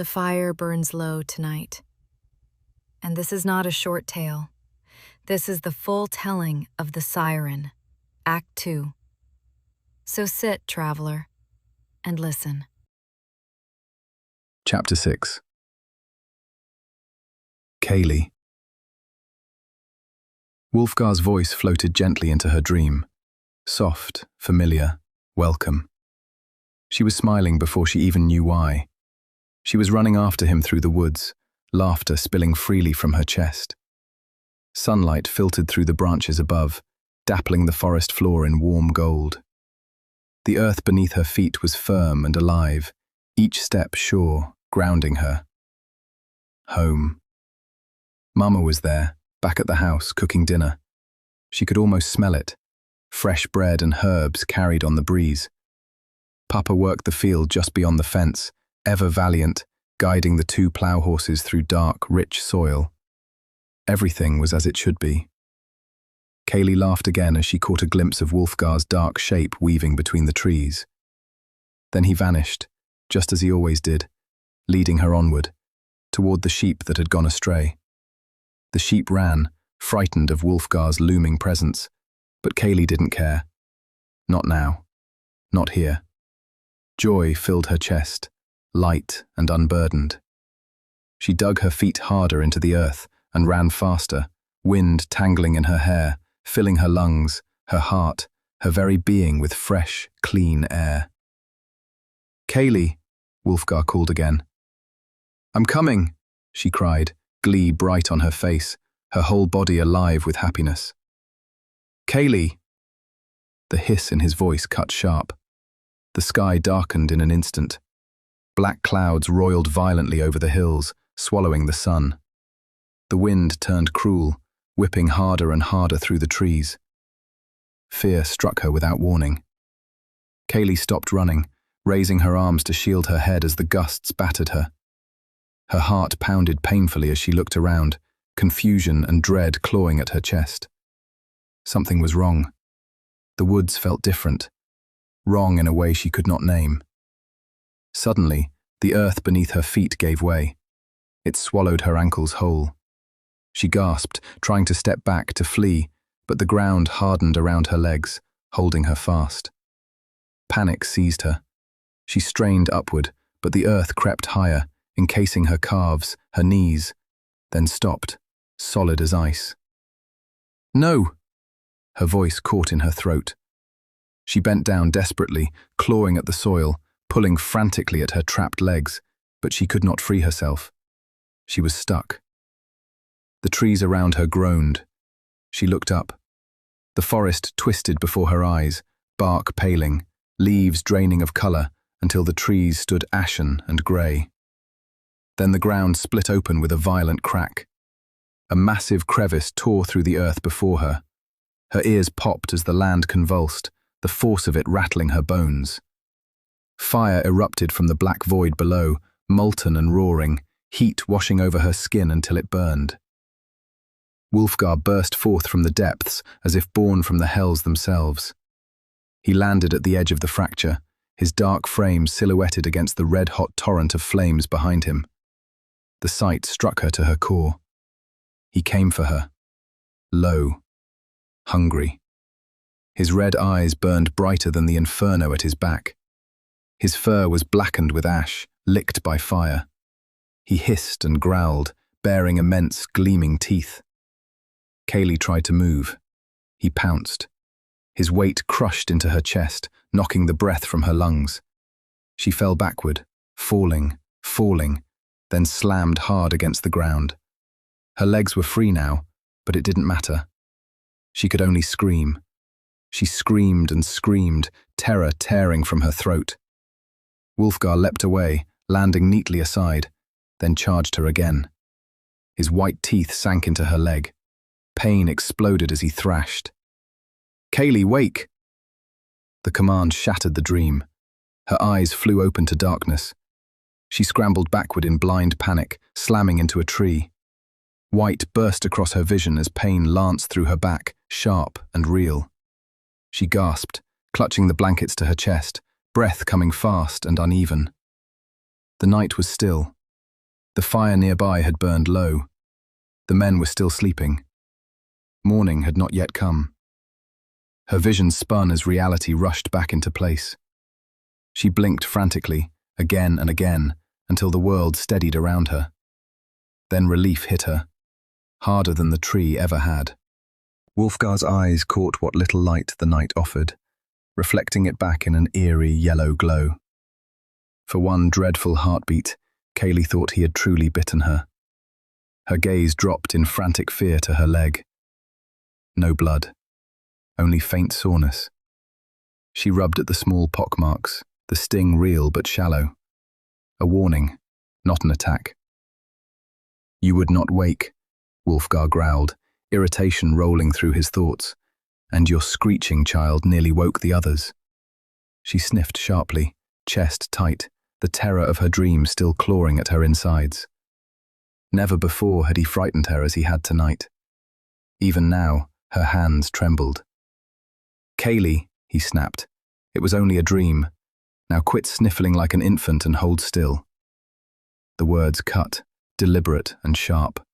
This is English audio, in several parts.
The fire burns low tonight. And this is not a short tale. This is the full telling of the Seiren, Act 2. So sit, traveler, and listen. Chapter 6. Kaylee. Wulfgar's voice floated gently into her dream. Soft, familiar, welcome. She was smiling before she even knew why. She was running after him through the woods, laughter spilling freely from her chest. Sunlight filtered through the branches above, dappling the forest floor in warm gold. The earth beneath her feet was firm and alive, each step sure, grounding her. Home. Mama was there, back at the house, cooking dinner. She could almost smell it, fresh bread and herbs carried on the breeze. Papa worked the field just beyond the fence, ever valiant, guiding the 2 plough horses through dark, rich soil. Everything was as it should be. Kaylee laughed again as she caught a glimpse of Wulfgar's dark shape weaving between the trees. Then he vanished, just as he always did, leading her onward, toward the sheep that had gone astray. The sheep ran, frightened of Wulfgar's looming presence, but Kaylee didn't care. Not now. Not here. Joy filled her chest, light and unburdened. She dug her feet harder into the earth and ran faster, wind tangling in her hair, filling her lungs, her heart, her very being with fresh, clean air. "Kaylee," Wulfgar called again. "I'm coming," she cried, glee bright on her face, her whole body alive with happiness. "Kaylee!" The hiss in his voice cut sharp. The sky darkened in an instant. Black clouds roiled violently over the hills, swallowing the sun. The wind turned cruel, whipping harder and harder through the trees. Fear struck her without warning. Kaylee stopped running, raising her arms to shield her head as the gusts battered her. Her heart pounded painfully as she looked around, confusion and dread clawing at her chest. Something was wrong. The woods felt different, wrong in a way she could not name. Suddenly, the earth beneath her feet gave way. It swallowed her ankles whole. She gasped, trying to step back to flee, but the ground hardened around her legs, holding her fast. Panic seized her. She strained upward, but the earth crept higher, encasing her calves, her knees, then stopped, solid as ice. "No!" Her voice caught in her throat. She bent down desperately, clawing at the soil, pulling frantically at her trapped legs, but she could not free herself. She was stuck. The trees around her groaned. She looked up. The forest twisted before her eyes, bark paling, leaves draining of color, until the trees stood ashen and grey. Then the ground split open with a violent crack. A massive crevice tore through the earth before her. Her ears popped as the land convulsed, the force of it rattling her bones. Fire erupted from the black void below, molten and roaring, heat washing over her skin until it burned. Wulfgar burst forth from the depths as if born from the hells themselves. He landed at the edge of the fracture, his dark frame silhouetted against the red-hot torrent of flames behind him. The sight struck her to her core. He came for her, low, hungry. His red eyes burned brighter than the inferno at his back. His fur was blackened with ash, licked by fire. He hissed and growled, baring immense, gleaming teeth. Kaylee tried to move. He pounced. His weight crushed into her chest, knocking the breath from her lungs. She fell backward, falling, then slammed hard against the ground. Her legs were free now, but it didn't matter. She could only scream. She screamed and screamed, terror tearing from her throat. Wulfgar leapt away, landing neatly aside, then charged her again. His white teeth sank into her leg. Pain exploded as he thrashed. "Kaylee, wake!" The command shattered the dream. Her eyes flew open to darkness. She scrambled backward in blind panic, slamming into a tree. White burst across her vision as pain lanced through her back, sharp and real. She gasped, clutching the blankets to her chest, breath coming fast and uneven. The night was still, The fire nearby had burned low. The men were still sleeping. Morning had not yet come. Her vision spun as reality rushed back into place. She blinked frantically, again and again, until the world steadied around her. Then relief hit her, harder than the tree ever had. Wulfgar's eyes caught what little light the night offered, reflecting it back in an eerie yellow glow. For one dreadful heartbeat, Kaylee thought he had truly bitten her. Her gaze dropped in frantic fear to her leg. No blood, only faint soreness. She rubbed at the small pockmarks, the sting real but shallow. A warning, not an attack. "You would not wake," Wulfgar growled, irritation rolling through his thoughts, "and your screeching, child, nearly woke the others." She sniffed sharply, chest tight, the terror of her dream still clawing at her insides. Never before had he frightened her as he had tonight. Even now, her hands trembled. "Kaylee," he snapped, "it was only a dream. Now quit sniffling like an infant and hold still." The words cut, deliberate and sharp.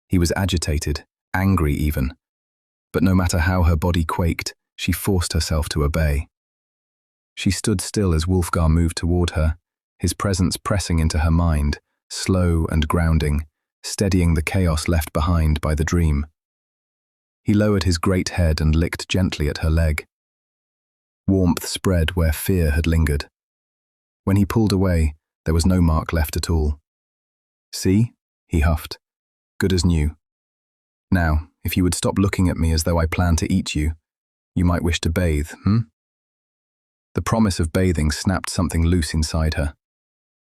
He was agitated, angry even. But no matter how her body quaked, she forced herself to obey. She stood still as Wulfgar moved toward her, his presence pressing into her mind, slow and grounding, steadying the chaos left behind by the dream. He lowered his great head and licked gently at her leg. Warmth spread where fear had lingered. When he pulled away, there was no mark left at all. "See?" he huffed. "Good as new. Now, if you would stop looking at me as though I planned to eat you, you might wish to bathe, The promise of bathing snapped something loose inside her.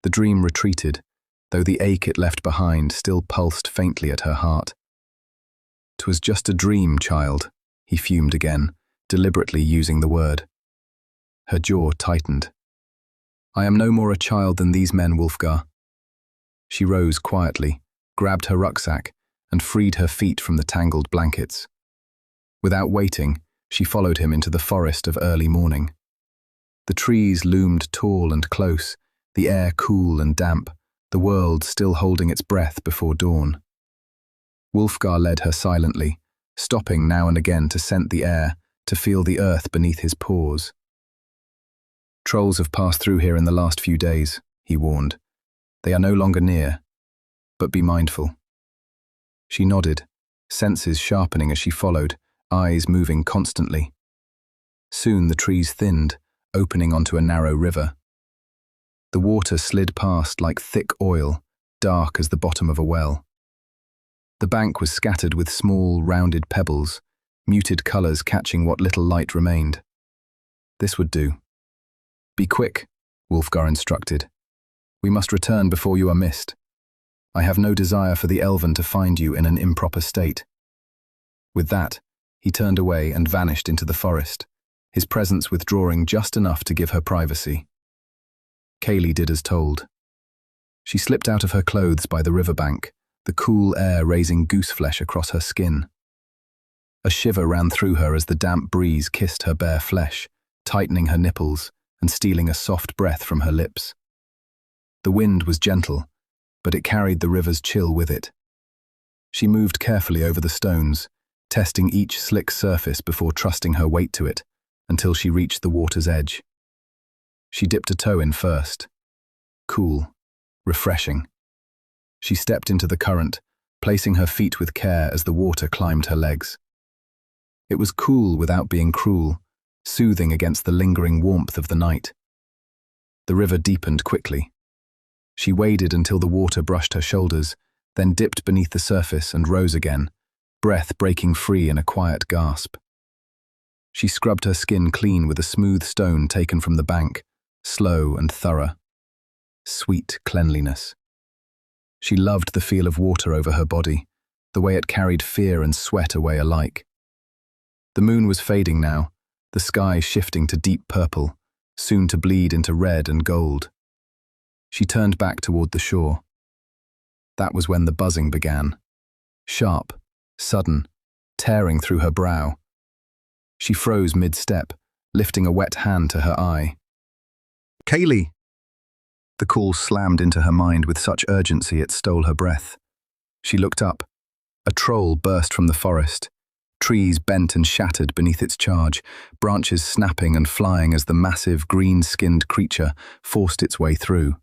The dream retreated, though the ache it left behind still pulsed faintly at her heart. "'Twas just a dream, child," he fumed again, deliberately using the word. Her jaw tightened. "I am no more a child than these men, Wulfgar." She rose quietly, grabbed her rucksack, and freed her feet from the tangled blankets. Without waiting, she followed him into the forest of early morning. The trees loomed tall and close, the air cool and damp, the world still holding its breath before dawn. Wulfgar led her silently, stopping now and again to scent the air, to feel the earth beneath his paws. "Trolls have passed through here in the last few days," he warned. "They are no longer near, but be mindful." She nodded, senses sharpening as she followed, eyes moving constantly. Soon the trees thinned, opening onto a narrow river. The water slid past like thick oil, dark as the bottom of a well. The bank was scattered with small, rounded pebbles, muted colors catching what little light remained. This would do. "Be quick," Wulfgar instructed. "We must return before you are missed. I have no desire for the Elven to find you in an improper state." With that, he turned away and vanished into the forest, his presence withdrawing just enough to give her privacy. Kaylee did as told. She slipped out of her clothes by the riverbank, the cool air raising gooseflesh across her skin. A shiver ran through her as the damp breeze kissed her bare flesh, tightening her nipples and stealing a soft breath from her lips. The wind was gentle, but it carried the river's chill with it. She moved carefully over the stones, testing each slick surface before trusting her weight to it, until she reached the water's edge. She dipped a toe in first. Cool, refreshing. She stepped into the current, placing her feet with care as the water climbed her legs. It was cool without being cruel, soothing against the lingering warmth of the night. The river deepened quickly. She waded until the water brushed her shoulders, then dipped beneath the surface and rose again, breath breaking free in a quiet gasp. She scrubbed her skin clean with a smooth stone taken from the bank, slow and thorough. Sweet cleanliness. She loved the feel of water over her body, the way it carried fear and sweat away alike. The moon was fading now, the sky shifting to deep purple, soon to bleed into red and gold. She turned back toward the shore. That was when the buzzing began. Sharp, sudden, tearing through her brow. She froze mid-step, lifting a wet hand to her eye. "Kaylee!" The call slammed into her mind with such urgency it stole her breath. She looked up. A troll burst from the forest. Trees bent and shattered beneath its charge, branches snapping and flying as the massive, green-skinned creature forced its way through.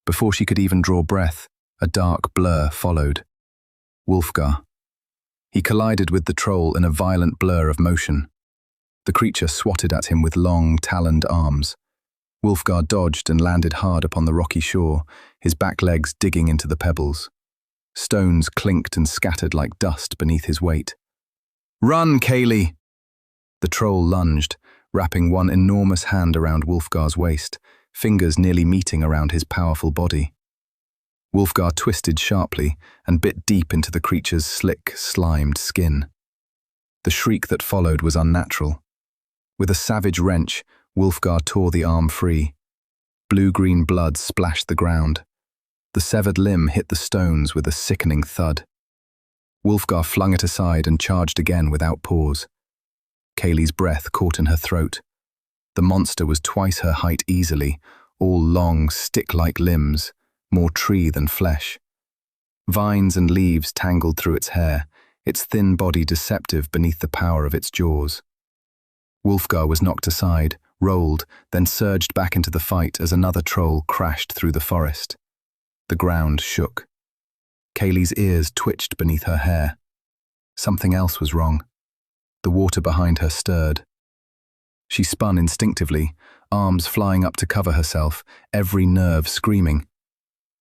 Before she could even draw breath, a dark blur followed. Wulfgar. He collided with the troll in a violent blur of motion. The creature swatted at him with long, taloned arms. Wulfgar dodged and landed hard upon the rocky shore, his back legs digging into the pebbles. Stones clinked and scattered like dust beneath his weight. "Run, Kaylee!" The troll lunged, wrapping one enormous hand around Wulfgar's waist, fingers nearly meeting around his powerful body. Wulfgar twisted sharply and bit deep into the creature's slick, slimed skin. The shriek that followed was unnatural. With a savage wrench, Wulfgar tore the arm free. Blue-green blood splashed the ground. The severed limb hit the stones with a sickening thud. Wulfgar flung it aside and charged again without pause. Kaylee's breath caught in her throat. The monster was twice her height easily, all long, stick-like limbs, more tree than flesh. Vines and leaves tangled through its hair, its thin body deceptive beneath the power of its jaws. Wulfgar was knocked aside, rolled, then surged back into the fight as another troll crashed through the forest. The ground shook. Kaylee's ears twitched beneath her hair. Something else was wrong. The water behind her stirred. She spun instinctively, arms flying up to cover herself, every nerve screaming.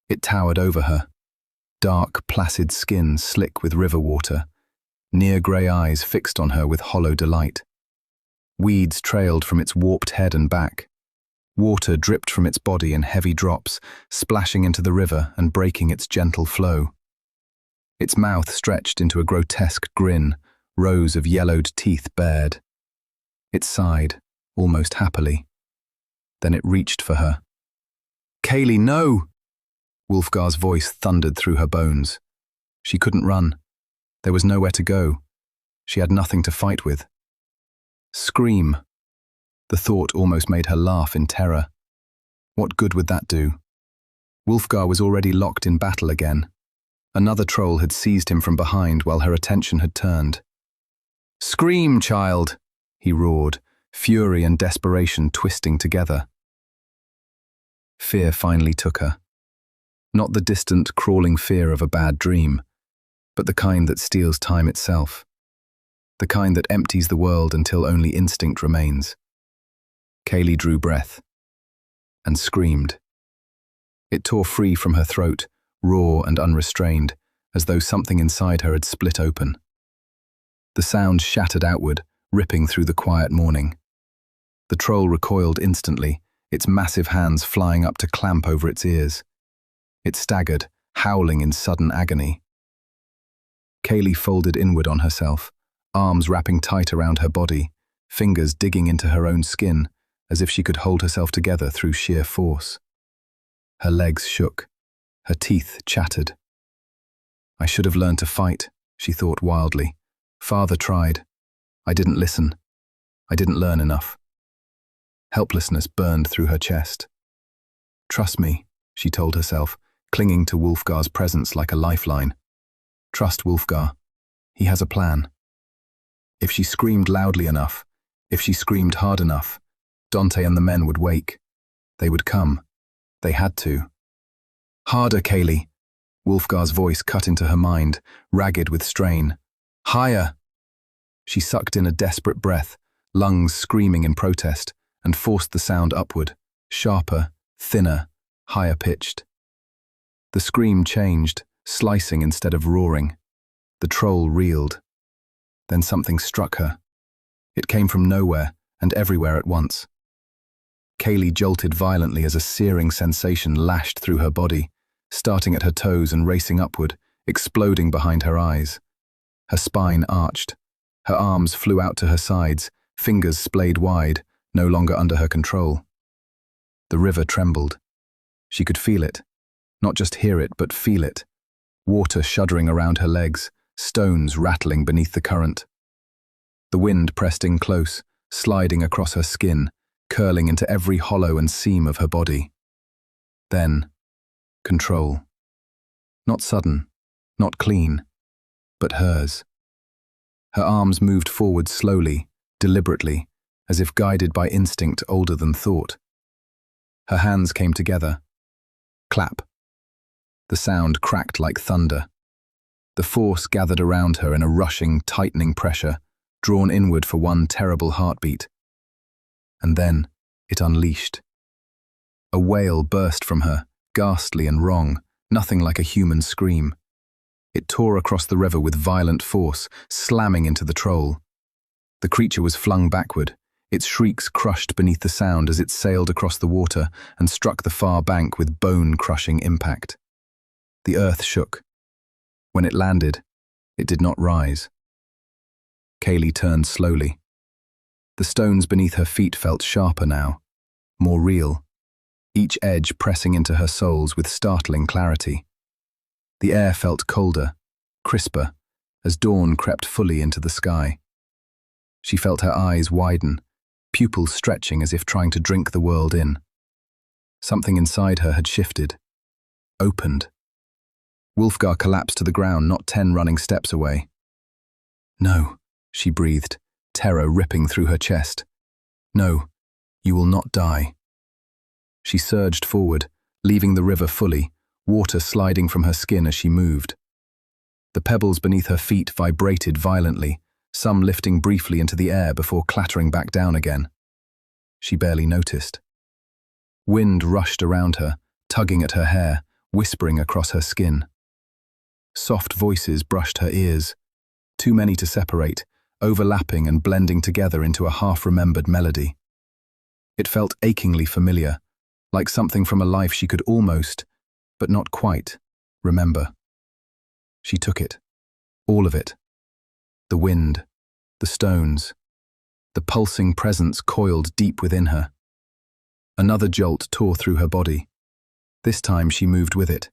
It towered over her. Dark, placid skin slick with river water. Near-grey eyes fixed on her with hollow delight. Weeds trailed from its warped head and back. Water dripped from its body in heavy drops, splashing into the river and breaking its gentle flow. Its mouth stretched into a grotesque grin, rows of yellowed teeth bared. It sighed, almost happily. Then it reached for her. "Kaylee, no!" Wulfgar's voice thundered through her bones. She couldn't run. There was nowhere to go. She had nothing to fight with. Scream. The thought almost made her laugh in terror. What good would that do? Wulfgar was already locked in battle again. Another troll had seized him from behind while her attention had turned. "Scream, child!" he roared, fury and desperation twisting together. Fear finally took her. Not the distant, crawling fear of a bad dream, but the kind that steals time itself. The kind that empties the world until only instinct remains. Kaylee drew breath and screamed. It tore free from her throat, raw and unrestrained, as though something inside her had split open. The sound shattered outward, ripping through the quiet morning. The troll recoiled instantly, its massive hands flying up to clamp over its ears. It staggered, howling in sudden agony. Kaylee folded inward on herself, arms wrapping tight around her body, fingers digging into her own skin, as if she could hold herself together through sheer force. Her legs shook. Her teeth chattered. "I should have learned to fight," she thought wildly. "Father tried. I didn't listen. I didn't learn enough." Helplessness burned through her chest. "Trust me," she told herself, clinging to Wulfgar's presence like a lifeline. "Trust Wulfgar. He has a plan." If she screamed loudly enough, if she screamed hard enough, Dante and the men would wake. They would come. They had to. "Harder, Kaylee." Wulfgar's voice cut into her mind, ragged with strain. "Higher." She sucked in a desperate breath, lungs screaming in protest, and forced the sound upward, sharper, thinner, higher-pitched. The scream changed, slicing instead of roaring. The troll reeled. Then something struck her. It came from nowhere and everywhere at once. Kaylee jolted violently as a searing sensation lashed through her body, starting at her toes and racing upward, exploding behind her eyes. Her spine arched. Her arms flew out to her sides, fingers splayed wide, no longer under her control. The river trembled. She could feel it. Not just hear it, but feel it. Water shuddering around her legs, stones rattling beneath the current. The wind pressed in close, sliding across her skin, curling into every hollow and seam of her body. Then, control. Not sudden, not clean, but hers. Her arms moved forward slowly, deliberately, as if guided by instinct older than thought. Her hands came together. Clap. The sound cracked like thunder. The force gathered around her in a rushing, tightening pressure, drawn inward for one terrible heartbeat. And then it unleashed. A wail burst from her, ghastly and wrong, nothing like a human scream. It tore across the river with violent force, slamming into the troll. The creature was flung backward, its shrieks crushed beneath the sound as it sailed across the water and struck the far bank with bone-crushing impact. The earth shook. When it landed, it did not rise. Kaylee turned slowly. The stones beneath her feet felt sharper now, more real, each edge pressing into her soles with startling clarity. The air felt colder, crisper, as dawn crept fully into the sky. She felt her eyes widen, pupils stretching as if trying to drink the world in. Something inside her had shifted, opened. Wulfgar collapsed to the ground not 10 running steps away. "No," she breathed, terror ripping through her chest. "No, you will not die." She surged forward, leaving the river fully, water sliding from her skin as she moved. The pebbles beneath her feet vibrated violently, some lifting briefly into the air before clattering back down again. She barely noticed. Wind rushed around her, tugging at her hair, whispering across her skin. Soft voices brushed her ears, too many to separate, overlapping and blending together into a half-remembered melody. It felt achingly familiar, like something from a life she could almost, but not quite, remember. She took it, all of it. The wind, the stones, the pulsing presence coiled deep within her. Another jolt tore through her body. This time she moved with it,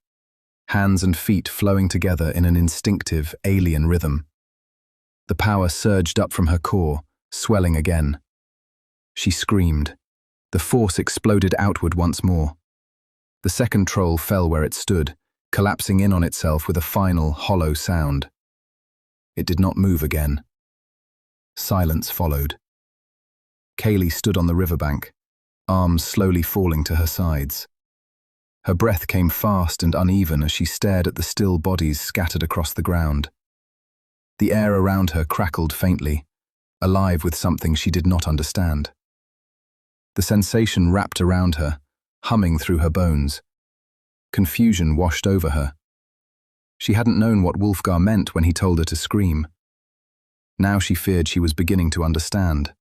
hands and feet flowing together in an instinctive, alien rhythm. The power surged up from her core, swelling again. She screamed. The force exploded outward once more. The second troll fell where it stood, collapsing in on itself with a final, hollow sound. It did not move again. Silence followed. Kaylee stood on the riverbank, arms slowly falling to her sides. Her breath came fast and uneven as she stared at the still bodies scattered across the ground. The air around her crackled faintly, alive with something she did not understand. The sensation wrapped around her, humming through her bones. Confusion washed over her. She hadn't known what Wulfgar meant when he told her to scream. Now she feared she was beginning to understand.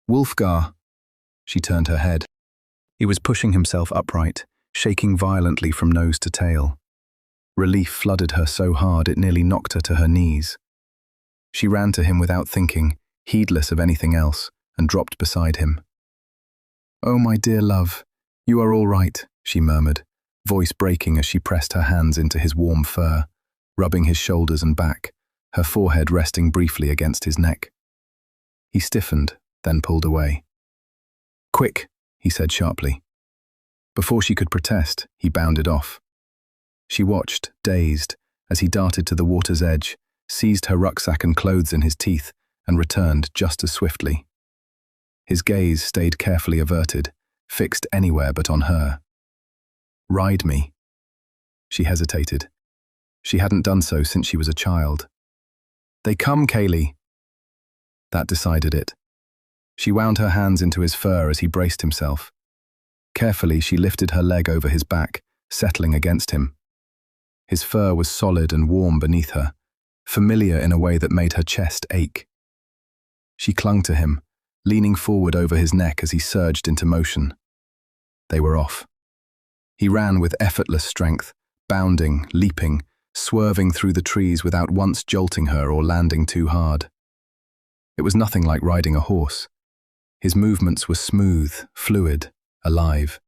"Wulfgar," she turned her head. He was pushing himself upright, shaking violently from nose to tail. Relief flooded her so hard it nearly knocked her to her knees. She ran to him without thinking, heedless of anything else, and dropped beside him. "Oh, my dear love, you are all right," she murmured, voice breaking as she pressed her hands into his warm fur, rubbing his shoulders and back, her forehead resting briefly against his neck. He stiffened, then pulled away. "Quick," he said sharply. Before she could protest, he bounded off. She watched, dazed, as he darted to the water's edge, seized her rucksack and clothes in his teeth, and returned just as swiftly. His gaze stayed carefully averted, fixed anywhere but on her. "Ride me." She hesitated. She hadn't done so since she was a child. "They come, Kaylee." That decided it. She wound her hands into his fur as he braced himself. Carefully, she lifted her leg over his back, settling against him. His fur was solid and warm beneath her, familiar in a way that made her chest ache. She clung to him, leaning forward over his neck as he surged into motion. They were off. He ran with effortless strength, bounding, leaping, swerving through the trees without once jolting her or landing too hard. It was nothing like riding a horse. His movements were smooth, fluid, alive.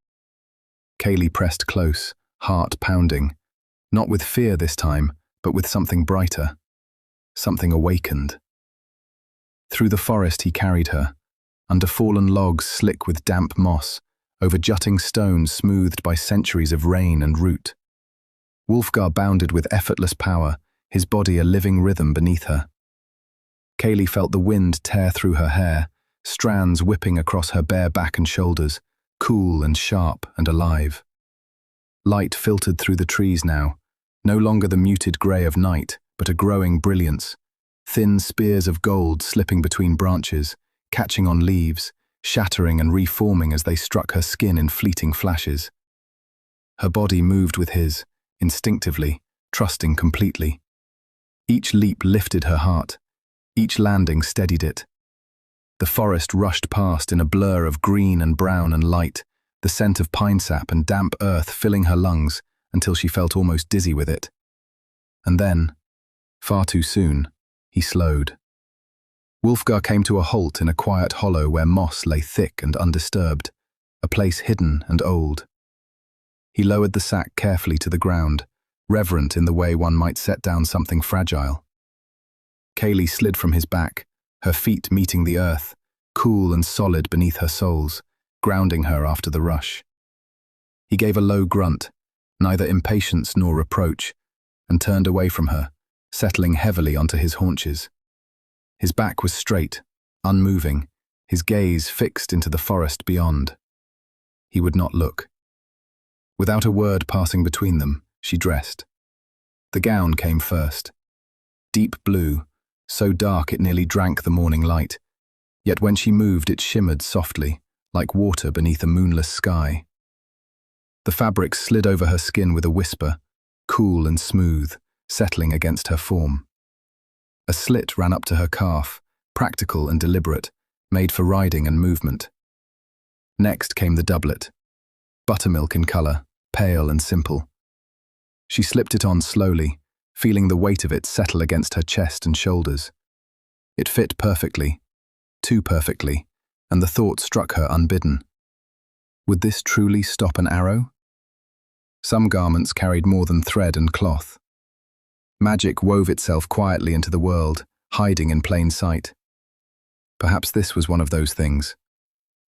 Kaylee pressed close, heart pounding, not with fear this time, but with something brighter, something awakened. Through the forest he carried her, under fallen logs slick with damp moss, over jutting stones smoothed by centuries of rain and root. Wulfgar bounded with effortless power, his body a living rhythm beneath her. Kaylee felt the wind tear through her hair, strands whipping across her bare back and shoulders, cool and sharp and alive. Light filtered through the trees now, no longer the muted grey of night, but a growing brilliance. Thin spears of gold slipping between branches, catching on leaves, shattering and reforming as they struck her skin in fleeting flashes. Her body moved with his, instinctively, trusting completely. Each leap lifted her heart, each landing steadied it. The forest rushed past in a blur of green and brown and light, the scent of pine sap and damp earth filling her lungs until she felt almost dizzy with it. And then, far too soon, he slowed. Wulfgar came to a halt in a quiet hollow where moss lay thick and undisturbed, a place hidden and old. He lowered the sack carefully to the ground, reverent in the way one might set down something fragile. Kaylee slid from his back, her feet meeting the earth, cool and solid beneath her soles, grounding her after the rush. He gave a low grunt, neither impatience nor reproach, and turned away from her, settling heavily onto his haunches. His back was straight, unmoving, his gaze fixed into the forest beyond. He would not look. Without a word passing between them, she dressed. The gown came first. Deep blue, so dark it nearly drank the morning light, yet when she moved it shimmered softly, like water beneath a moonless sky. The fabric slid over her skin with a whisper, cool and smooth, settling against her form. A slit ran up to her calf, practical and deliberate, made for riding and movement. Next came the doublet, buttermilk in colour, pale and simple. She slipped it on slowly, feeling the weight of it settle against her chest and shoulders. It fit perfectly, too perfectly, and the thought struck her unbidden. Would this truly stop an arrow? Some garments carried more than thread and cloth. Magic wove itself quietly into the world, hiding in plain sight. Perhaps this was one of those things.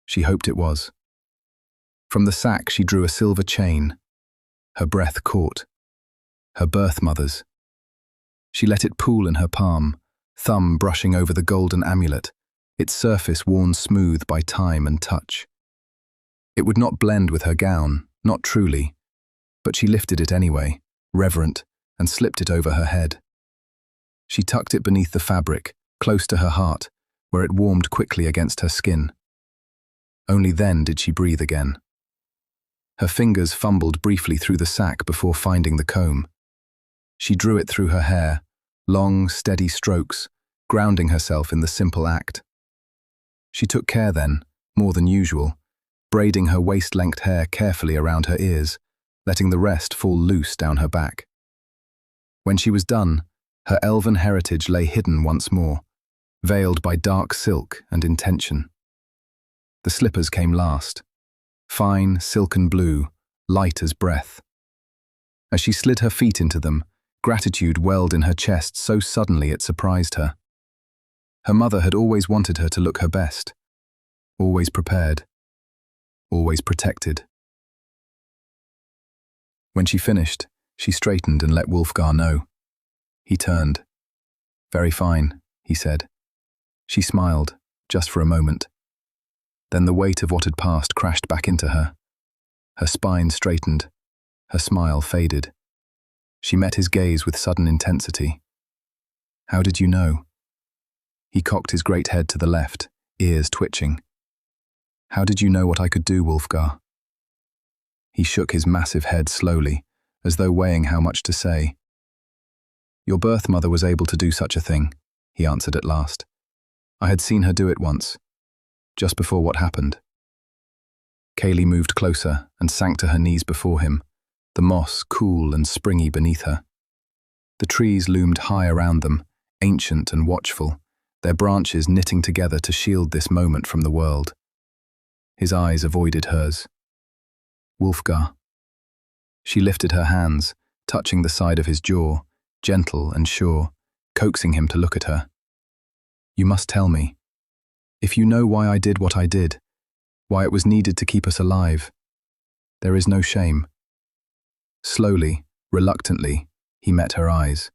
She hoped it was. From the sack she drew a silver chain. Her breath caught. Her birth mother's. She let it pool in her palm, thumb brushing over the golden amulet, its surface worn smooth by time and touch. It would not blend with her gown, not truly, but she lifted it anyway, reverent, and slipped it over her head. She tucked it beneath the fabric, close to her heart, where it warmed quickly against her skin. Only then did she breathe again. Her fingers fumbled briefly through the sack before finding the comb. She drew it through her hair, long, steady strokes, grounding herself in the simple act. She took care then, more than usual, braiding her waist-length hair carefully around her ears, letting the rest fall loose down her back. When she was done, her elven heritage lay hidden once more, veiled by dark silk and intention. The slippers came last, fine, silken blue, light as breath. As she slid her feet into them, gratitude welled in her chest so suddenly it surprised her. Her mother had always wanted her to look her best, always prepared, always protected. When she finished, she straightened and let Wulfgar know. He turned. "Very fine," he said. She smiled, just for a moment. Then the weight of what had passed crashed back into her. Her spine straightened. Her smile faded. She met his gaze with sudden intensity. "How did you know?" He cocked his great head to the left, ears twitching. "How did you know what I could do, Wulfgar?" He shook his massive head slowly, as though weighing how much to say. "Your birth mother was able to do such a thing," he answered at last. "I had seen her do it once, just before what happened." Kaylee moved closer and sank to her knees before him, the moss cool and springy beneath her. The trees loomed high around them, ancient and watchful, their branches knitting together to shield this moment from the world. His eyes avoided hers. "Wulfgar." She lifted her hands, touching the side of his jaw, gentle and sure, coaxing him to look at her. "You must tell me. If you know why I did what I did, why it was needed to keep us alive. There is no shame. Slowly, reluctantly, he met her eyes.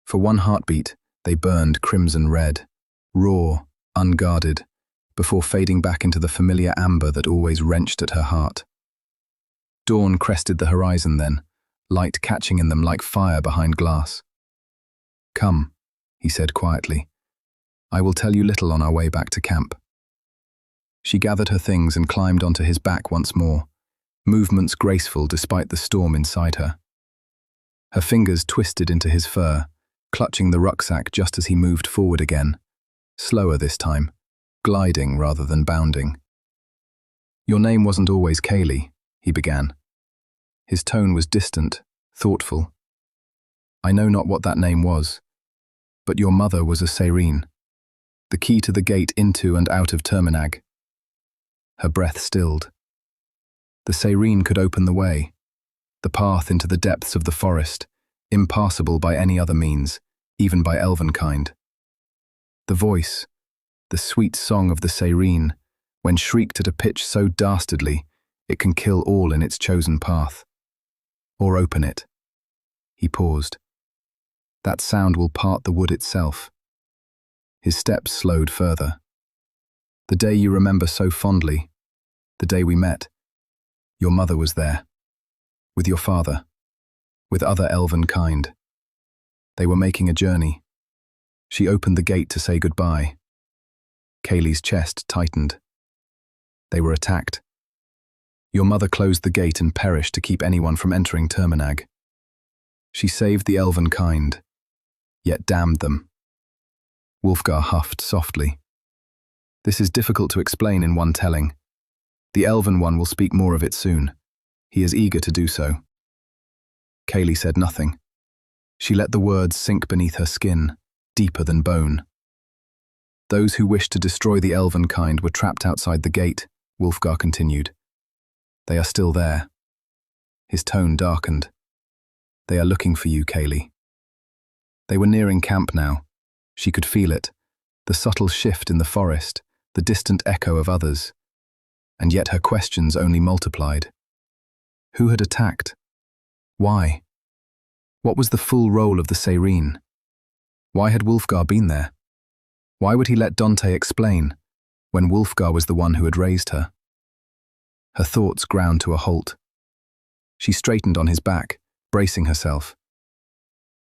For one heartbeat, they burned crimson red, raw, unguarded, before fading back into the familiar amber that always wrenched at her heart. Dawn crested the horizon then, light catching in them like fire behind glass. "Come," he said quietly. "I will tell you little on our way back to camp." She gathered her things and climbed onto his back once more, movements graceful despite the storm inside her. Her fingers twisted into his fur, clutching the rucksack just as he moved forward again, slower this time, gliding rather than bounding. "Your name wasn't always Kaylee," he began. His tone was distant, thoughtful. "I know not what that name was, but your mother was a Seiren, the key to the gate into and out of Terminag." Her breath stilled. The Seiren could open the way, the path into the depths of the forest, impassable by any other means, even by elvenkind. The voice, the sweet song of the Seiren, when shrieked at a pitch so dastardly, it can kill all in its chosen path. Or open it. He paused. That sound will part the wood itself. His steps slowed further. "The day you remember so fondly, the day we met, your mother was there, with your father, with other elven kind. They were making a journey. She opened the gate to say goodbye." Kaylee's chest tightened. "They were attacked. Your mother closed the gate and perished to keep anyone from entering Terminag. She saved the elven kind, yet damned them." Wulfgar huffed softly. "This is difficult to explain in one telling. The elven one will speak more of it soon. He is eager to do so." Kaylee said nothing. She let the words sink beneath her skin, deeper than bone. "Those who wished to destroy the elven kind were trapped outside the gate," Wulfgar continued. "They are still there." His tone darkened. "They are looking for you, Kaylee." They were nearing camp now. She could feel it, the subtle shift in the forest, the distant echo of others. And yet her questions only multiplied. Who had attacked? Why? What was the full role of the Seiren? Why had Wulfgar been there? Why would he let Dante explain, when Wulfgar was the one who had raised her? Her thoughts ground to a halt. She straightened on his back, bracing herself.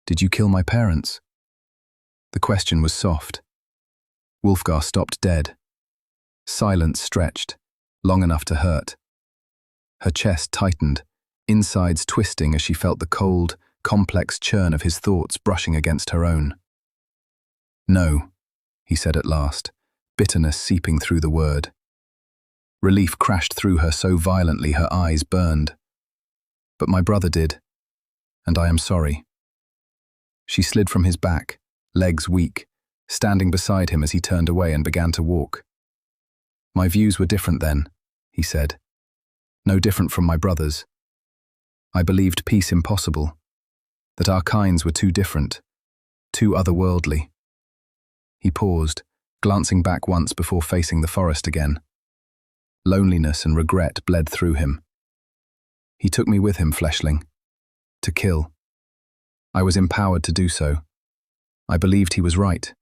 "Did you kill my parents?" The question was soft. Wulfgar stopped dead. Silence stretched, long enough to hurt. Her chest tightened, insides twisting as she felt the cold, complex churn of his thoughts brushing against her own. "No," he said at last, bitterness seeping through the word. Relief crashed through her so violently her eyes burned. "But my brother did, and I am sorry." She slid from his back, legs weak, standing beside him as he turned away and began to walk. "My views were different then," he said. "No different from my brother's. I believed peace impossible, that our kinds were too different, too otherworldly." He paused, glancing back once before facing the forest again. Loneliness and regret bled through him. "He took me with him, fleshling. To kill. I was empowered to do so. I believed he was right,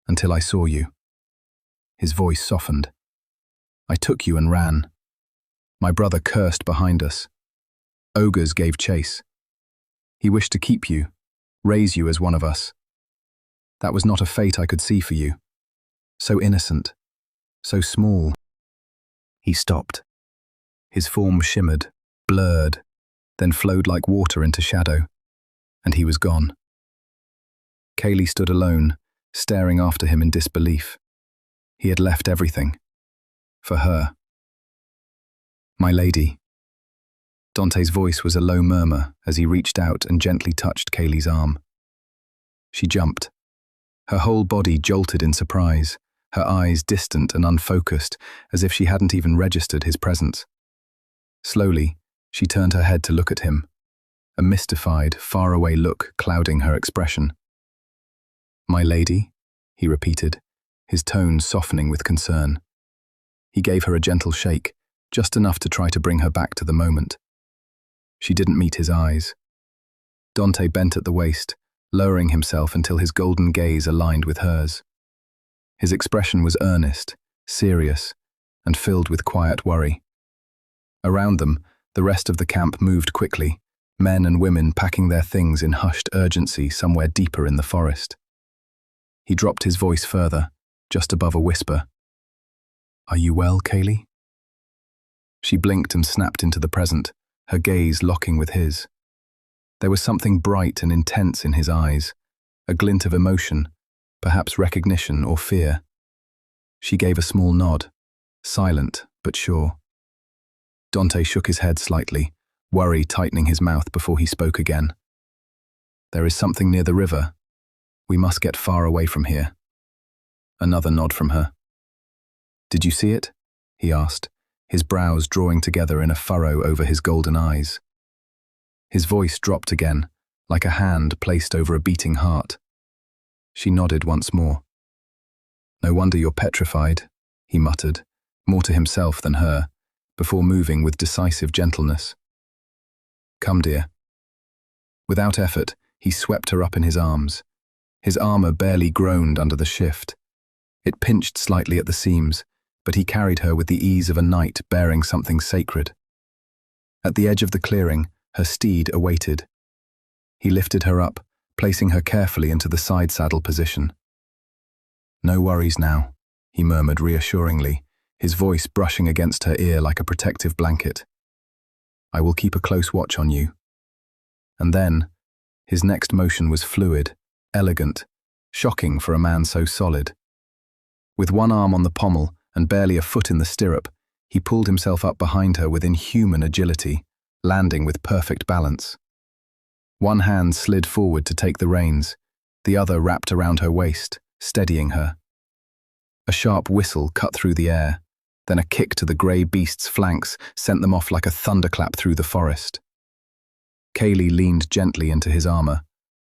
until I saw you." His voice softened. "I took you and ran. My brother cursed behind us. Ogres gave chase. He wished to keep you, raise you as one of us. That was not a fate I could see for you. So innocent, so small." He stopped. His form shimmered, blurred, then flowed like water into shadow, and he was gone. Kaylee stood alone, staring after him in disbelief. He had left everything. For her. "My lady." Dante's voice was a low murmur as he reached out and gently touched Kaylee's arm. She jumped. Her whole body jolted in surprise, her eyes distant and unfocused, as if she hadn't even registered his presence. Slowly, she turned her head to look at him, a mystified, faraway look clouding her expression. "My lady?" he repeated, his tone softening with concern. He gave her a gentle shake, just enough to try to bring her back to the moment. She didn't meet his eyes. Dante bent at the waist, lowering himself until his golden gaze aligned with hers. His expression was earnest, serious, and filled with quiet worry. Around them, the rest of the camp moved quickly, men and women packing their things in hushed urgency somewhere deeper in the forest. He dropped his voice further, just above a whisper. "Are you well, Kaylee?" She blinked and snapped into the present, her gaze locking with his. There was something bright and intense in his eyes, a glint of emotion, perhaps recognition or fear. She gave a small nod, silent but sure. Dante shook his head slightly, worry tightening his mouth before he spoke again. "There is something near the river. We must get far away from here." Another nod from her. "Did you see it?" he asked, his brows drawing together in a furrow over his golden eyes. His voice dropped again, like a hand placed over a beating heart. She nodded once more. "No wonder you're petrified," he muttered, more to himself than her, before moving with decisive gentleness. "Come, dear." Without effort, he swept her up in his arms. His armor barely groaned under the shift. It pinched slightly at the seams, but he carried her with the ease of a knight bearing something sacred. At the edge of the clearing, her steed awaited. He lifted her up, placing her carefully into the side saddle position. "No worries now," he murmured reassuringly, his voice brushing against her ear like a protective blanket. "I will keep a close watch on you." And then, his next motion was fluid, elegant, shocking for a man so solid. With one arm on the pommel and barely a foot in the stirrup, he pulled himself up behind her with inhuman agility, landing with perfect balance. One hand slid forward to take the reins, the other wrapped around her waist, steadying her. A sharp whistle cut through the air, then a kick to the grey beast's flanks sent them off like a thunderclap through the forest. Kaylee leaned gently into his armor,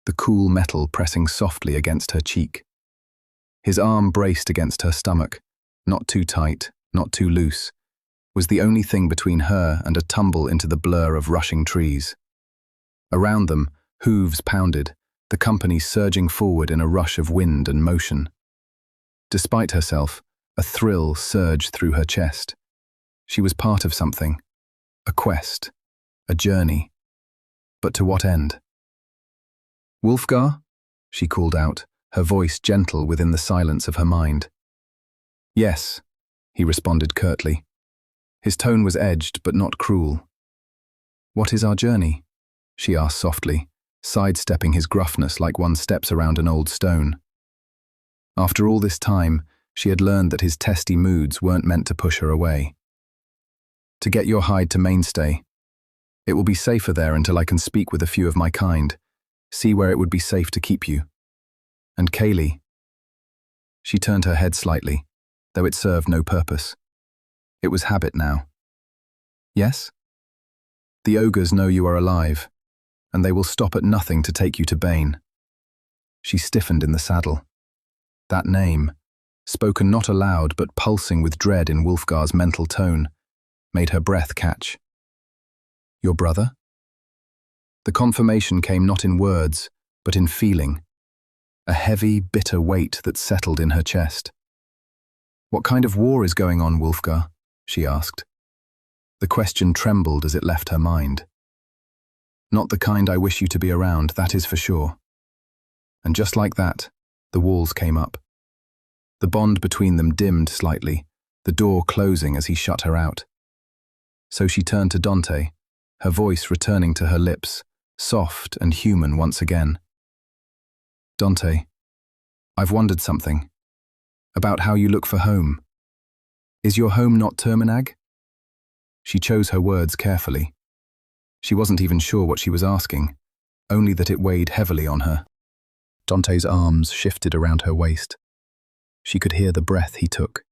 the cool metal pressing softly against her cheek. His arm braced against her stomach, not too tight, not too loose, was the only thing between her and a tumble into the blur of rushing trees. Around them, hooves pounded, the company surging forward in a rush of wind and motion. Despite herself, a thrill surged through her chest. She was part of something, a quest, a journey. But to what end? "Wulfgar?" she called out, her voice gentle within the silence of her mind. "Yes," he responded curtly. His tone was edged but not cruel. "What is our journey?" she asked softly, sidestepping his gruffness like one steps around an old stone. After all this time, she had learned that his testy moods weren't meant to push her away. "To get your hide to Mainstay. It will be safer there until I can speak with a few of my kind, see where it would be safe to keep you. And Kaylee." She turned her head slightly, though it served no purpose. It was habit now. "Yes?" "The ogres know you are alive, and they will stop at nothing to take you to Bane." She stiffened in the saddle. That name, spoken not aloud but pulsing with dread in Wulfgar's mental tone, made her breath catch. "Your brother?" The confirmation came not in words, but in feeling. A heavy, bitter weight that settled in her chest. "What kind of war is going on, Wulfgar?" she asked. The question trembled as it left her mind. "Not the kind I wish you to be around, that is for sure." And just like that, the walls came up. The bond between them dimmed slightly, the door closing as he shut her out. So she turned to Dante, her voice returning to her lips, soft and human once again. "Dante, I've wondered something. About how you look for home. Is your home not Terminag?" She chose her words carefully. She wasn't even sure what she was asking, only that it weighed heavily on her. Dante's arms shifted around her waist. She could hear the breath he took.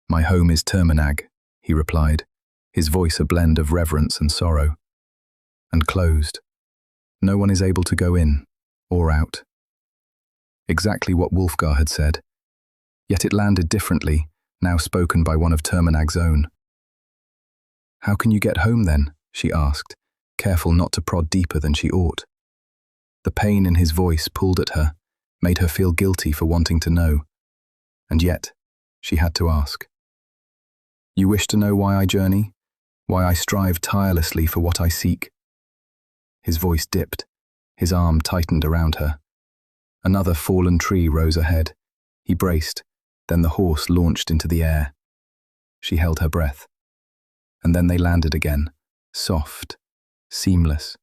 "My home is Terminag," he replied, his voice a blend of reverence and sorrow. "And closed. No one is able to go in or out." Exactly what Wulfgar had said. Yet it landed differently, now spoken by one of Terminag's own. "How can you get home then?" she asked, careful not to prod deeper than she ought. The pain in his voice pulled at her, made her feel guilty for wanting to know. And yet, she had to ask. "You wish to know why I journey? Why I strive tirelessly for what I seek?" His voice dipped, his arm tightened around her. Another fallen tree rose ahead. He braced, then the horse launched into the air. She held her breath. And then they landed again, soft, seamless.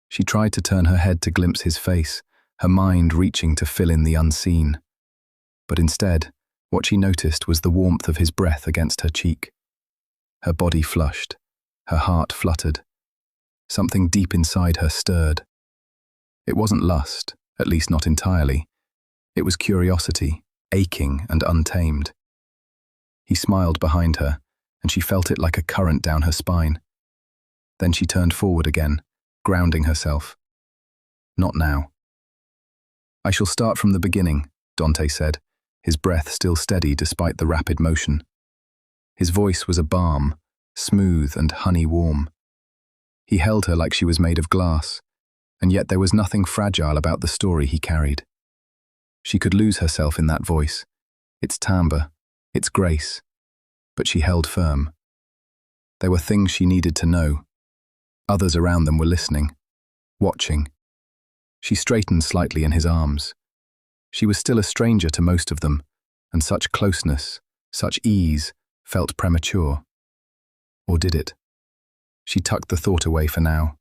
She tried to turn her head to glimpse his face, her mind reaching to fill in the unseen. But instead, what she noticed was the warmth of his breath against her cheek. Her body flushed, her heart fluttered. Something deep inside her stirred. It wasn't lust, at least not entirely. It was curiosity, aching and untamed. He smiled behind her, and she felt it like a current down her spine. Then she turned forward again, grounding herself. "Not now." "I shall start from the beginning," Dante said, his breath still steady despite the rapid motion. His voice was a balm, smooth and honey-warm. He held her like she was made of glass, and yet there was nothing fragile about the story he carried. She could lose herself in that voice, its timbre, its grace, but she held firm. There were things she needed to know. Others around them were listening, watching. She straightened slightly in his arms. She was still a stranger to most of them, and such closeness, such ease, felt premature. Or did it? She tucked the thought away for now.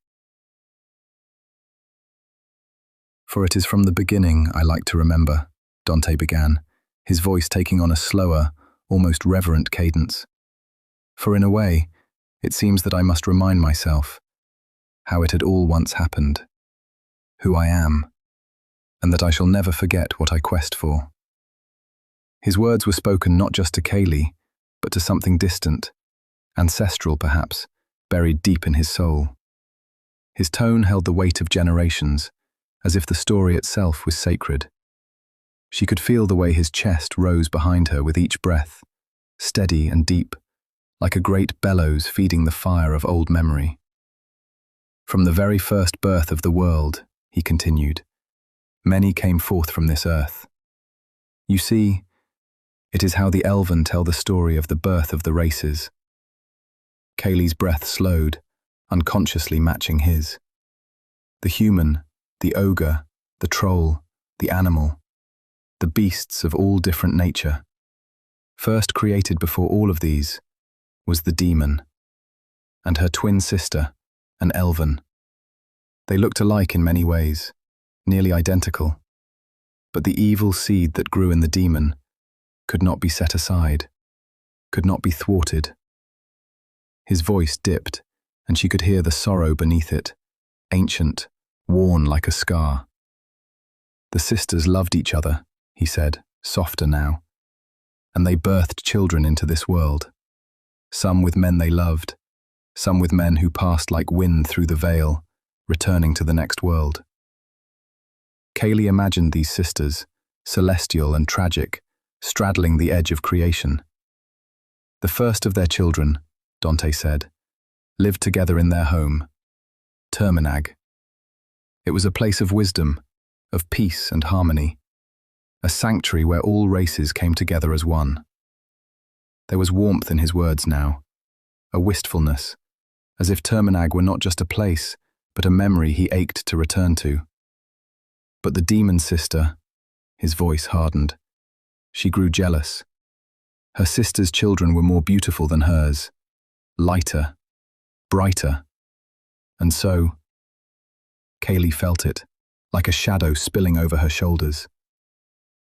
"For it is from the beginning I like to remember," Dante began, his voice taking on a slower, almost reverent cadence. "For in a way, it seems that I must remind myself how it had all once happened, who I am, and that I shall never forget what I quest for." His words were spoken not just to Kaylee, but to something distant, ancestral perhaps, buried deep in his soul. His tone held the weight of generations, as if the story itself was sacred. She could feel the way his chest rose behind her with each breath, steady and deep, like a great bellows feeding the fire of old memory. "From the very first birth of the world," he continued, "many came forth from this earth. You see, it is how the Elven tell the story of the birth of the races." Kaylee's breath slowed, unconsciously matching his. The human, the ogre, the troll, the animal, the beasts of all different nature. First created before all of these was the demon, and her twin sister, an elven. They looked alike in many ways, nearly identical, but the evil seed that grew in the demon could not be set aside, could not be thwarted. His voice dipped, and she could hear the sorrow beneath it, ancient, worn like a scar. "The sisters loved each other," he said, softer now, "and they birthed children into this world. Some with men they loved, some with men who passed like wind through the veil, returning to the next world." Kaylee imagined these sisters, celestial and tragic, straddling the edge of creation. The first of their children, Dante said, lived together in their home, Terminag. It was a place of wisdom, of peace and harmony, a sanctuary where all races came together as one. There was warmth in his words now, a wistfulness, as if Terminag were not just a place, but a memory he ached to return to. But the demon sister, his voice hardened. She grew jealous. Her sister's children were more beautiful than hers, lighter, brighter. And so, Kaylee felt it, like a shadow spilling over her shoulders.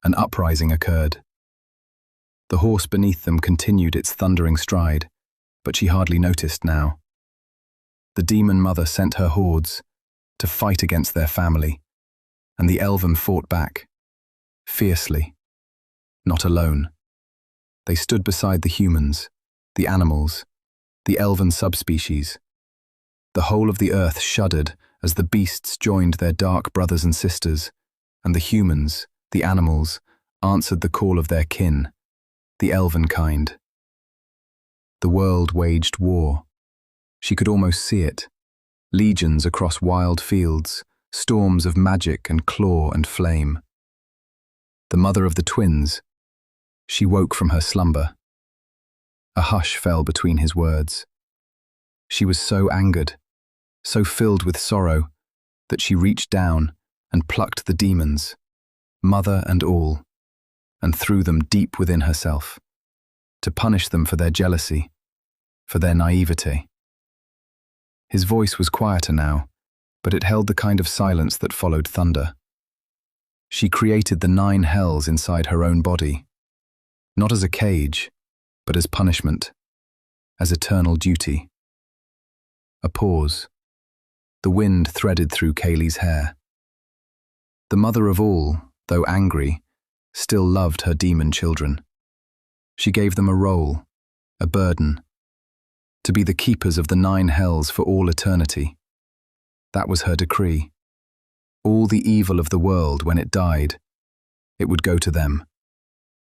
An uprising occurred. The horse beneath them continued its thundering stride, but she hardly noticed now. The demon mother sent her hordes to fight against their family, and the Elven fought back, fiercely, not alone. They stood beside the humans, the animals, the Elven subspecies. The whole of the earth shuddered as the beasts joined their dark brothers and sisters, and the humans, the animals, answered the call of their kin, the elven kind. The world waged war. She could almost see it. Legions across wild fields, storms of magic and claw and flame. The mother of the twins, she woke from her slumber. A hush fell between his words. She was so angered, so filled with sorrow, that she reached down and plucked the demons, mother and all, and threw them deep within herself, to punish them for their jealousy, for their naivete. His voice was quieter now, but it held the kind of silence that followed thunder. She created the 9 hells inside her own body, not as a cage, but as punishment, as eternal duty. A pause. The wind threaded through Kaylee's hair. The mother of all, though angry, still loved her demon children. She gave them a role, a burden, to be the keepers of the 9 hells for all eternity. That was her decree. All the evil of the world, when it died, it would go to them,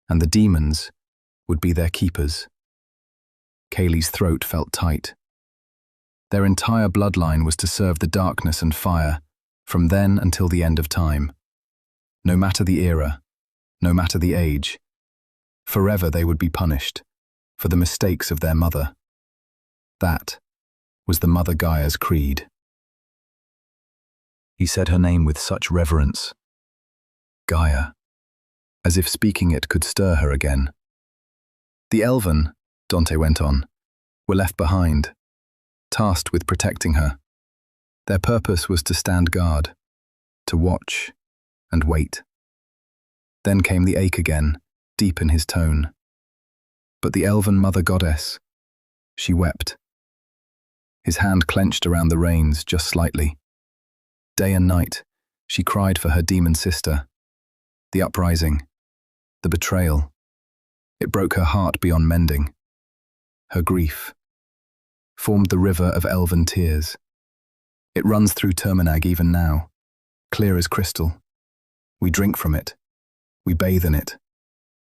and the demons would be their keepers. Kaylee's throat felt tight. Their entire bloodline was to serve the darkness and fire, from then until the end of time. No matter the era, no matter the age, forever they would be punished for the mistakes of their mother. That was the Mother Gaia's creed. He said her name with such reverence. Gaia, as if speaking it could stir her again. The elven, Dante went on, were left behind, tasked with protecting her. Their purpose was to stand guard, to watch and wait. Then came the ache again, deep in his tone. But the elven mother goddess, she wept. His hand clenched around the reins just slightly. Day and night, she cried for her demon sister. The uprising, the betrayal. It broke her heart beyond mending. Her grief formed the river of elven tears. It runs through Terminag even now, clear as crystal. We drink from it. We bathe in it.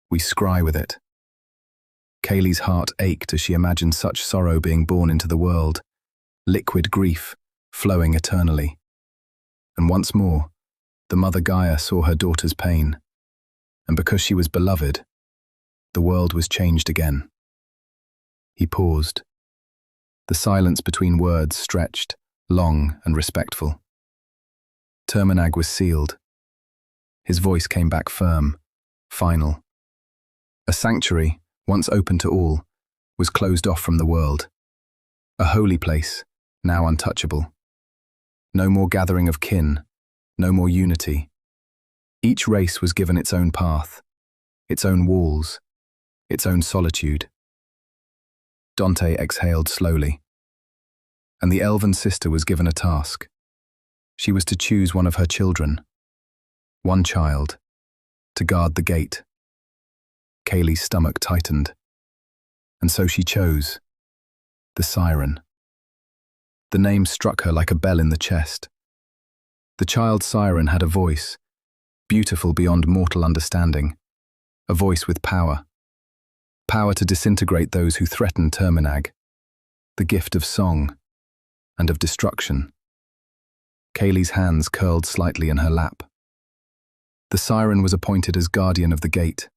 We scry with it. Kaylee's heart ached as she imagined such sorrow being born into the world, liquid grief flowing eternally. And once more, the Mother Gaia saw her daughter's pain, and because she was beloved, the world was changed again. He paused. The silence between words stretched, long and respectful. Terminag was sealed. His voice came back firm, final. A sanctuary, once open to all, was closed off from the world. A holy place, now untouchable. No more gathering of kin, no more unity. Each race was given its own path, its own walls, its own solitude. Dante exhaled slowly. And the elven sister was given a task. She was to choose one of her children, one child, to guard the gate. Kaylee's stomach tightened. And so she chose the Seiren. The name struck her like a bell in the chest. The child Seiren had a voice, beautiful beyond mortal understanding, a voice with power. Power to disintegrate those who threatened Terminag, the gift of song and of destruction. Kaylee's hands curled slightly in her lap. The Seiren was appointed as guardian of the gate,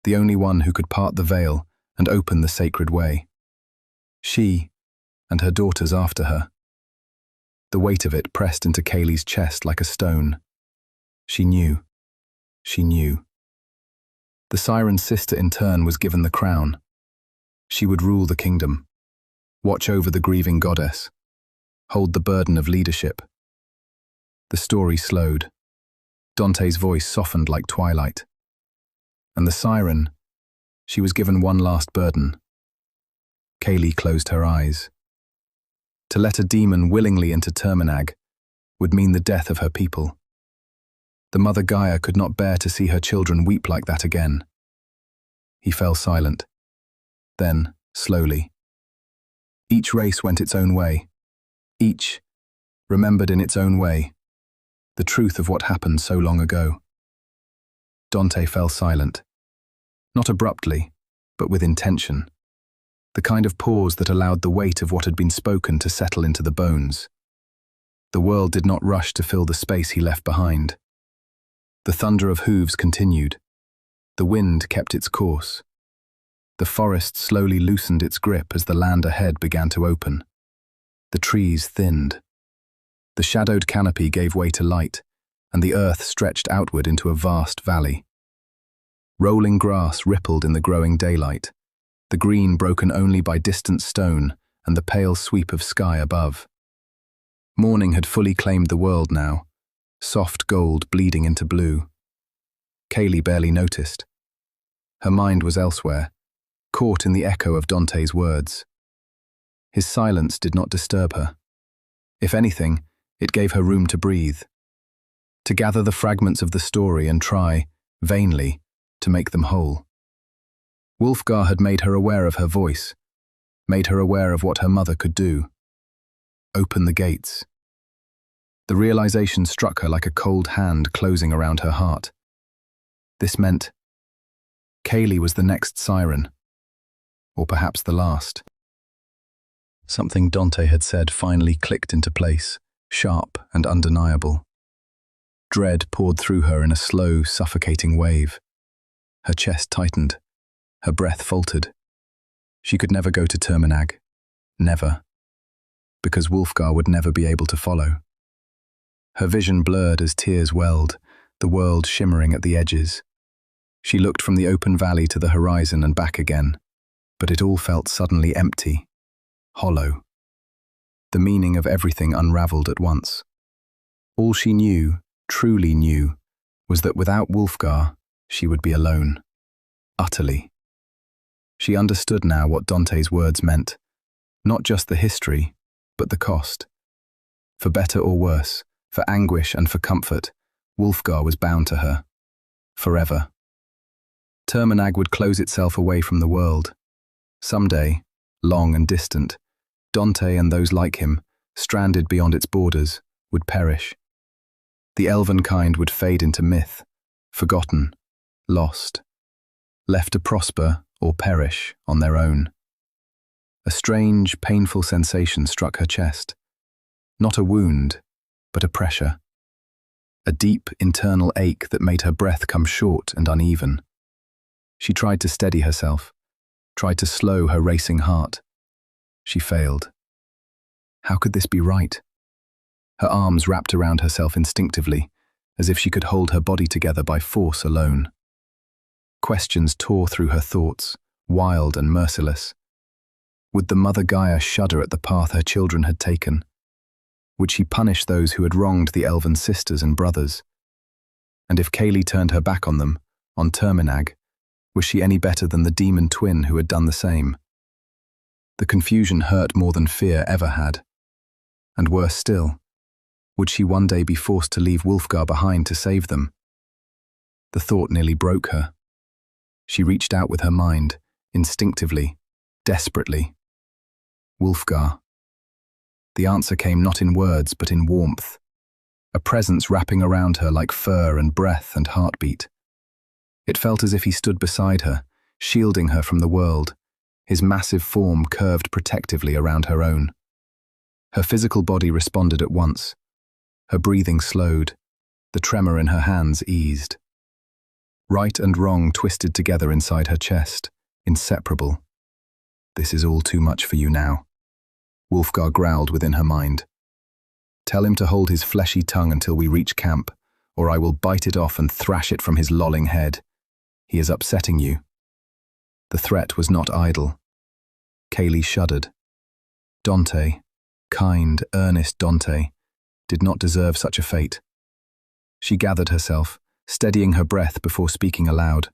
the only one who could part the veil and open the sacred way. She, and her daughters after her. The weight of it pressed into Kaylee's chest like a stone. She knew. She knew. The Seiren's sister in turn was given the crown. She would rule the kingdom, watch over the grieving goddess, hold the burden of leadership. The story slowed. Dante's voice softened like twilight. And the Seiren, she was given one last burden. Kaylee closed her eyes. To let a demon willingly into Terminag would mean the death of her people. The Mother Gaia could not bear to see her children weep like that again. He fell silent. Then, slowly. Each race went its own way. Each remembered in its own way the truth of what happened so long ago. Dante fell silent. Not abruptly, but with intention. The kind of pause that allowed the weight of what had been spoken to settle into the bones. The world did not rush to fill the space he left behind. The thunder of hooves continued. The wind kept its course. The forest slowly loosened its grip as the land ahead began to open. The trees thinned. The shadowed canopy gave way to light, and the earth stretched outward into a vast valley. Rolling grass rippled in the growing daylight, the green broken only by distant stone and the pale sweep of sky above. Morning had fully claimed the world now, soft gold bleeding into blue. Kaylee barely noticed. Her mind was elsewhere, caught in the echo of Dante's words. His silence did not disturb her. If anything, it gave her room to breathe, to gather the fragments of the story and try, vainly, to make them whole. Wulfgar had made her aware of her voice, made her aware of what her mother could do. Open the gates. The realization struck her like a cold hand closing around her heart. This meant Kaylee was the next Seiren, or perhaps the last. Something Dante had said finally clicked into place, sharp and undeniable. Dread poured through her in a slow, suffocating wave. Her chest tightened. Her breath faltered. She could never go to Terminag. Never. Because Wulfgar would never be able to follow. Her vision blurred as tears welled, the world shimmering at the edges. She looked from the open valley to the horizon and back again, but it all felt suddenly empty, hollow. The meaning of everything unraveled at once. All she knew, truly knew, was that without Wulfgar, she would be alone. Utterly. She understood now what Dante's words meant. Not just the history, but the cost. For better or worse, for anguish and for comfort, Wulfgar was bound to her. Forever. Terminag would close itself away from the world. Someday, long and distant, Dante and those like him, stranded beyond its borders, would perish. The elven kind would fade into myth, forgotten, lost, left to prosper or perish on their own. A strange, painful sensation struck her chest. Not a wound, but a pressure. A deep, internal ache that made her breath come short and uneven. She tried to steady herself, tried to slow her racing heart. She failed. How could this be right? Her arms wrapped around herself instinctively, as if she could hold her body together by force alone. Questions tore through her thoughts, wild and merciless. Would the Mother Gaia shudder at the path her children had taken? Would she punish those who had wronged the elven sisters and brothers? And if Kaylee turned her back on them, on Terminag, was she any better than the demon twin who had done the same? The confusion hurt more than fear ever had. And worse still, would she one day be forced to leave Wulfgar behind to save them? The thought nearly broke her. She reached out with her mind, instinctively, desperately. Wulfgar. The answer came not in words but in warmth, a presence wrapping around her like fur and breath and heartbeat. It felt as if he stood beside her, shielding her from the world, his massive form curved protectively around her own. Her physical body responded at once. Her breathing slowed, the tremor in her hands eased. Right and wrong twisted together inside her chest, inseparable. This is all too much for you now, Wulfgar growled within her mind. Tell him to hold his fleshy tongue until we reach camp, or I will bite it off and thrash it from his lolling head. He is upsetting you. The threat was not idle. Kaylee shuddered. Dante, kind, earnest Dante, did not deserve such a fate. She gathered herself, steadying her breath before speaking aloud.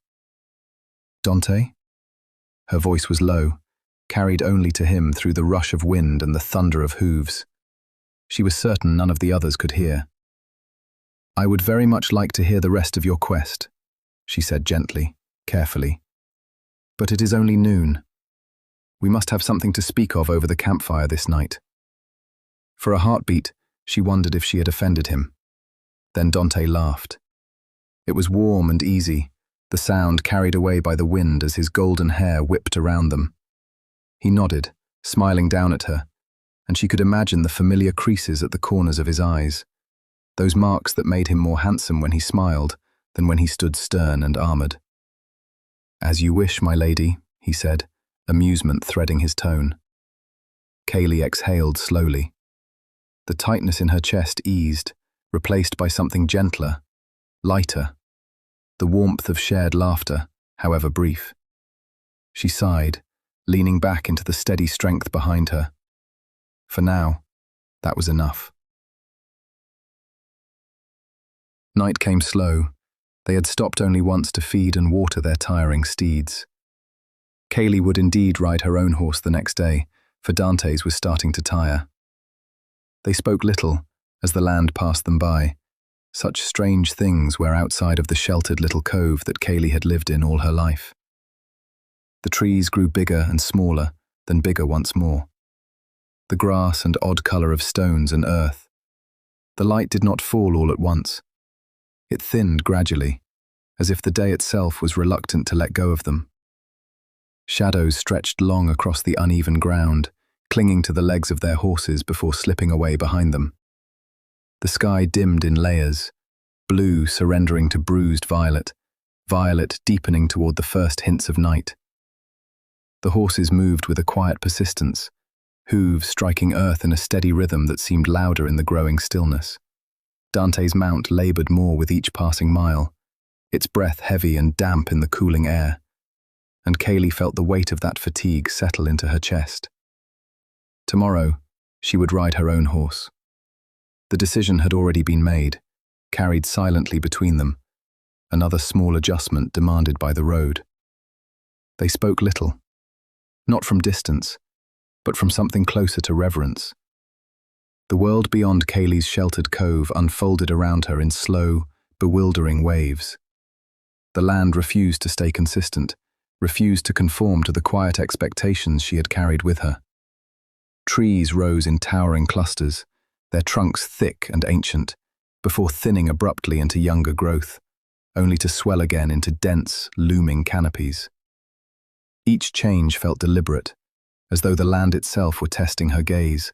Dante? Her voice was low, carried only to him through the rush of wind and the thunder of hooves. She was certain none of the others could hear. I would very much like to hear the rest of your quest, she said gently, carefully. But it is only noon. We must have something to speak of over the campfire this night. For a heartbeat, she wondered if she had offended him. Then Dante laughed. It was warm and easy, the sound carried away by the wind as his golden hair whipped around them. He nodded, smiling down at her, and she could imagine the familiar creases at the corners of his eyes, those marks that made him more handsome when he smiled than when he stood stern and armored. "As you wish, my lady," he said, amusement threading his tone. Kaylee exhaled slowly. The tightness in her chest eased, replaced by something gentler, lighter, the warmth of shared laughter, however brief. She sighed, leaning back into the steady strength behind her. For now, that was enough. Night came slow. They had stopped only once to feed and water their tiring steeds. Kaylee would indeed ride her own horse the next day, for Dante's was starting to tire. They spoke little as the land passed them by. Such strange things were outside of the sheltered little cove that Kaylee had lived in all her life. The trees grew bigger and smaller, then bigger once more. The grass and odd color of stones and earth. The light did not fall all at once. It thinned gradually, as if the day itself was reluctant to let go of them. Shadows stretched long across the uneven ground, clinging to the legs of their horses before slipping away behind them. The sky dimmed in layers, blue surrendering to bruised violet, violet deepening toward the first hints of night. The horses moved with a quiet persistence, hooves striking earth in a steady rhythm that seemed louder in the growing stillness. Dante's mount labored more with each passing mile, its breath heavy and damp in the cooling air, and Kaylee felt the weight of that fatigue settle into her chest. Tomorrow, she would ride her own horse. The decision had already been made, carried silently between them, another small adjustment demanded by the road. They spoke little, not from distance, but from something closer to reverence. The world beyond Kaylee's sheltered cove unfolded around her in slow, bewildering waves. The land refused to stay consistent, refused to conform to the quiet expectations she had carried with her. Trees rose in towering clusters, their trunks thick and ancient, before thinning abruptly into younger growth, only to swell again into dense, looming canopies. Each change felt deliberate, as though the land itself were testing her gaze,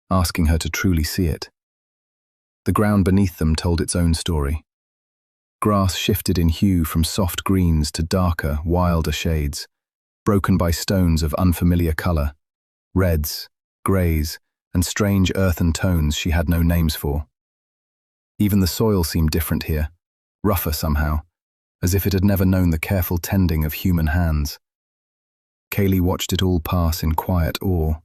asking her to truly see it. The ground beneath them told its own story. Grass shifted in hue from soft greens to darker, wilder shades, broken by stones of unfamiliar color, reds, greys, and strange earthen tones she had no names for. Even the soil seemed different here, rougher somehow, as if it had never known the careful tending of human hands. Kaylee watched it all pass in quiet awe.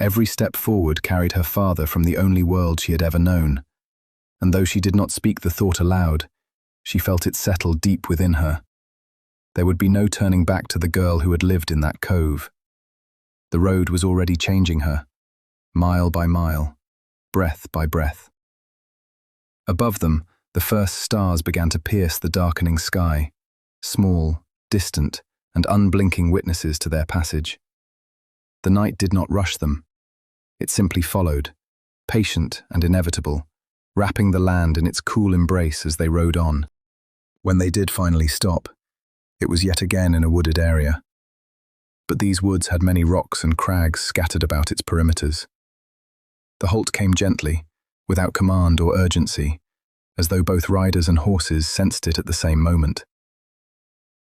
Every step forward carried her farther from the only world she had ever known, and though she did not speak the thought aloud, she felt it settle deep within her. There would be no turning back to the girl who had lived in that cove. The road was already changing her, mile by mile, breath by breath. Above them, the first stars began to pierce the darkening sky, small, distant, and unblinking witnesses to their passage. The night did not rush them. It simply followed, patient and inevitable, wrapping the land in its cool embrace as they rode on. When they did finally stop, it was yet again in a wooded area. But these woods had many rocks and crags scattered about its perimeters. The halt came gently, without command or urgency, as though both riders and horses sensed it at the same moment.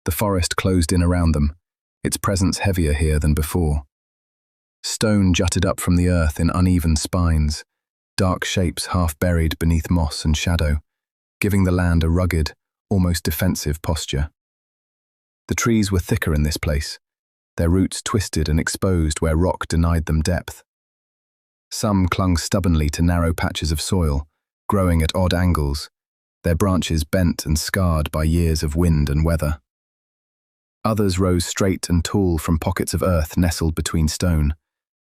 The forest closed in around them, its presence heavier here than before. Stone jutted up from the earth in uneven spines, dark shapes half buried beneath moss and shadow, giving the land a rugged, almost defensive posture. The trees were thicker in this place, their roots twisted and exposed where rock denied them depth. Some clung stubbornly to narrow patches of soil, growing at odd angles, their branches bent and scarred by years of wind and weather. Others rose straight and tall from pockets of earth nestled between stone,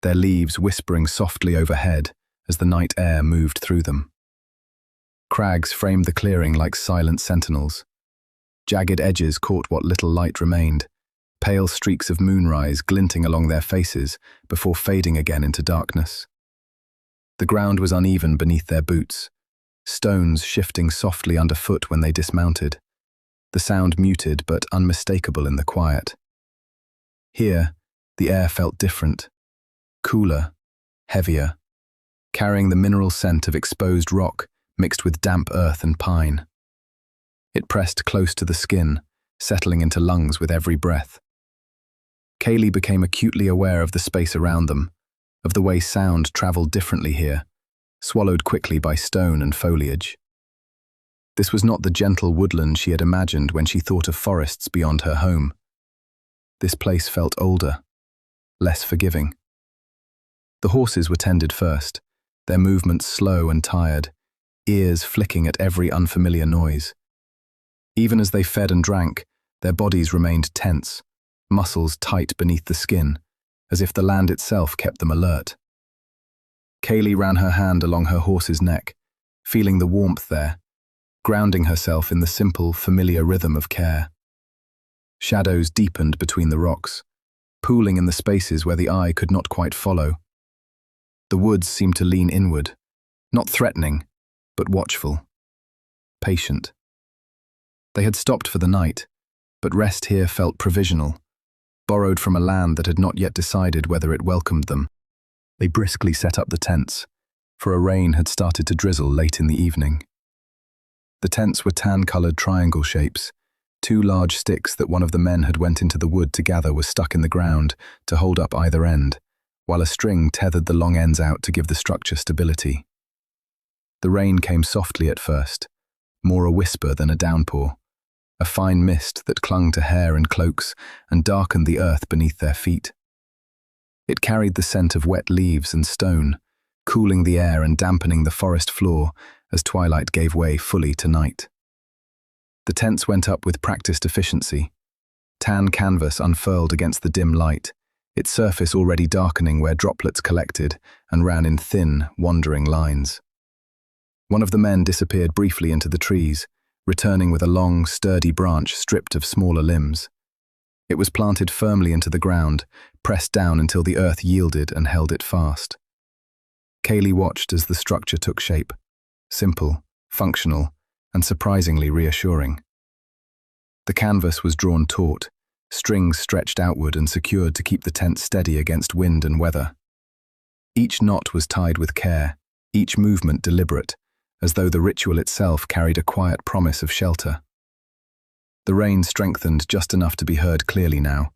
their leaves whispering softly overhead as the night air moved through them. Crags framed the clearing like silent sentinels. Jagged edges caught what little light remained, pale streaks of moonrise glinting along their faces before fading again into darkness. The ground was uneven beneath their boots, stones shifting softly underfoot when they dismounted, the sound muted but unmistakable in the quiet. Here, the air felt different, cooler, heavier, carrying the mineral scent of exposed rock mixed with damp earth and pine. It pressed close to the skin, settling into lungs with every breath. Kaylee became acutely aware of the space around them, of the way sound traveled differently here, swallowed quickly by stone and foliage. This was not the gentle woodland she had imagined when she thought of forests beyond her home. This place felt older, less forgiving. The horses were tended first, their movements slow and tired, ears flicking at every unfamiliar noise. Even as they fed and drank, their bodies remained tense, muscles tight beneath the skin, as if the land itself kept them alert. Kaylee ran her hand along her horse's neck, feeling the warmth there, grounding herself in the simple, familiar rhythm of care. Shadows deepened between the rocks, pooling in the spaces where the eye could not quite follow. The woods seemed to lean inward, not threatening, but watchful, patient. They had stopped for the night, but rest here felt provisional, borrowed from a land that had not yet decided whether it welcomed them. They briskly set up the tents, for a rain had started to drizzle late in the evening. The tents were tan-colored triangle shapes. Two large sticks that one of the men had went into the wood to gather were stuck in the ground to hold up either end, while a string tethered the long ends out to give the structure stability. The rain came softly at first, more a whisper than a downpour, a fine mist that clung to hair and cloaks and darkened the earth beneath their feet. It carried the scent of wet leaves and stone, cooling the air and dampening the forest floor as twilight gave way fully to night. The tents went up with practiced efficiency. Tan canvas unfurled against the dim light, its surface already darkening where droplets collected and ran in thin, wandering lines. One of the men disappeared briefly into the trees, returning with a long, sturdy branch stripped of smaller limbs. It was planted firmly into the ground, pressed down until the earth yielded and held it fast. Kaylee watched as the structure took shape, simple, functional, and surprisingly reassuring. The canvas was drawn taut, strings stretched outward and secured to keep the tent steady against wind and weather. Each knot was tied with care, each movement deliberate, as though the ritual itself carried a quiet promise of shelter. The rain strengthened just enough to be heard clearly now,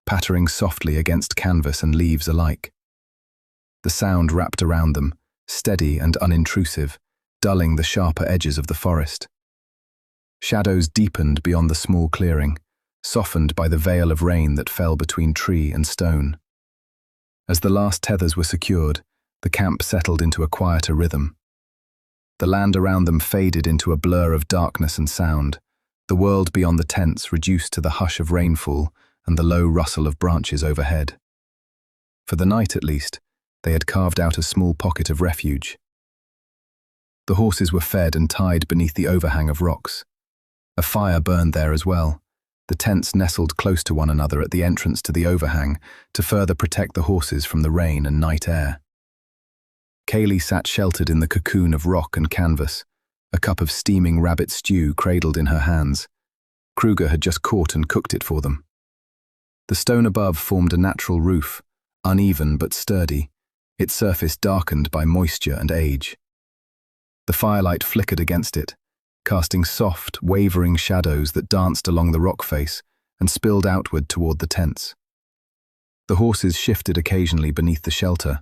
pattering softly against canvas and leaves alike. The sound wrapped around them, steady and unintrusive, dulling the sharper edges of the forest. Shadows deepened beyond the small clearing, softened by the veil of rain that fell between tree and stone. As the last tethers were secured, the camp settled into a quieter rhythm. The land around them faded into a blur of darkness and sound, the world beyond the tents reduced to the hush of rainfall and the low rustle of branches overhead. For the night at least, they had carved out a small pocket of refuge. The horses were fed and tied beneath the overhang of rocks. A fire burned there as well, the tents nestled close to one another at the entrance to the overhang to further protect the horses from the rain and night air. Kaylee sat sheltered in the cocoon of rock and canvas, a cup of steaming rabbit stew cradled in her hands. Kruger had just caught and cooked it for them. The stone above formed a natural roof, uneven but sturdy, its surface darkened by moisture and age. The firelight flickered against it, casting soft, wavering shadows that danced along the rock face and spilled outward toward the tents. The horses shifted occasionally beneath the shelter,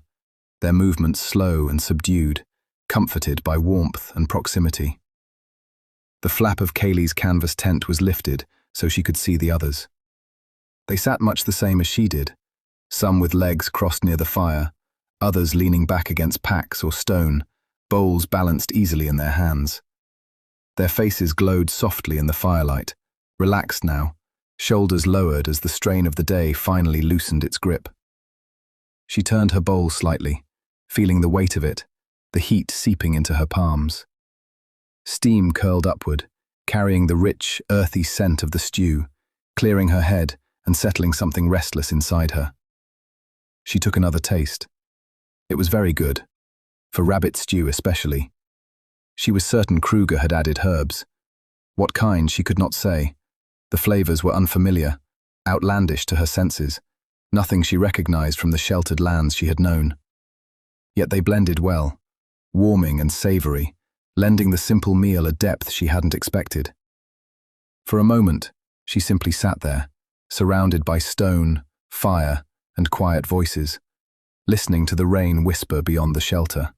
their movements slow and subdued, comforted by warmth and proximity. The flap of Kaylee's canvas tent was lifted so she could see the others. They sat much the same as she did, some with legs crossed near the fire, others leaning back against packs or stone, bowls balanced easily in their hands. Their faces glowed softly in the firelight, relaxed now, shoulders lowered as the strain of the day finally loosened its grip. She turned her bowl slightly, feeling the weight of it, the heat seeping into her palms. Steam curled upward, carrying the rich, earthy scent of the stew, clearing her head and settling something restless inside her. She took another taste. It was very good, for rabbit stew especially. She was certain Kruger had added herbs. What kind she could not say. The flavors were unfamiliar, outlandish to her senses, nothing she recognized from the sheltered lands she had known. Yet they blended well, warming and savory, lending the simple meal a depth she hadn't expected. For a moment, she simply sat there, surrounded by stone, fire, and quiet voices, listening to the rain whisper beyond the shelter.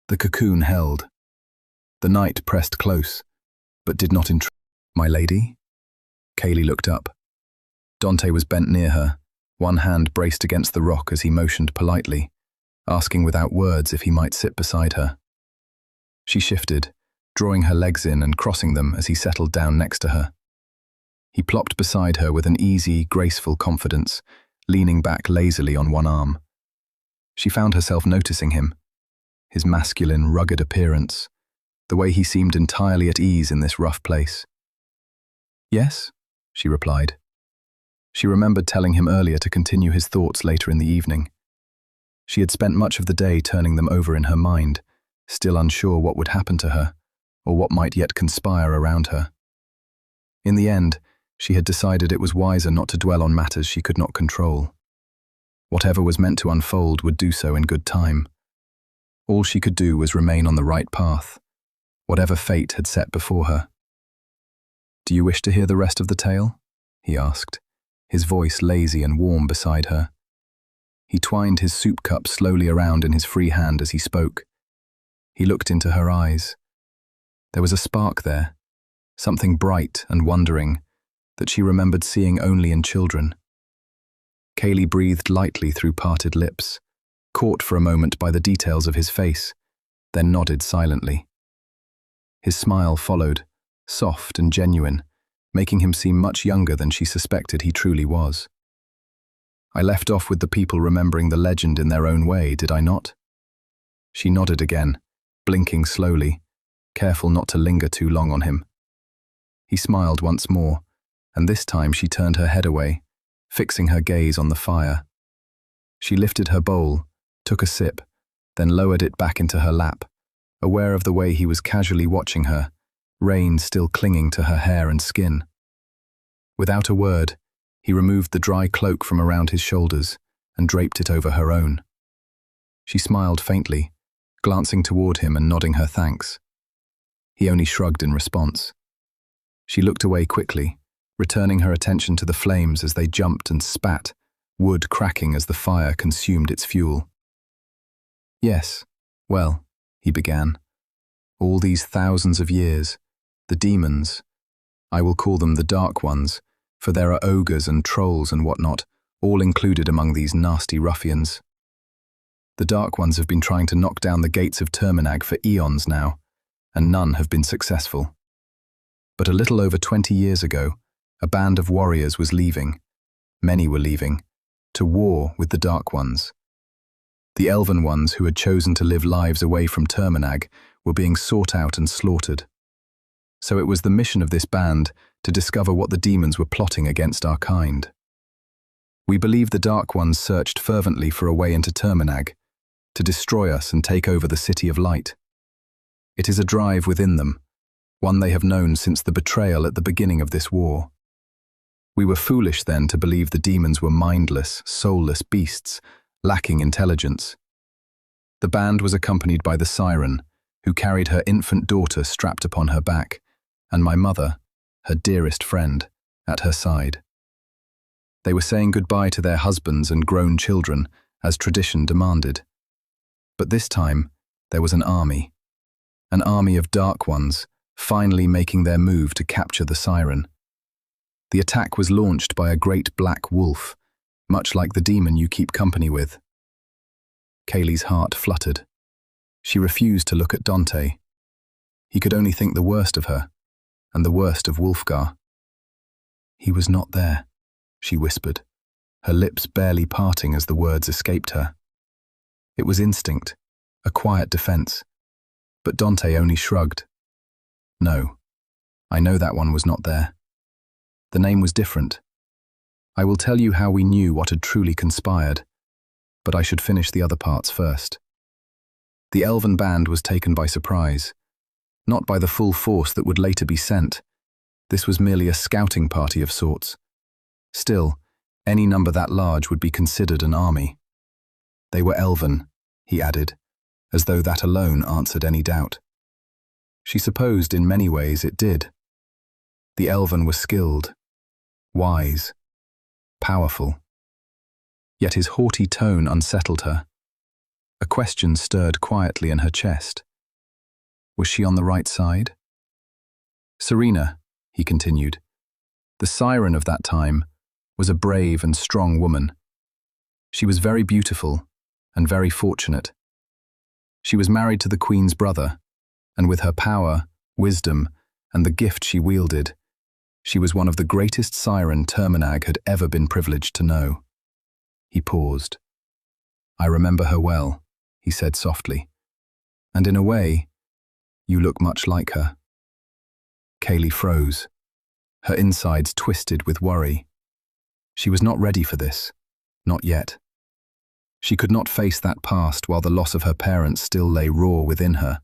The cocoon held. The night pressed close, but did not intrude. "My lady?" Kaylee looked up. Dante was bent near her, one hand braced against the rock as he motioned politely, asking without words if he might sit beside her. She shifted, drawing her legs in and crossing them as he settled down next to her. He plopped beside her with an easy, graceful confidence, leaning back lazily on one arm. She found herself noticing him, his masculine, rugged appearance, the way he seemed entirely at ease in this rough place. "Yes," she replied. She remembered telling him earlier to continue his thoughts later in the evening. She had spent much of the day turning them over in her mind, still unsure what would happen to her, or what might yet conspire around her. In the end, she had decided it was wiser not to dwell on matters she could not control. Whatever was meant to unfold would do so in good time. All she could do was remain on the right path, whatever fate had set before her. "Do you wish to hear the rest of the tale?" he asked, his voice lazy and warm beside her. He twined his soup cup slowly around in his free hand as he spoke. He looked into her eyes. There was a spark there, something bright and wondering, that she remembered seeing only in children. Kaylee breathed lightly through parted lips, caught for a moment by the details of his face, then nodded silently. His smile followed, soft and genuine, making him seem much younger than she suspected he truly was. "I left off with the people remembering the legend in their own way, did I not?" She nodded again, blinking slowly, careful not to linger too long on him. He smiled once more, and this time she turned her head away, fixing her gaze on the fire. She lifted her bowl, took a sip, then lowered it back into her lap, aware of the way he was casually watching her, rain still clinging to her hair and skin. Without a word, he removed the dry cloak from around his shoulders and draped it over her own. She smiled faintly, glancing toward him and nodding her thanks. He only shrugged in response. She looked away quickly, returning her attention to the flames as they jumped and spat, wood cracking as the fire consumed its fuel. "Yes, well," he began, "all these thousands of years, the demons, I will call them the Dark Ones, for there are ogres and trolls and whatnot, all included among these nasty ruffians. The Dark Ones have been trying to knock down the gates of Terminag for eons now, and none have been successful. But a little over 20 years ago, a band of warriors was leaving, many were leaving, to war with the Dark Ones. The Elven ones who had chosen to live lives away from Terminag were being sought out and slaughtered. So it was the mission of this band to discover what the demons were plotting against our kind. We believe the Dark Ones searched fervently for a way into Terminag, to destroy us and take over the City of Light. It is a drive within them, one they have known since the betrayal at the beginning of this war. We were foolish then to believe the demons were mindless, soulless beasts, lacking intelligence. The band was accompanied by the Seiren, who carried her infant daughter strapped upon her back, and my mother, her dearest friend, at her side. They were saying goodbye to their husbands and grown children, as tradition demanded. But this time, there was an army of Dark Ones, finally making their move to capture the Seiren. The attack was launched by a great black wolf, much like the demon you keep company with. Kaylee's heart fluttered. She refused to look at Dante. He could only think the worst of her, and the worst of Wulfgar. "He was not there," she whispered, her lips barely parting as the words escaped her. It was instinct, a quiet defense, but Dante only shrugged. "No, I know that one was not there. The name was different. I will tell you how we knew what had truly conspired, but I should finish the other parts first. The elven band was taken by surprise. not by the full force that would later be sent. This was merely a scouting party of sorts. Still, any number that large would be considered an army. They were elven, he added, as though that alone answered any doubt. She supposed in many ways it did. The elven were skilled, wise, powerful. Yet his haughty tone unsettled her. A question stirred quietly in her chest. Was she on the right side? Serena, he continued, the Seiren of that time, was a brave and strong woman. She was very beautiful and very fortunate. She was married to the Queen's brother, and with her power, wisdom, and the gift she wielded, she was one of the greatest Seiren Terminag had ever been privileged to know. He paused. I remember her well, he said softly. And in a way, you look much like her. Kaylee froze. Her insides twisted with worry. She was not ready for this, not yet. She could not face that past while the loss of her parents still lay raw within her,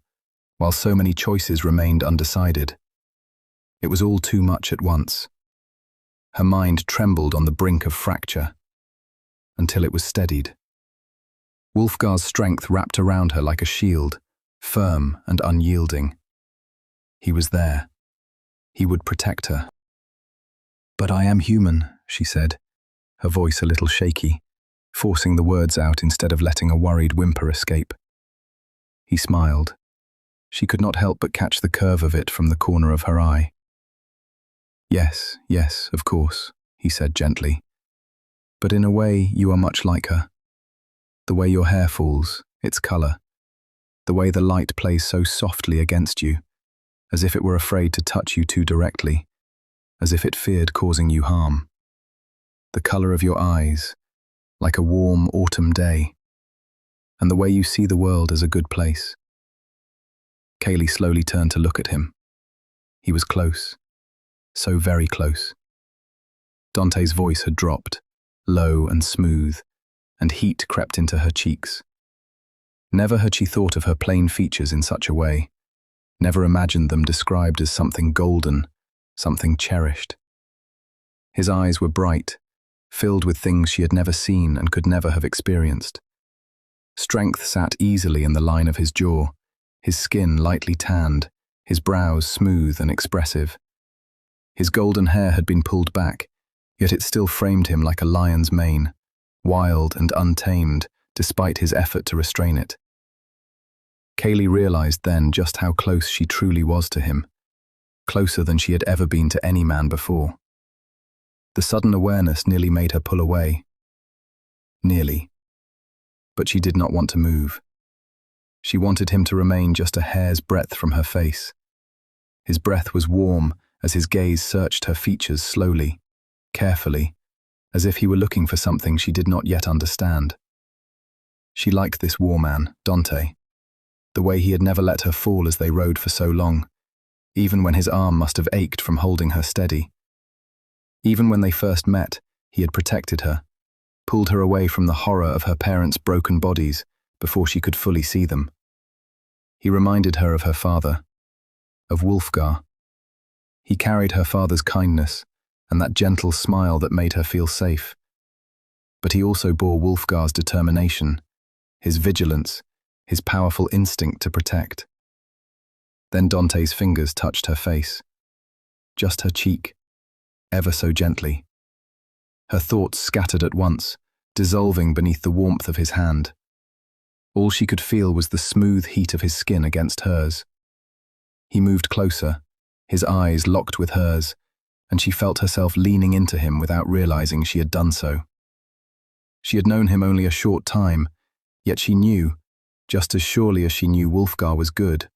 while so many choices remained undecided. It was all too much at once. Her mind trembled on the brink of fracture, until it was steadied. Wulfgar's strength wrapped around her like a shield, firm and unyielding. He was there. He would protect her. But I am human, she said, her voice a little shaky, forcing the words out instead of letting a worried whimper escape. He smiled. She could not help but catch the curve of it from the corner of her eye. Yes, yes, of course, he said gently. But in a way, you are much like her. The way your hair falls, its colour. The way the light plays so softly against you, as if it were afraid to touch you too directly, as if it feared causing you harm. The colour of your eyes, like a warm autumn day, and the way you see the world as a good place. Kaylee slowly turned to look at him. He was close, so very close. Dante's voice had dropped, low and smooth, and heat crept into her cheeks. Never had she thought of her plain features in such a way, never imagined them described as something golden, something cherished. His eyes were bright, filled with things she had never seen and could never have experienced. Strength sat easily in the line of his jaw, his skin lightly tanned, his brows smooth and expressive. His golden hair had been pulled back, yet it still framed him like a lion's mane, wild and untamed despite his effort to restrain it. Kaylee realized then just how close she truly was to him, closer than she had ever been to any man before. The sudden awareness nearly made her pull away. Nearly. But she did not want to move. She wanted him to remain just a hair's breadth from her face. His breath was warm as his gaze searched her features slowly, carefully, as if he were looking for something she did not yet understand. She liked this war man, Dante, the way he had never let her fall as they rode for so long, even when his arm must have ached from holding her steady. Even when they first met, he had protected her, pulled her away from the horror of her parents' broken bodies before she could fully see them. He reminded her of her father, of Wulfgar. He carried her father's kindness and that gentle smile that made her feel safe. But he also bore Wulfgar's determination, his vigilance, his powerful instinct to protect. Then Dante's fingers touched her face, just her cheek, ever so gently. Her thoughts scattered at once, dissolving beneath the warmth of his hand. All she could feel was the smooth heat of his skin against hers. He moved closer, his eyes locked with hers, and she felt herself leaning into him without realizing she had done so. She had known him only a short time, yet she knew, just as surely as she knew Wulfgar was good,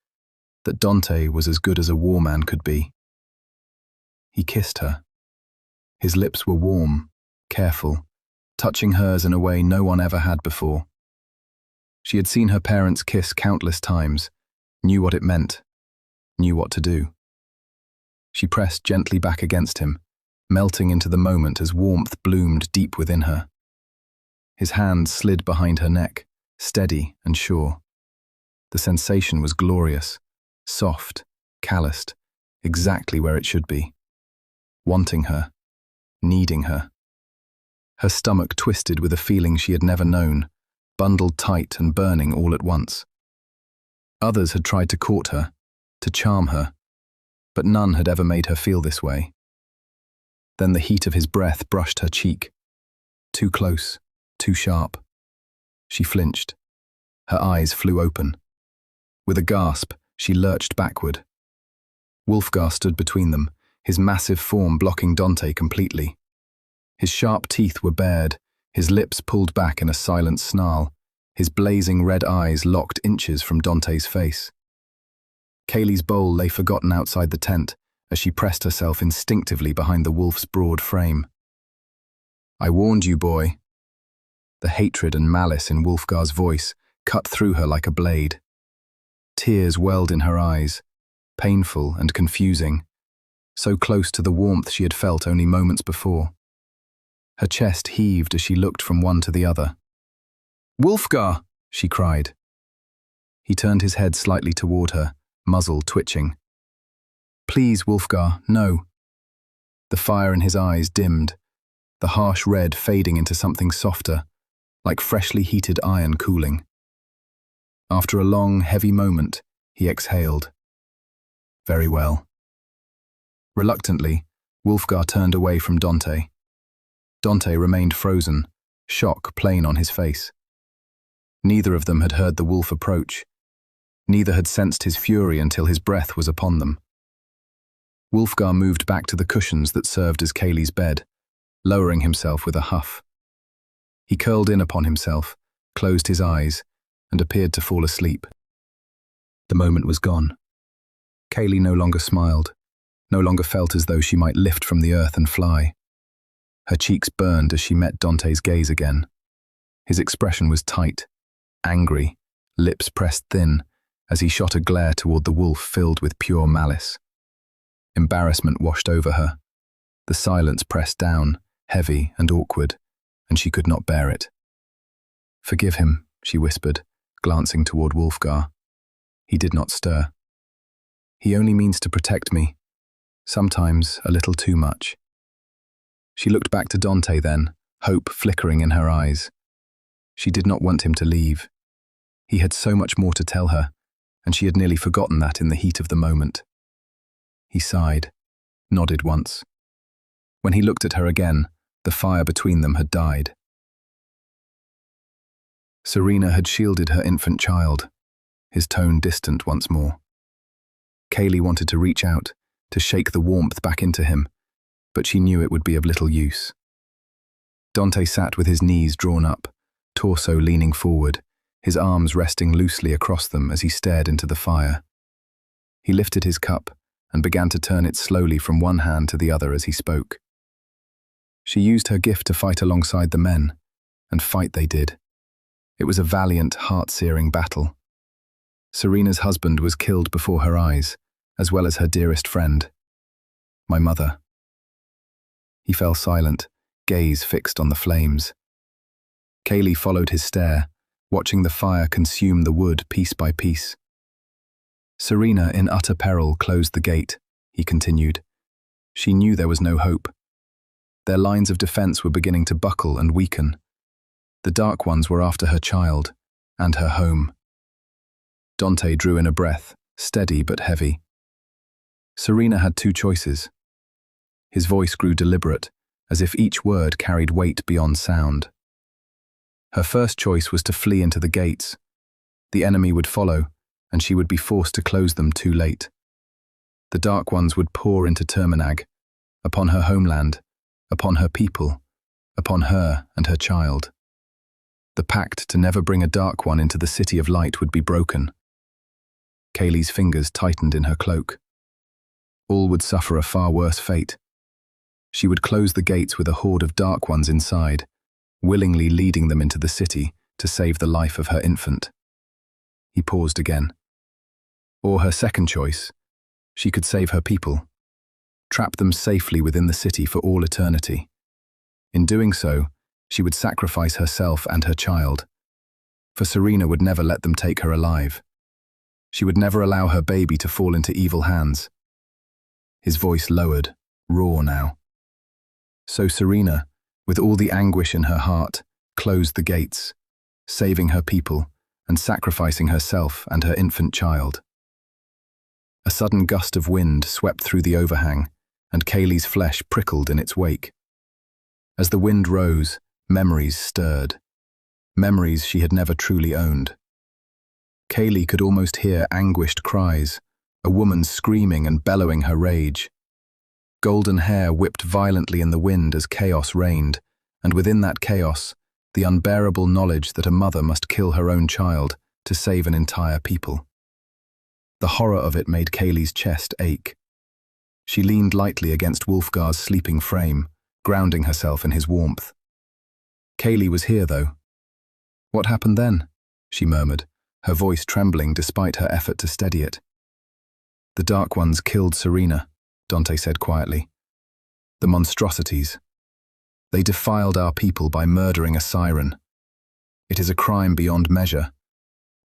that Dante was as good as a war man could be. He kissed her. His lips were warm, careful, touching hers in a way no one ever had before. She had seen her parents kiss countless times, knew what it meant, knew what to do. She pressed gently back against him, melting into the moment as warmth bloomed deep within her. His hand slid behind her neck, steady and sure. The sensation was glorious, soft calloused, exactly where it should be. Wanting her, needing her. Her stomach twisted with a feeling she had never known, bundled tight and burning all at once. Others had tried to court her, to charm her, but none had ever made her feel this way. Then the heat of his breath brushed her cheek. Too close, too sharp. She flinched. Her eyes flew open. With a gasp, she lurched backward. Wulfgar stood between them, his massive form blocking Dante completely. His sharp teeth were bared, his lips pulled back in a silent snarl, his blazing red eyes locked inches from Dante's face. Kaylee's bowl lay forgotten outside the tent as she pressed herself instinctively behind the wolf's broad frame. "I warned you, boy." The hatred and malice in Wulfgar's voice cut through her like a blade. Tears welled in her eyes, painful and confusing, so close to the warmth she had felt only moments before. Her chest heaved as she looked from one to the other. "Wulfgar!" she cried. He turned his head slightly toward her, muzzle twitching. "Please, Wulfgar, no." The fire in his eyes dimmed, the harsh red fading into something softer, like freshly heated iron cooling. After a long, heavy moment, he exhaled. "Very well." Reluctantly, Wulfgar turned away from Dante. Dante remained frozen, shock plain on his face. Neither of them had heard the wolf approach. Neither had sensed his fury until his breath was upon them. Wulfgar moved back to the cushions that served as Kaylee's bed, lowering himself with a huff. He curled in upon himself, closed his eyes, and appeared to fall asleep. The moment was gone. Kaylee no longer smiled, no longer felt as though she might lift from the earth and fly. Her cheeks burned as she met Dante's gaze again. His expression was tight, angry, lips pressed thin, as he shot a glare toward the wolf filled with pure malice. Embarrassment washed over her. The silence pressed down, heavy and awkward, and she could not bear it. "Forgive him," she whispered, glancing toward Wulfgar. He did not stir. "He only means to protect me, sometimes a little too much." She looked back to Dante then, hope flickering in her eyes. She did not want him to leave. He had so much more to tell her, and she had nearly forgotten that in the heat of the moment. He sighed, nodded once. When he looked at her again, the fire between them had died. Serena had shielded her infant child, his tone distant once more. Kaylee wanted to reach out, to shake the warmth back into him, but she knew it would be of little use. Dante sat with his knees drawn up, torso leaning forward, his arms resting loosely across them as he stared into the fire. He lifted his cup and began to turn it slowly from one hand to the other as he spoke. She used her gift to fight alongside the men, and fight they did. It was a valiant, heart-searing battle. Serena's husband was killed before her eyes, as well as her dearest friend, my mother. He fell silent, gaze fixed on the flames. Kaylee followed his stare, watching the fire consume the wood piece by piece. Serena, in utter peril, closed the gate, he continued. She knew there was no hope. Their lines of defense were beginning to buckle and weaken. The Dark Ones were after her child, and her home. Dante drew in a breath, steady but heavy. Serena had two choices. His voice grew deliberate, as if each word carried weight beyond sound. Her first choice was to flee into the gates. The enemy would follow, and she would be forced to close them too late. The Dark Ones would pour into Terminag, upon her homeland, upon her people, upon her and her child. The pact to never bring a Dark One into the City of Light would be broken. Kaylee's fingers tightened in her cloak. All would suffer a far worse fate. She would close the gates with a horde of Dark Ones inside, willingly leading them into the city to save the life of her infant. He paused again. Or her second choice, she could save her people, trap them safely within the city for all eternity. In doing so, she would sacrifice herself and her child, for Serena would never let them take her alive. She would never allow her baby to fall into evil hands. His voice lowered, raw now. So Serena, with all the anguish in her heart, closed the gates, saving her people and sacrificing herself and her infant child. A sudden gust of wind swept through the overhang, and Kaylee's flesh prickled in its wake. As the wind rose, memories stirred. Memories she had never truly owned. Kaylee could almost hear anguished cries, a woman screaming and bellowing her rage. Golden hair whipped violently in the wind as chaos reigned, and within that chaos, the unbearable knowledge that a mother must kill her own child to save an entire people. The horror of it made Kaylee's chest ache. She leaned lightly against Wulfgar's sleeping frame, grounding herself in his warmth. Kaylee was here, though. "What happened then?" she murmured, her voice trembling despite her effort to steady it. "The Dark Ones killed Serena," Dante said quietly. "The monstrosities. They defiled our people by murdering a Seiren. It is a crime beyond measure,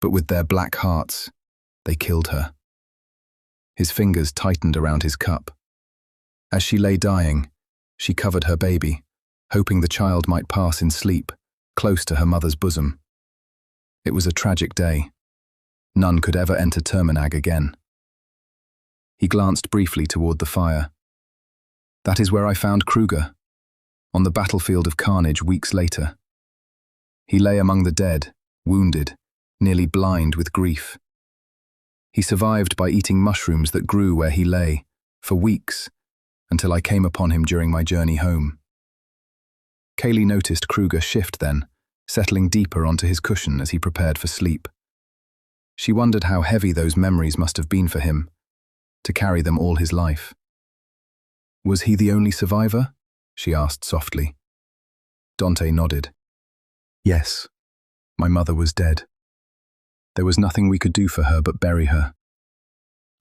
but with their black hearts, they killed her." His fingers tightened around his cup. As she lay dying, she covered her baby, hoping the child might pass in sleep, close to her mother's bosom. It was a tragic day. None could ever enter Terminag again. He glanced briefly toward the fire. "That is where I found Kruger, on the battlefield of carnage weeks later. He lay among the dead, wounded, nearly blind with grief. He survived by eating mushrooms that grew where he lay, for weeks, until I came upon him during my journey home." Kaylee noticed Kruger shift then, settling deeper onto his cushion as he prepared for sleep. She wondered how heavy those memories must have been for him, to carry them all his life. "Was he the only survivor?" she asked softly. Dante nodded. "Yes, my mother was dead. There was nothing we could do for her but bury her.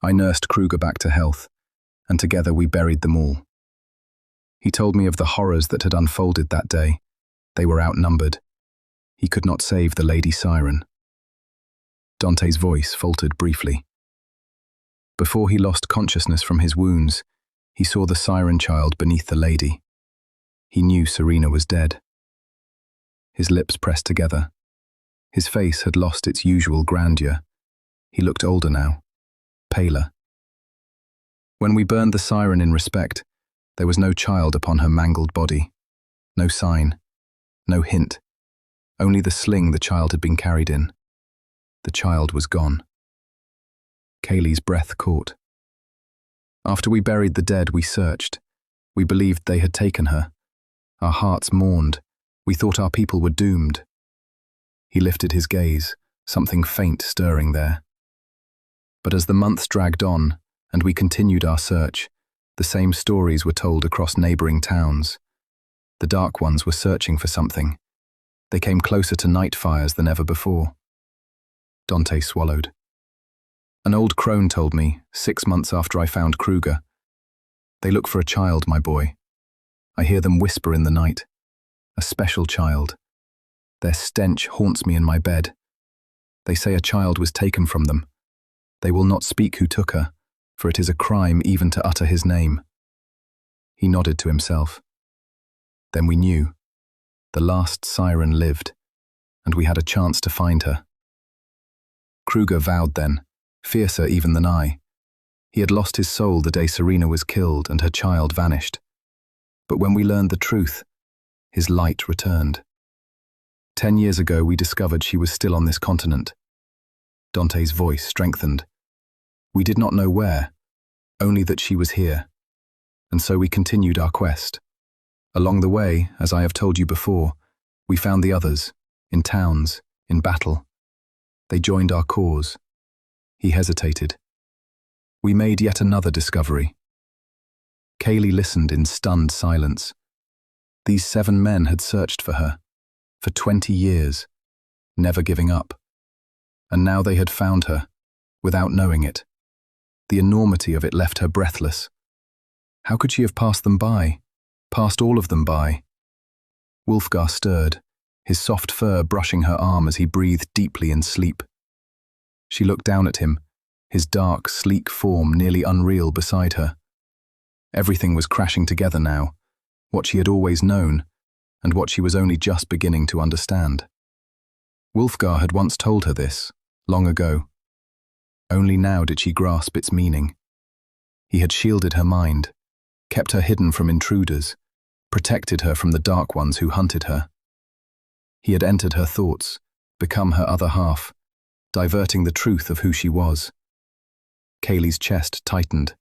I nursed Kruger back to health, and together we buried them all. He told me of the horrors that had unfolded that day. They were outnumbered. He could not save the Lady Seiren." Dante's voice faltered briefly. Before he lost consciousness from his wounds, he saw the Seiren child beneath the lady. He knew Serena was dead. His lips pressed together. His face had lost its usual grandeur. He looked older now, paler. "When we burned the Seiren in respect, there was no child upon her mangled body. No sign, no hint. Only the sling the child had been carried in. The child was gone." Kaylee's breath caught. "After we buried the dead, we searched. We believed they had taken her. Our hearts mourned. We thought our people were doomed." He lifted his gaze, something faint stirring there. "But as the months dragged on, and we continued our search, the same stories were told across neighboring towns. The Dark Ones were searching for something. They came closer to night fires than ever before." Dante swallowed. "An old crone told me, 6 months after I found Kruger. They look for a child, my boy. I hear them whisper in the night. A special child. Their stench haunts me in my bed. They say a child was taken from them. They will not speak who took her, for it is a crime even to utter his name." He nodded to himself. "Then we knew. The last Seiren lived, and we had a chance to find her." Kruger vowed then, fiercer even than I. He had lost his soul the day Serena was killed and her child vanished. But when we learned the truth, his light returned. 10 years ago we discovered she was still on this continent. Dante's voice strengthened. We did not know where, only that she was here. And so we continued our quest. Along the way, as I have told you before, we found the others, in towns, in battle. They joined our cause. He hesitated. We made yet another discovery. Kaylee listened in stunned silence. These 7 men had searched for her, for 20 years, never giving up. And now they had found her, without knowing it. The enormity of it left her breathless. How could she have passed them by, passed all of them by? Wulfgar stirred, his soft fur brushing her arm as he breathed deeply in sleep. She looked down at him, his dark, sleek form nearly unreal beside her. Everything was crashing together now, what she had always known, and what she was only just beginning to understand. Wulfgar had once told her this, long ago. Only now did she grasp its meaning. He had shielded her mind, kept her hidden from intruders, protected her from the dark ones who hunted her. He had entered her thoughts, become her other half, diverting the truth of who she was. Kayleigh's chest tightened.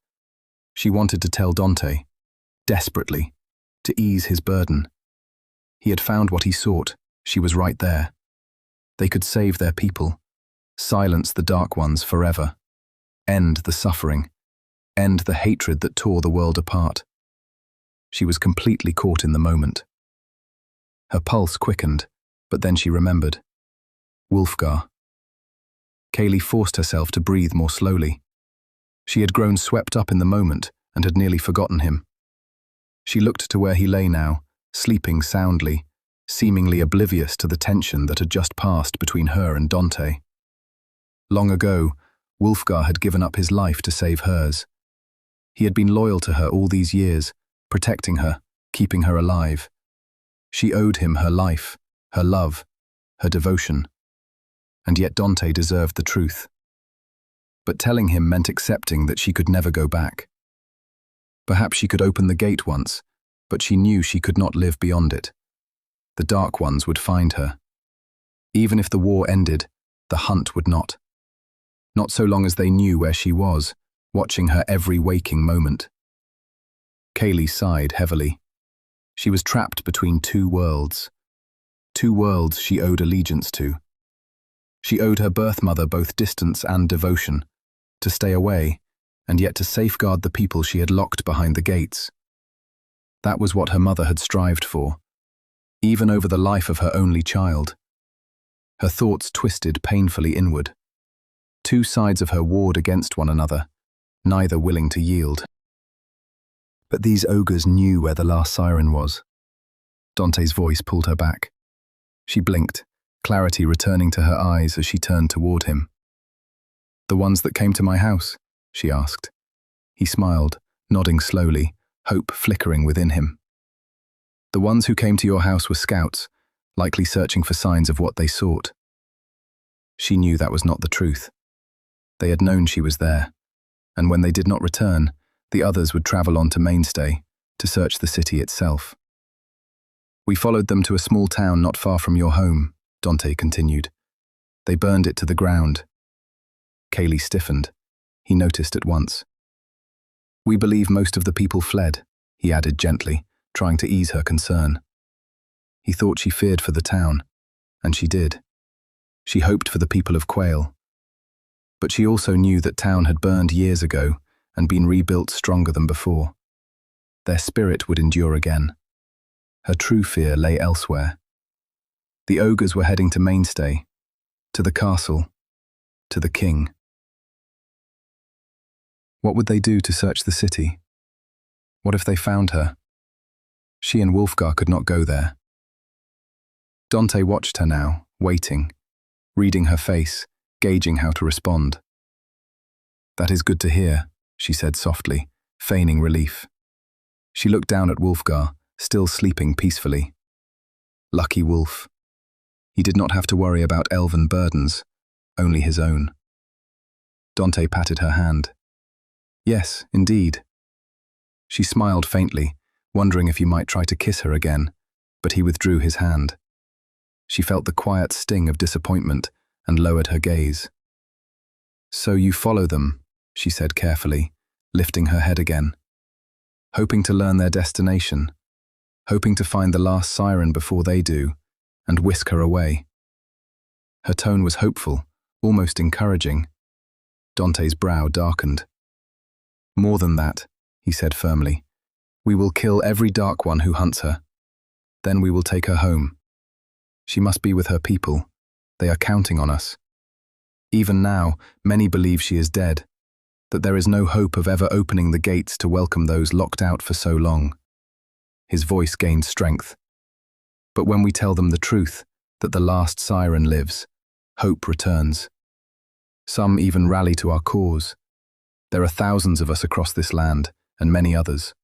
She wanted to tell Dante, desperately, to ease his burden. He had found what he sought. She was right there. They could save their people, silence the dark ones forever, end the suffering, end the hatred that tore the world apart. She was completely caught in the moment. Her pulse quickened, but then she remembered. Wulfgar. Kayleigh forced herself to breathe more slowly. She had grown swept up in the moment and had nearly forgotten him. She looked to where he lay now, sleeping soundly, seemingly oblivious to the tension that had just passed between her and Dante. Long ago, Wulfgar had given up his life to save hers. He had been loyal to her all these years, protecting her, keeping her alive. She owed him her life, her love, her devotion. And yet Dante deserved the truth. But telling him meant accepting that she could never go back. Perhaps she could open the gate once, but she knew she could not live beyond it. The Dark Ones would find her. Even if the war ended, the hunt would not. Not so long as they knew where she was, watching her every waking moment. Kayleigh sighed heavily. She was trapped between two worlds she owed allegiance to. She owed her birth mother both distance and devotion, to stay away, and yet to safeguard the people she had locked behind the gates. That was what her mother had strived for, even over the life of her only child. Her thoughts twisted painfully inward. Two sides of her warred against one another, neither willing to yield. But these ogres knew where the last siren was. Dante's voice pulled her back. She blinked, clarity returning to her eyes as she turned toward him. "The ones that came to my house?" she asked. He smiled, nodding slowly, hope flickering within him. "The ones who came to your house were scouts, likely searching for signs of what they sought." She knew that was not the truth. They had known she was there, and when they did not return, the others would travel on to Mainstay, to search the city itself. "We followed them to a small town not far from your home," Dante continued. "They burned it to the ground." Kayleigh stiffened. He noticed at once. "We believe most of the people fled," he added gently, trying to ease her concern. He thought she feared for the town, and she did. She hoped for the people of Quail. But she also knew that town had burned years ago and been rebuilt stronger than before. Their spirit would endure again. Her true fear lay elsewhere. The ogres were heading to Mainstay, to the castle, to the king. What would they do to search the city? What if they found her? She and Wulfgar could not go there. Dante watched her now, waiting, reading her face, gauging how to respond. "That is good to hear," she said softly, feigning relief. She looked down at Wulfgar, still sleeping peacefully. Lucky wolf. He did not have to worry about elven burdens, only his own. Dante patted her hand. "Yes, indeed." She smiled faintly, wondering if he might try to kiss her again, but he withdrew his hand. She felt the quiet sting of disappointment and lowered her gaze. "So you follow them," she said carefully, lifting her head again. "Hoping to learn their destination, hoping to find the last siren before they do, and whisk her away." Her tone was hopeful, almost encouraging. Dante's brow darkened. "More than that," he said firmly. "We will kill every dark one who hunts her. Then we will take her home. She must be with her people. They are counting on us. Even now, many believe she is dead, that there is no hope of ever opening the gates to welcome those locked out for so long." His voice gained strength. "But when we tell them the truth, that the last siren lives, hope returns. Some even rally to our cause. There are thousands of us across this land, and many others.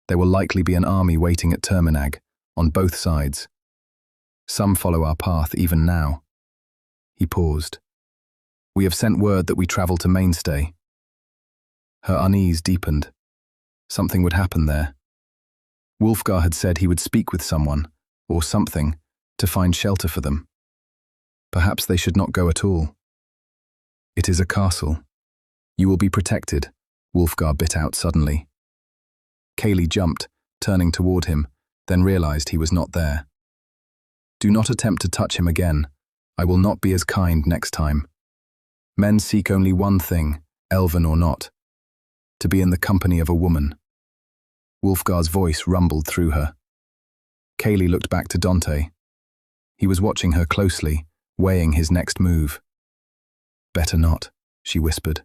There will likely be an army waiting at Terminag, on both sides. Some follow our path even now. He paused. We have sent word that we travel to Mainstay. Her unease deepened. Something would happen there. Wulfgar had said he would speak with someone, or something, to find shelter for them. Perhaps they should not go at all. It is a castle. You will be protected, Wulfgar bit out suddenly. Kaylee jumped, turning toward him, then realized he was not there. Do not attempt to touch him again. I will not be as kind next time. Men seek only one thing, elven or not, to be in the company of a woman. Wulfgar's voice rumbled through her. Kaylee looked back to Dante. He was watching her closely, weighing his next move. Better not, she whispered.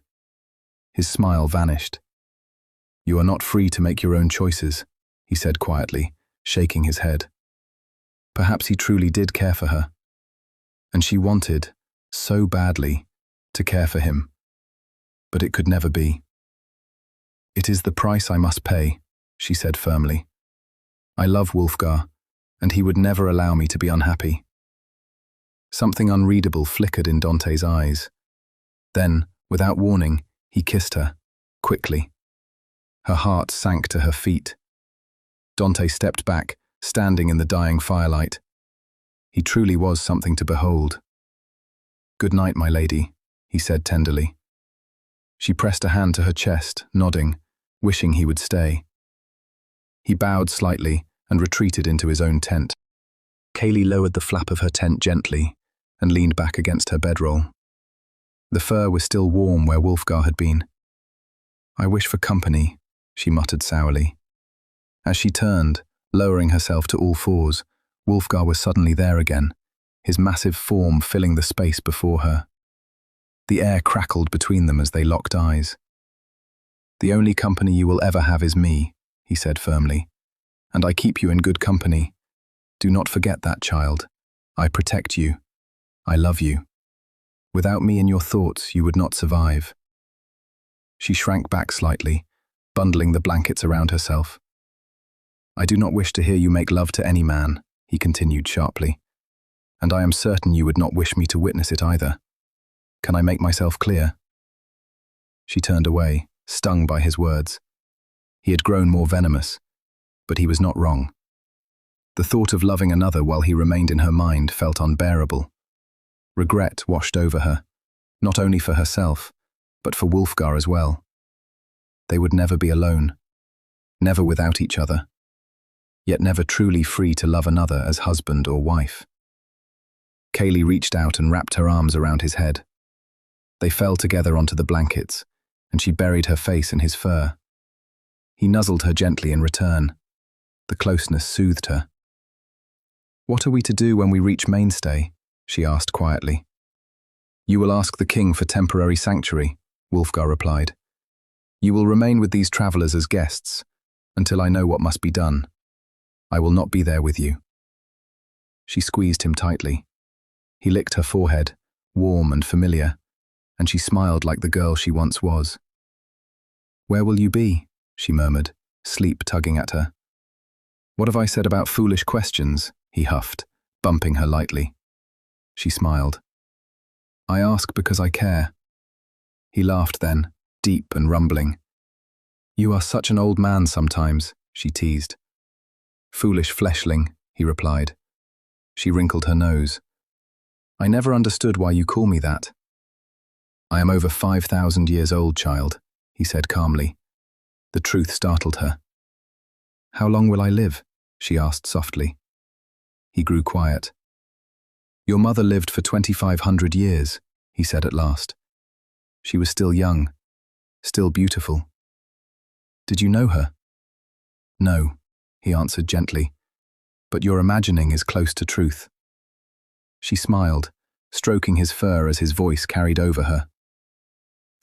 His smile vanished. You are not free to make your own choices, he said quietly, shaking his head. Perhaps he truly did care for her. And she wanted, so badly, to care for him. But it could never be. It is the price I must pay, she said firmly. I love Wulfgar, and he would never allow me to be unhappy. Something unreadable flickered in Dante's eyes. Then, without warning, he kissed her, quickly. Her heart sank to her feet. Dante stepped back, standing in the dying firelight. He truly was something to behold. Good night, my lady, he said tenderly. She pressed a hand to her chest, nodding, wishing he would stay. He bowed slightly and retreated into his own tent. Kaylee lowered the flap of her tent gently and leaned back against her bedroll. The fur was still warm where Wulfgar had been. I wish for company, she muttered sourly. As she turned, lowering herself to all fours, Wulfgar was suddenly there again, his massive form filling the space before her. The air crackled between them as they locked eyes. The only company you will ever have is me, he said firmly, and I keep you in good company. Do not forget that, child. I protect you. I love you. Without me in your thoughts, you would not survive. She shrank back slightly, bundling the blankets around herself. I do not wish to hear you make love to any man, he continued sharply, and I am certain you would not wish me to witness it either. Can I make myself clear? She turned away, stung by his words. He had grown more venomous, but he was not wrong. The thought of loving another while he remained in her mind felt unbearable. Regret washed over her, not only for herself, but for Wulfgar as well. They would never be alone, never without each other, yet never truly free to love another as husband or wife. Kaylee reached out and wrapped her arms around his head. They fell together onto the blankets, and she buried her face in his fur. He nuzzled her gently in return. The closeness soothed her. What are we to do when we reach Mainstay? She asked quietly. You will ask the king for temporary sanctuary, Wulfgar replied. You will remain with these travelers as guests, until I know what must be done. I will not be there with you. She squeezed him tightly. He licked her forehead, warm and familiar, and she smiled like the girl she once was. Where will you be? She murmured, sleep tugging at her. What have I said about foolish questions? He huffed, bumping her lightly. She smiled. I ask because I care. He laughed then, deep and rumbling. You are such an old man sometimes, she teased. Foolish fleshling, he replied. She wrinkled her nose. I never understood why you call me that. I am over 5,000 years old, child, he said calmly. The truth startled her. How long will I live? She asked softly. He grew quiet. Your mother lived for 2,500 years, he said at last. She was still young, still beautiful. Did you know her? No, he answered gently, but your imagining is close to truth. She smiled, stroking his fur as his voice carried over her.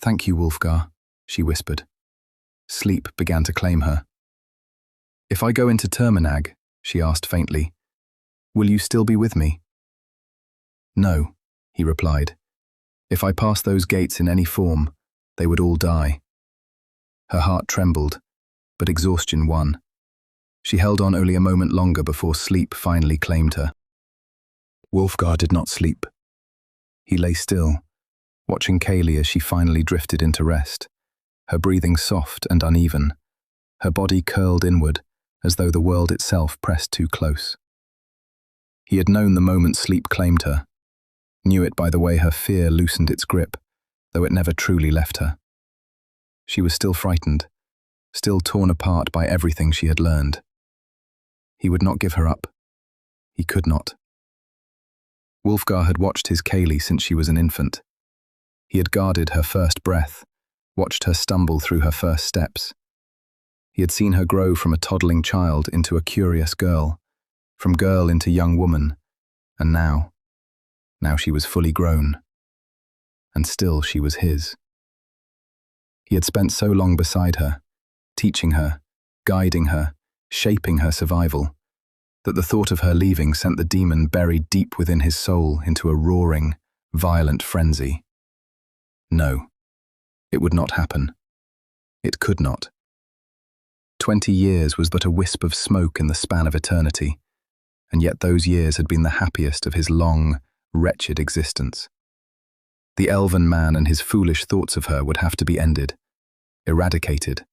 Thank you, Wulfgar, she whispered. Sleep began to claim her. If I go into Terminag, she asked faintly, will you still be with me? No, he replied. If I passed those gates in any form, they would all die. Her heart trembled, but exhaustion won. She held on only a moment longer before sleep finally claimed her. Wulfgar did not sleep. He lay still, watching Kaylee as she finally drifted into rest, her breathing soft and uneven, her body curled inward as though the world itself pressed too close. He had known the moment sleep claimed her, knew it by the way her fear loosened its grip, though it never truly left her. She was still frightened, still torn apart by everything she had learned. He would not give her up. He could not. Wulfgar had watched his Kaylee since she was an infant. He had guarded her first breath, watched her stumble through her first steps. He had seen her grow from a toddling child into a curious girl, from girl into young woman, and now she was fully grown. And still she was his. He had spent so long beside her, teaching her, guiding her, shaping her survival, that the thought of her leaving sent the demon buried deep within his soul into a roaring, violent frenzy. No, it would not happen. It could not. 20 years was but a wisp of smoke in the span of eternity, and yet those years had been the happiest of his long, wretched existence. The elven man and his foolish thoughts of her would have to be ended, eradicated.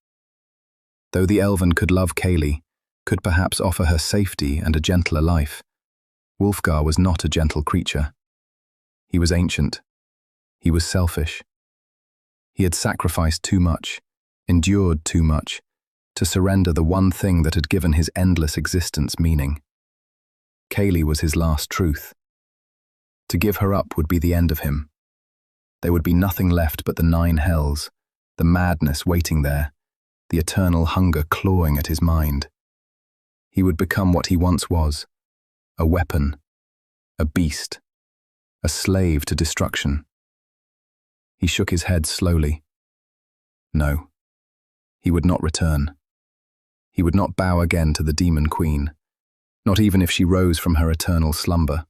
Though the elven could love Kaylee, could perhaps offer her safety and a gentler life, Wulfgar was not a gentle creature. He was ancient. He was selfish. He had sacrificed too much, endured too much, to surrender the one thing that had given his endless existence meaning. Kaylee was his last truth. To give her up would be the end of him. There would be nothing left but the 9 hells, the madness waiting there, the eternal hunger clawing at his mind. He would become what he once was, a weapon, a beast, a slave to destruction. He shook his head slowly. No, he would not return. He would not bow again to the demon queen, not even if she rose from her eternal slumber.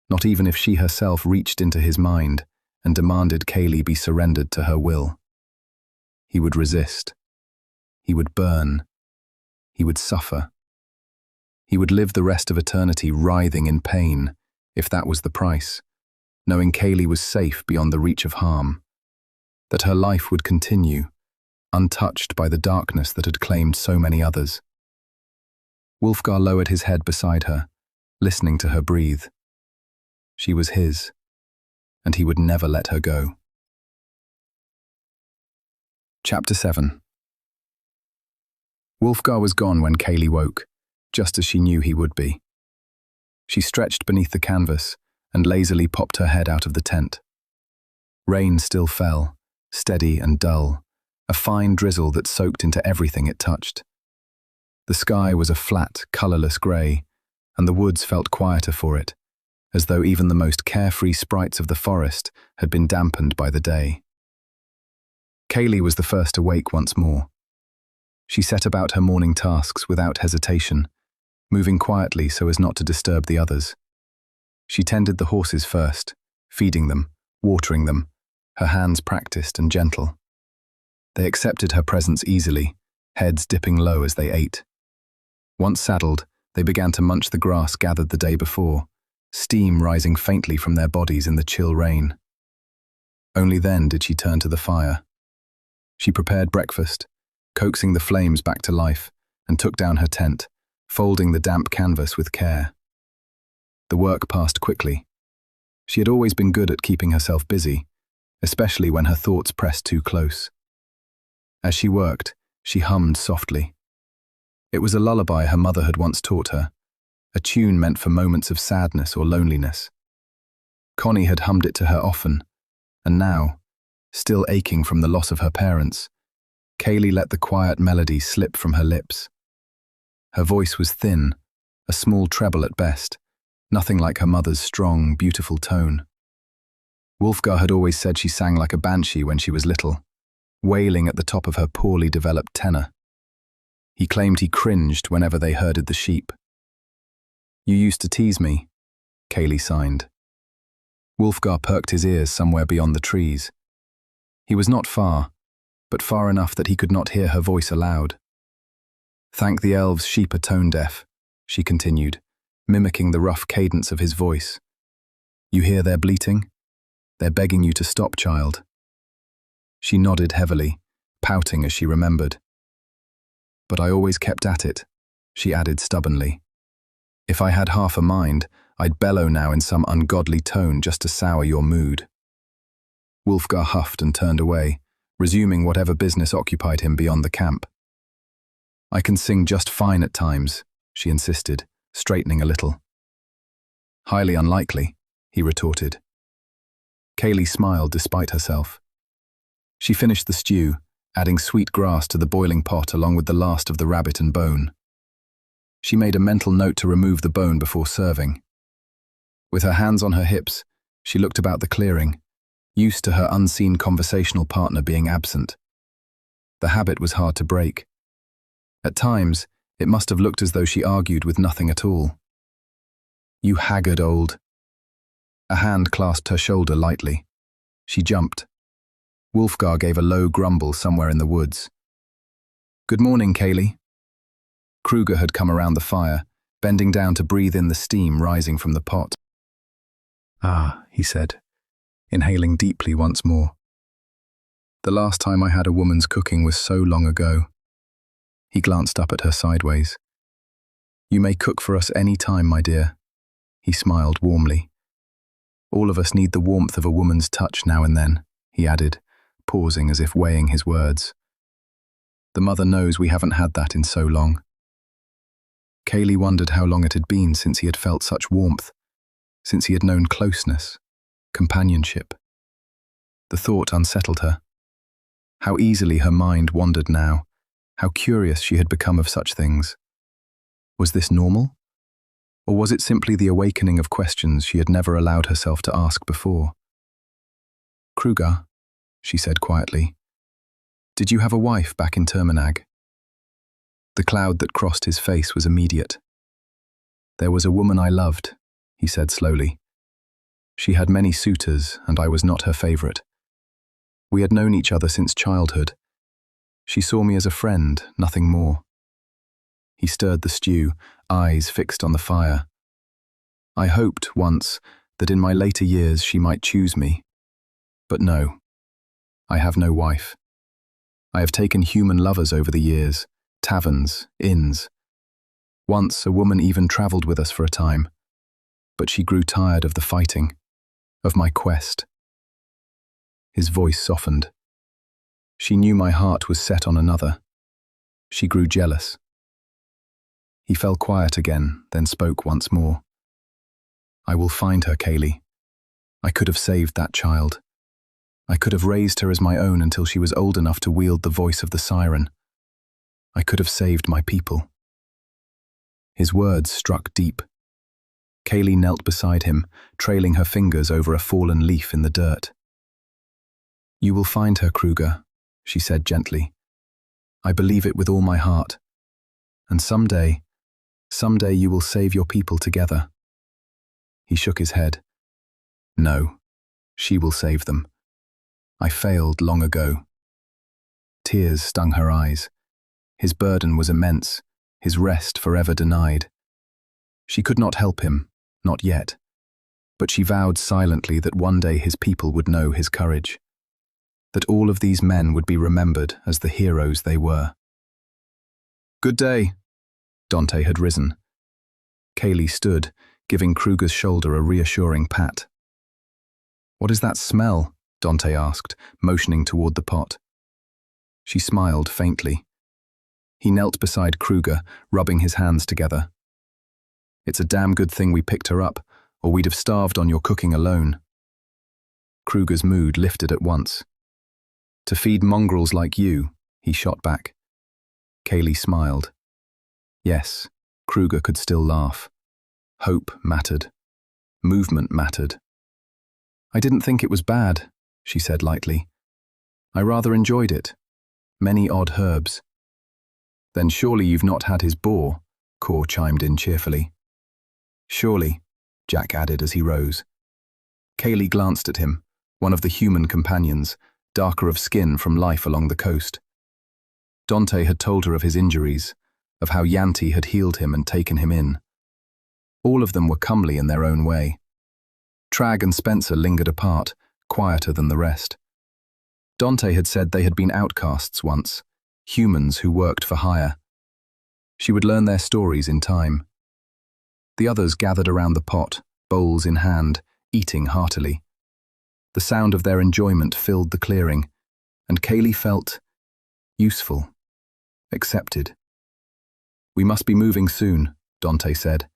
Not even if she herself reached into his mind and demanded Kaylee be surrendered to her will. He would resist. He would burn. He would suffer. He would live the rest of eternity writhing in pain, if that was the price, knowing Kaylee was safe beyond the reach of harm, that her life would continue, untouched by the darkness that had claimed so many others. Wulfgar lowered his head beside her, listening to her breathe. She was his, and he would never let her go. Chapter 7. Wulfgar was gone when Kaylee woke, just as she knew he would be. She stretched beneath the canvas and lazily popped her head out of the tent. Rain still fell, steady and dull, a fine drizzle that soaked into everything it touched. The sky was a flat, colourless grey, and the woods felt quieter for it, as though even the most carefree sprites of the forest had been dampened by the day. Kaylee was the first to wake once more. She set about her morning tasks without hesitation, moving quietly so as not to disturb the others. She tended the horses first, feeding them, watering them, her hands practiced and gentle. They accepted her presence easily, heads dipping low as they ate. Once saddled, they began to munch the grass gathered the day before, steam rising faintly from their bodies in the chill rain. Only then did she turn to the fire. She prepared breakfast, coaxing the flames back to life, and took down her tent, folding the damp canvas with care. The work passed quickly. She had always been good at keeping herself busy, especially when her thoughts pressed too close. As she worked, she hummed softly. It was a lullaby her mother had once taught her, a tune meant for moments of sadness or loneliness. Connie had hummed it to her often, and now, still aching from the loss of her parents, Kaylee let the quiet melody slip from her lips. Her voice was thin, a small treble at best, nothing like her mother's strong, beautiful tone. Wulfgar had always said she sang like a banshee when she was little, wailing at the top of her poorly developed tenor. He claimed he cringed whenever they herded the sheep. "You used to tease me," Kaylee signed. Wulfgar perked his ears somewhere beyond the trees. He was not far, but far enough that he could not hear her voice aloud. "Thank the elves, sheep are tone-deaf," she continued, mimicking the rough cadence of his voice. "You hear their bleating? They're begging you to stop, child." She nodded heavily, pouting as she remembered. "But I always kept at it," she added stubbornly. "If I had half a mind, I'd bellow now in some ungodly tone just to sour your mood." Wulfgar huffed and turned away, resuming whatever business occupied him beyond the camp. "I can sing just fine at times," she insisted, straightening a little. "Highly unlikely," he retorted. Kaylee smiled despite herself. She finished the stew, adding sweet grass to the boiling pot along with the last of the rabbit and bone. She made a mental note to remove the bone before serving. With her hands on her hips, she looked about the clearing, used to her unseen conversational partner being absent. The habit was hard to break. At times, it must have looked as though she argued with nothing at all. "You haggard old..." A hand clasped her shoulder lightly. She jumped. Wulfgar gave a low grumble somewhere in the woods. "Good morning, Kaylee." Kruger had come around the fire, bending down to breathe in the steam rising from the pot. "Ah," he said, inhaling deeply once more. "The last time I had a woman's cooking was so long ago." He glanced up at her sideways. "You may cook for us any time, my dear." He smiled warmly. "All of us need the warmth of a woman's touch now and then," he added, pausing as if weighing his words. "The mother knows we haven't had that in so long." Kaylee wondered how long it had been since he had felt such warmth, since he had known closeness, companionship. The thought unsettled her. How easily her mind wandered now, how curious she had become of such things. Was this normal? Or was it simply the awakening of questions she had never allowed herself to ask before? "Kruger," she said quietly, "did you have a wife back in Terminag?" The cloud that crossed his face was immediate. "There was a woman I loved," he said slowly. "She had many suitors, and I was not her favorite. We had known each other since childhood. She saw me as a friend, nothing more." He stirred the stew, eyes fixed on the fire. "I hoped, once, that in my later years she might choose me. But no, I have no wife. I have taken human lovers over the years, taverns, inns. Once a woman even travelled with us for a time, but she grew tired of the fighting, of my quest." His voice softened. "She knew my heart was set on another. She grew jealous." He fell quiet again, then spoke once more. "I will find her, Kaylee. I could have saved that child. I could have raised her as my own until she was old enough to wield the voice of the Seiren. I could have saved my people." His words struck deep. Kaylee knelt beside him, trailing her fingers over a fallen leaf in the dirt. "You will find her, Kruger," she said gently. "I believe it with all my heart. And someday you will save your people together." He shook his head. "No, she will save them. I failed long ago." Tears stung her eyes. His burden was immense, his rest forever denied. She could not help him, not yet, but she vowed silently that one day his people would know his courage, that all of these men would be remembered as the heroes they were. "Good day." Dante had risen. Kaylee stood, giving Kruger's shoulder a reassuring pat. "What is that smell?" Dante asked, motioning toward the pot. She smiled faintly. He knelt beside Kruger, rubbing his hands together. "It's a damn good thing we picked her up, or we'd have starved on your cooking alone." Kruger's mood lifted at once. "To feed mongrels like you," he shot back. Kaylee smiled. Yes, Kruger could still laugh. Hope mattered. Movement mattered. "I didn't think it was bad," she said lightly. "I rather enjoyed it. Many odd herbs." "Then surely you've not had his boar," Kor chimed in cheerfully. "Surely," Jack added as he rose. Kaylee glanced at him, one of the human companions, darker of skin from life along the coast. Dante had told her of his injuries, of how Yanti had healed him and taken him in. All of them were comely in their own way. Trag and Spencer lingered apart, quieter than the rest. Dante had said they had been outcasts once, humans who worked for hire. She would learn their stories in time. The others gathered around the pot, bowls in hand, eating heartily. The sound of their enjoyment filled the clearing, and Kaylee felt useful, accepted. "We must be moving soon," Dante said.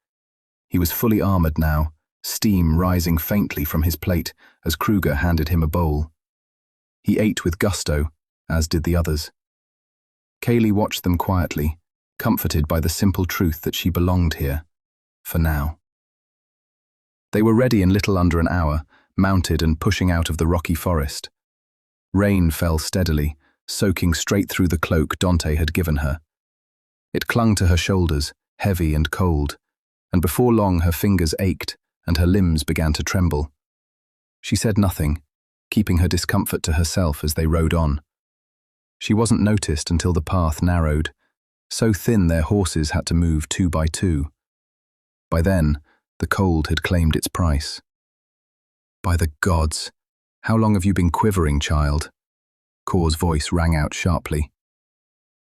He was fully armored now, steam rising faintly from his plate as Kruger handed him a bowl. He ate with gusto, as did the others. Kaylee watched them quietly, comforted by the simple truth that she belonged here, for now. They were ready in little under an hour, mounted and pushing out of the rocky forest. Rain fell steadily, soaking straight through the cloak Dante had given her. It clung to her shoulders, heavy and cold, and before long her fingers ached and her limbs began to tremble. She said nothing, keeping her discomfort to herself as they rode on. She wasn't noticed until the path narrowed, so thin their horses had to move 2 by 2. By then, the cold had claimed its price. "By the gods, how long have you been quivering, child?" Kor's voice rang out sharply.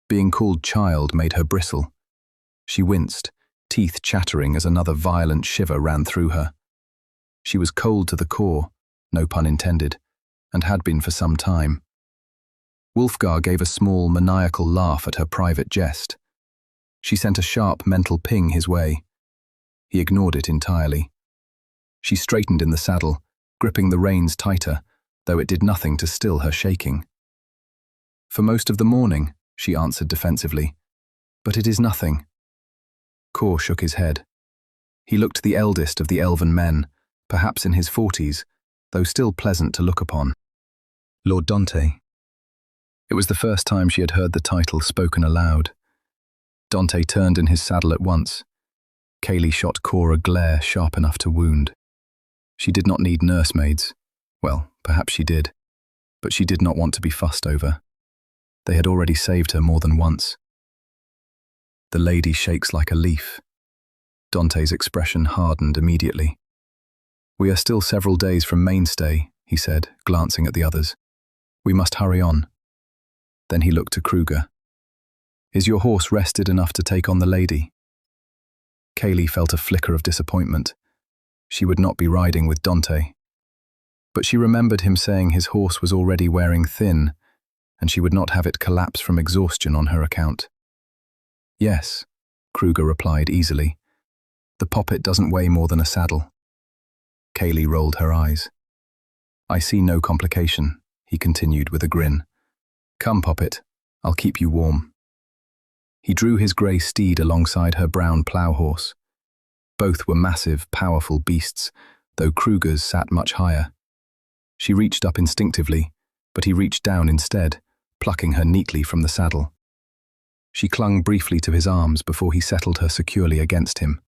Being called child made her bristle. She winced, teeth chattering as another violent shiver ran through her. She was cold to the core, no pun intended, and had been for some time. Wulfgar gave a small, maniacal laugh at her private jest. She sent a sharp mental ping his way. He ignored it entirely. She straightened in the saddle, gripping the reins tighter, though it did nothing to still her shaking. "For most of the morning," she answered defensively, "but it is nothing." Kor shook his head. He looked the eldest of the elven men, perhaps in his 40s, though still pleasant to look upon. Lord Dante. It was the first time she had heard the title spoken aloud. Dante turned in his saddle at once. Kaylee shot Kor a glare sharp enough to wound. She did not need nursemaids. Well, perhaps she did. But she did not want to be fussed over. They had already saved her more than once. "The lady shakes like a leaf." Dante's expression hardened immediately. "We are still several days from mainstay," he said, glancing at the others. "We must hurry on." Then he looked to Kruger. "Is your horse rested enough to take on the lady?" Kaylee felt a flicker of disappointment. She would not be riding with Dante. But she remembered him saying his horse was already wearing thin, and she would not have it collapse from exhaustion on her account. "Yes," Kruger replied easily. "The poppet doesn't weigh more than a saddle." Kaylee rolled her eyes. "I see no complication," he continued with a grin. "Come, Poppet, I'll keep you warm." He drew his grey steed alongside her brown plough horse. Both were massive, powerful beasts, though Kruger's sat much higher. She reached up instinctively, but he reached down instead, plucking her neatly from the saddle. She clung briefly to his arms before he settled her securely against him.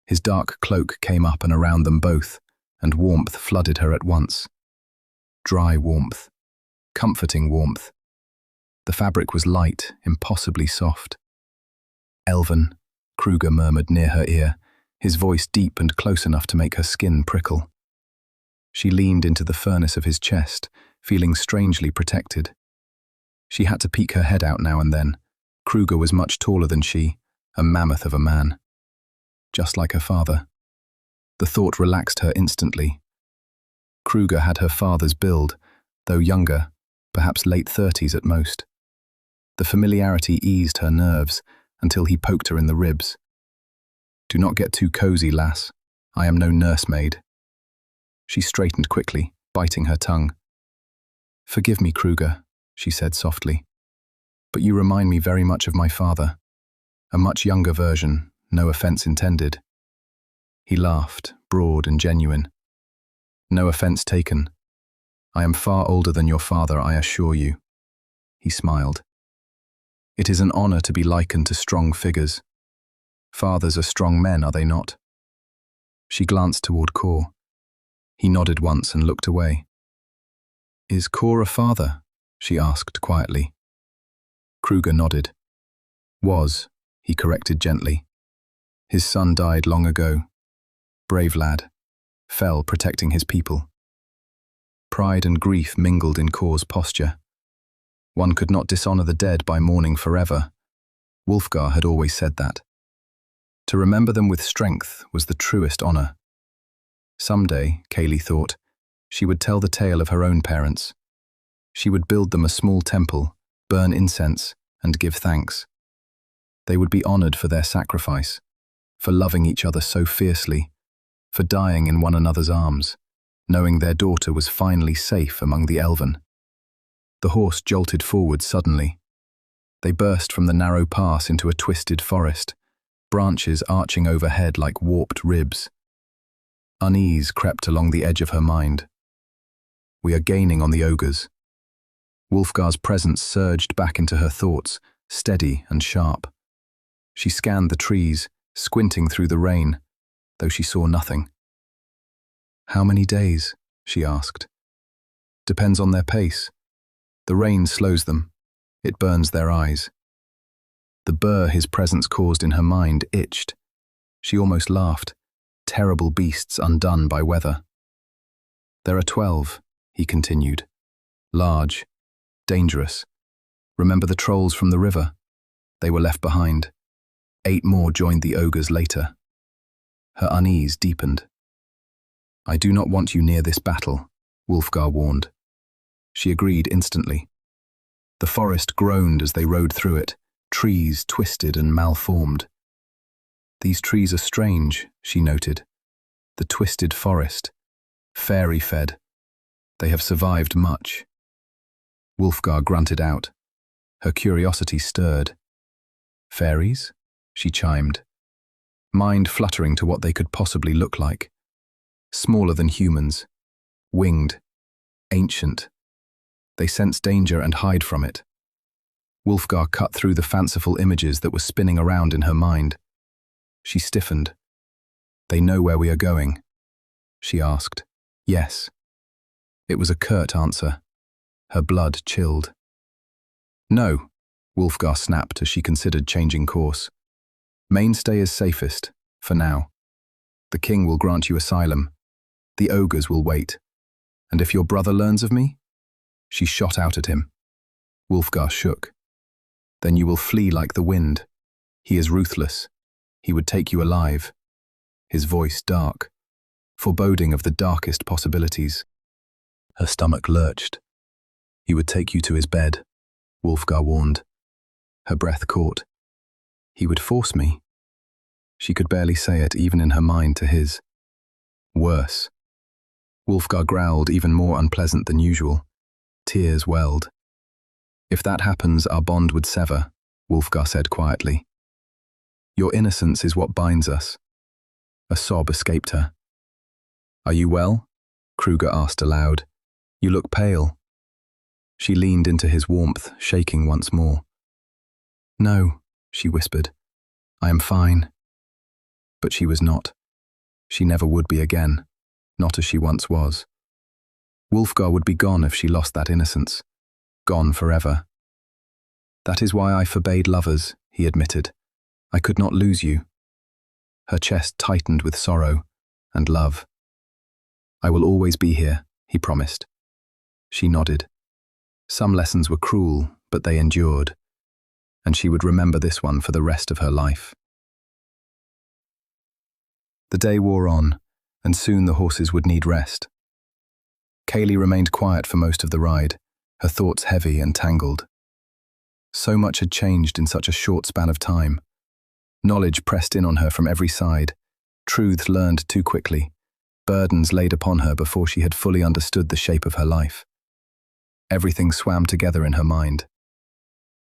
His dark cloak came up and around them both, and warmth flooded her at once. Dry warmth. Comforting warmth. The fabric was light, impossibly soft. "Elven," Kruger murmured near her ear, his voice deep and close enough to make her skin prickle. She leaned into the furnace of his chest, feeling strangely protected. She had to peek her head out now and then. Kruger was much taller than she, a mammoth of a man. Just like her father. The thought relaxed her instantly. Kruger had her father's build, though younger, perhaps late 30s at most. The familiarity eased her nerves until he poked her in the ribs. "Do not get too cozy, lass. I am no nursemaid." She straightened quickly, biting her tongue. "Forgive me, Kruger," she said softly, "but you remind me very much of my father. A much younger version, no offense intended." He laughed, broad and genuine. "No offense taken. I am far older than your father, I assure you." He smiled. "It is an honor to be likened to strong figures. Fathers are strong men, are they not?" She glanced toward Kor. He nodded once and looked away. "Is Cor a father?" she asked quietly. Kruger nodded. "Was," he corrected gently. "His son died long ago. Brave lad. Fell protecting his people." Pride and grief mingled in Cor's posture. One could not dishonor the dead by mourning forever. Wulfgar had always said that. To remember them with strength was the truest honor. Someday, Kaylee thought, she would tell the tale of her own parents. She would build them a small temple, burn incense, and give thanks. They would be honored for their sacrifice, for loving each other so fiercely, for dying in one another's arms, knowing their daughter was finally safe among the elven. The horse jolted forward suddenly. They burst from the narrow pass into a twisted forest, branches arching overhead like warped ribs. Unease crept along the edge of her mind. We are gaining on the ogres. Wulfgar's presence surged back into her thoughts, steady and sharp. She scanned the trees, squinting through the rain, though she saw nothing. "How many days?" she asked. "Depends on their pace. The rain slows them. It burns their eyes." The burr his presence caused in her mind itched. She almost laughed. Terrible beasts undone by weather. "There are 12, he continued. "Large, dangerous. Remember the trolls from the river? They were left behind. 8 more joined the ogres later." Her unease deepened. "I do not want you near this battle," Wulfgar warned. She agreed instantly. The forest groaned as they rode through it, trees twisted and malformed. "These trees are strange," she noted. "The twisted forest, fairy-fed. They have survived much." Wulfgar grunted out. Her curiosity stirred. "Fairies?" she chimed, mind fluttering to what they could possibly look like. Smaller than humans, winged, ancient. They sense danger and hide from it. Wulfgar cut through the fanciful images that were spinning around in her mind. She stiffened. "They know where we are going?" she asked. "Yes." It was a curt answer. Her blood chilled. "No," Wulfgar snapped as she considered changing course. "Mainstay is safest, for now. The king will grant you asylum. The ogres will wait. And if your brother learns of me?" She shot out at him. Wulfgar shook. "Then you will flee like the wind. He is ruthless. He would take you alive." His voice dark, foreboding of the darkest possibilities. Her stomach lurched. "He would take you to his bed," Wulfgar warned. Her breath caught. "He would force me." She could barely say it, even in her mind, to his. "Worse." Wulfgar growled, even more unpleasant than usual. Tears welled. "If that happens, our bond would sever," Wulfgar said quietly. "Your innocence is what binds us." A sob escaped her. "Are you well?" Kruger asked aloud. "You look pale." She leaned into his warmth, shaking once more. "No," she whispered. "I am fine." But she was not. She never would be again, not as she once was. Wulfgar would be gone if she lost that innocence. Gone forever. "That is why I forbade lovers," he admitted. "I could not lose you." Her chest tightened with sorrow and love. "I will always be here," he promised. She nodded. Some lessons were cruel, but they endured, and she would remember this one for the rest of her life. The day wore on, and soon the horses would need rest. Kaylee remained quiet for most of the ride, her thoughts heavy and tangled. So much had changed in such a short span of time. Knowledge pressed in on her from every side, truths learned too quickly, burdens laid upon her before she had fully understood the shape of her life. Everything swam together in her mind.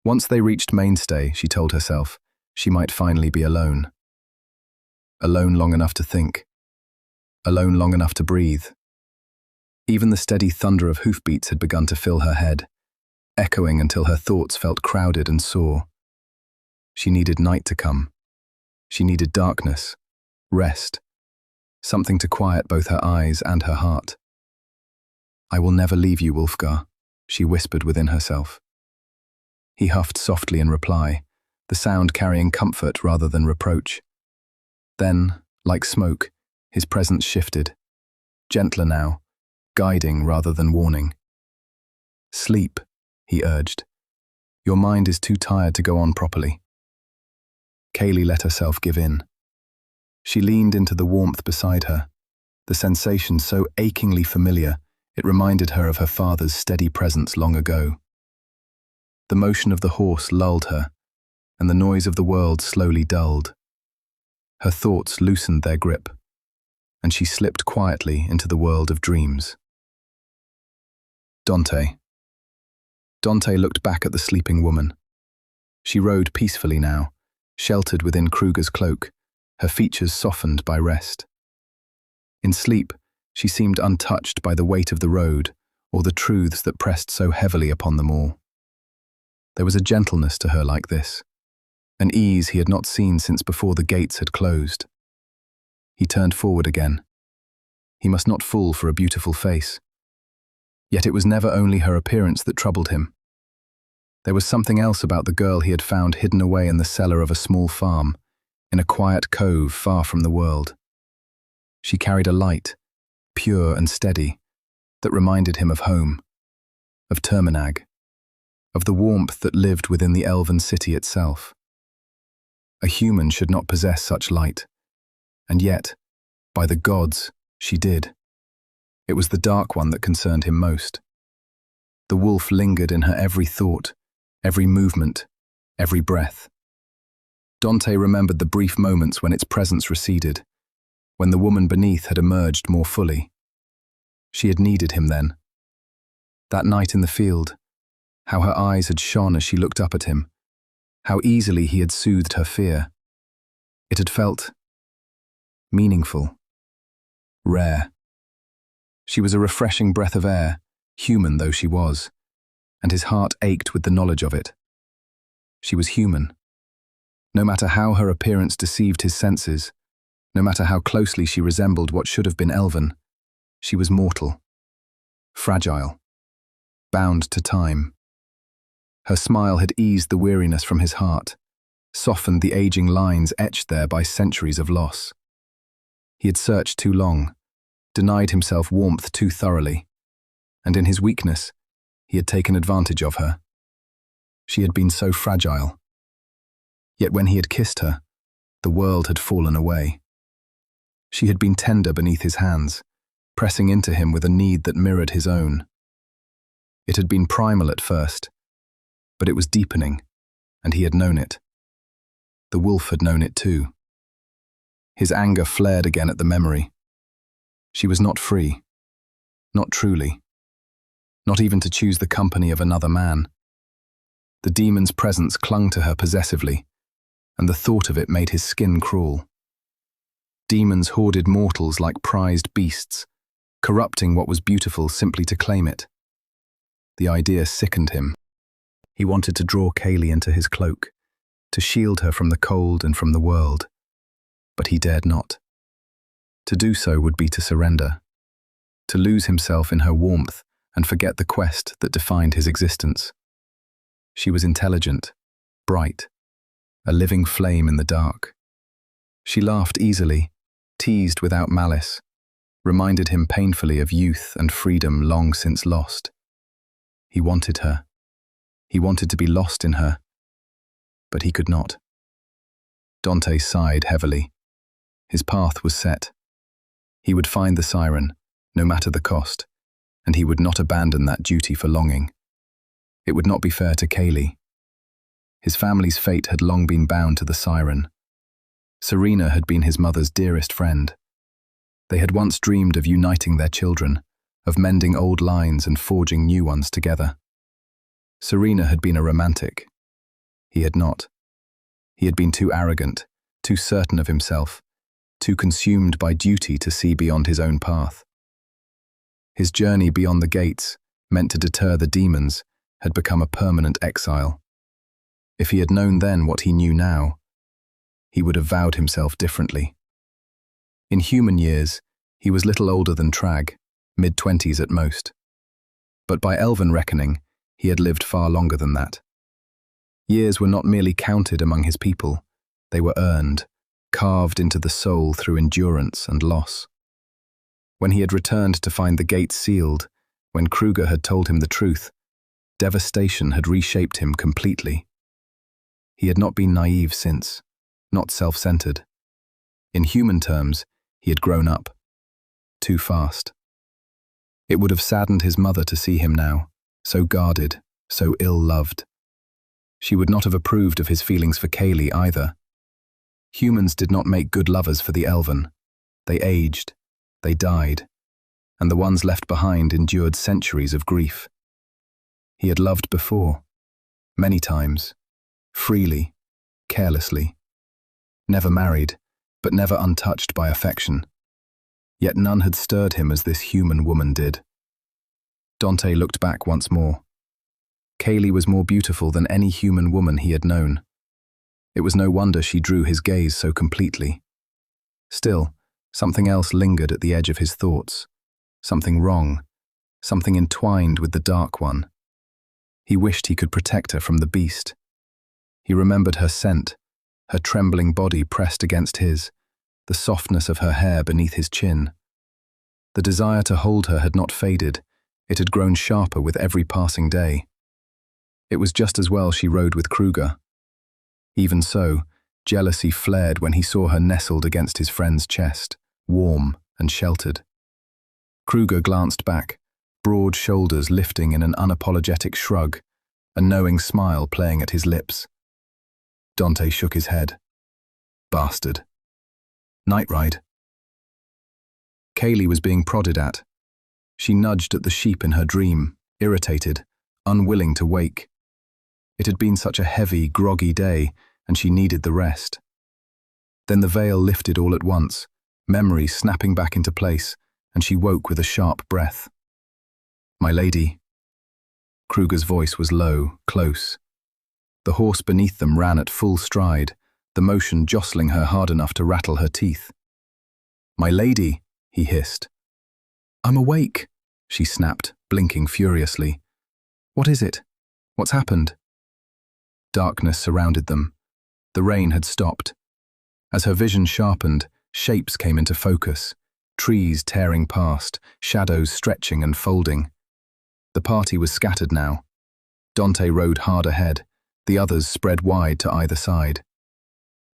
Once they reached Mainstay, she told herself, she might finally be alone. Alone long enough to think. Alone long enough to breathe. Even the steady thunder of hoofbeats had begun to fill her head, echoing until her thoughts felt crowded and sore. She needed night to come. She needed darkness, rest, something to quiet both her eyes and her heart. "I will never leave you, Wulfgar," she whispered within herself. He huffed softly in reply, the sound carrying comfort rather than reproach. Then, like smoke, his presence shifted, gentler now, guiding rather than warning. "Sleep," he urged. "Your mind is too tired to go on properly." Kaylee let herself give in. She leaned into the warmth beside her, the sensation so achingly familiar it reminded her of her father's steady presence long ago. The motion of the horse lulled her, and the noise of the world slowly dulled. Her thoughts loosened their grip, and she slipped quietly into the world of dreams. Dante. Dante looked back at the sleeping woman. She rode peacefully now, sheltered within Kruger's cloak, her features softened by rest. In sleep, she seemed untouched by the weight of the road or the truths that pressed so heavily upon them all. There was a gentleness to her like this, an ease he had not seen since before the gates had closed. He turned forward again. He must not fall for a beautiful face. Yet it was never only her appearance that troubled him. There was something else about the girl he had found hidden away in the cellar of a small farm, in a quiet cove far from the world. She carried a light, pure and steady, that reminded him of home, of Terminag, of the warmth that lived within the elven city itself. A human should not possess such light, and yet, by the gods, she did. It was the dark one that concerned him most. The wolf lingered in her every thought, every movement, every breath. Dante remembered the brief moments when its presence receded, when the woman beneath had emerged more fully. She had needed him then. That night in the field, how her eyes had shone as she looked up at him, how easily he had soothed her fear. It had felt meaningful, rare. She was a refreshing breath of air, human though she was, and his heart ached with the knowledge of it. She was human. No matter how her appearance deceived his senses, no matter how closely she resembled what should have been elven, she was mortal, fragile, bound to time. Her smile had eased the weariness from his heart, softened the aging lines etched there by centuries of loss. He had searched too long, denied himself warmth too thoroughly, and in his weakness, he had taken advantage of her. She had been so fragile. Yet when he had kissed her, the world had fallen away. She had been tender beneath his hands, pressing into him with a need that mirrored his own. It had been primal at first, but it was deepening, and he had known it. The wolf had known it too. His anger flared again at the memory. She was not free, not truly, not even to choose the company of another man. The demon's presence clung to her possessively, and the thought of it made his skin crawl. Demons hoarded mortals like prized beasts, corrupting what was beautiful simply to claim it. The idea sickened him. He wanted to draw Kaylee into his cloak, to shield her from the cold and from the world, but he dared not. To do so would be to surrender, to lose himself in her warmth and forget the quest that defined his existence. She was intelligent, bright, a living flame in the dark. She laughed easily, teased without malice, reminded him painfully of youth and freedom long since lost. He wanted her. He wanted to be lost in her, but he could not. Dante sighed heavily. His path was set. He would find the Seiren, no matter the cost, and he would not abandon that duty for longing. It would not be fair to Kaylee. His family's fate had long been bound to the Seiren. Serena had been his mother's dearest friend. They had once dreamed of uniting their children, of mending old lines and forging new ones together. Serena had been a romantic. He had not. He had been too arrogant, too certain of himself, too consumed by duty to see beyond his own path. His journey beyond the gates, meant to deter the demons, had become a permanent exile. If he had known then what he knew now, he would have vowed himself differently. In human years, he was little older than Trag, mid-20s at most. But by elven reckoning, he had lived far longer than that. Years were not merely counted among his people, they were earned, carved into the soul through endurance and loss. When he had returned to find the gates sealed, when Kruger had told him the truth, devastation had reshaped him completely. He had not been naive since, not self-centered. In human terms, he had grown up. Too fast. It would have saddened his mother to see him now, so guarded, so ill-loved. She would not have approved of his feelings for Kaylee either. Humans did not make good lovers for the elven. They aged, they died, and the ones left behind endured centuries of grief. He had loved before, many times, freely, carelessly. Never married, but never untouched by affection. Yet none had stirred him as this human woman did. Dante looked back once more. Kaylee was more beautiful than any human woman he had known. It was no wonder she drew his gaze so completely. Still, something else lingered at the edge of his thoughts. Something wrong, something entwined with the Dark One. He wished he could protect her from the beast. He remembered her scent, her trembling body pressed against his, the softness of her hair beneath his chin. The desire to hold her had not faded, it had grown sharper with every passing day. It was just as well she rode with Kruger. Even so, jealousy flared when he saw her nestled against his friend's chest, warm and sheltered. Kruger glanced back, broad shoulders lifting in an unapologetic shrug, a knowing smile playing at his lips. Dante shook his head. Bastard. Night ride. Kaylee was being prodded at. She nudged at the sheep in her dream, irritated, unwilling to wake. It had been such a heavy, groggy day, and she needed the rest. Then the veil lifted all at once, memories snapping back into place, and she woke with a sharp breath. My lady. Kruger's voice was low, close. The horse beneath them ran at full stride, the motion jostling her hard enough to rattle her teeth. My lady, he hissed. I'm awake, she snapped, blinking furiously. What is it? What's happened? Darkness surrounded them. The rain had stopped. As her vision sharpened, shapes came into focus, trees tearing past, shadows stretching and folding. The party was scattered now. Dante rode hard ahead, the others spread wide to either side.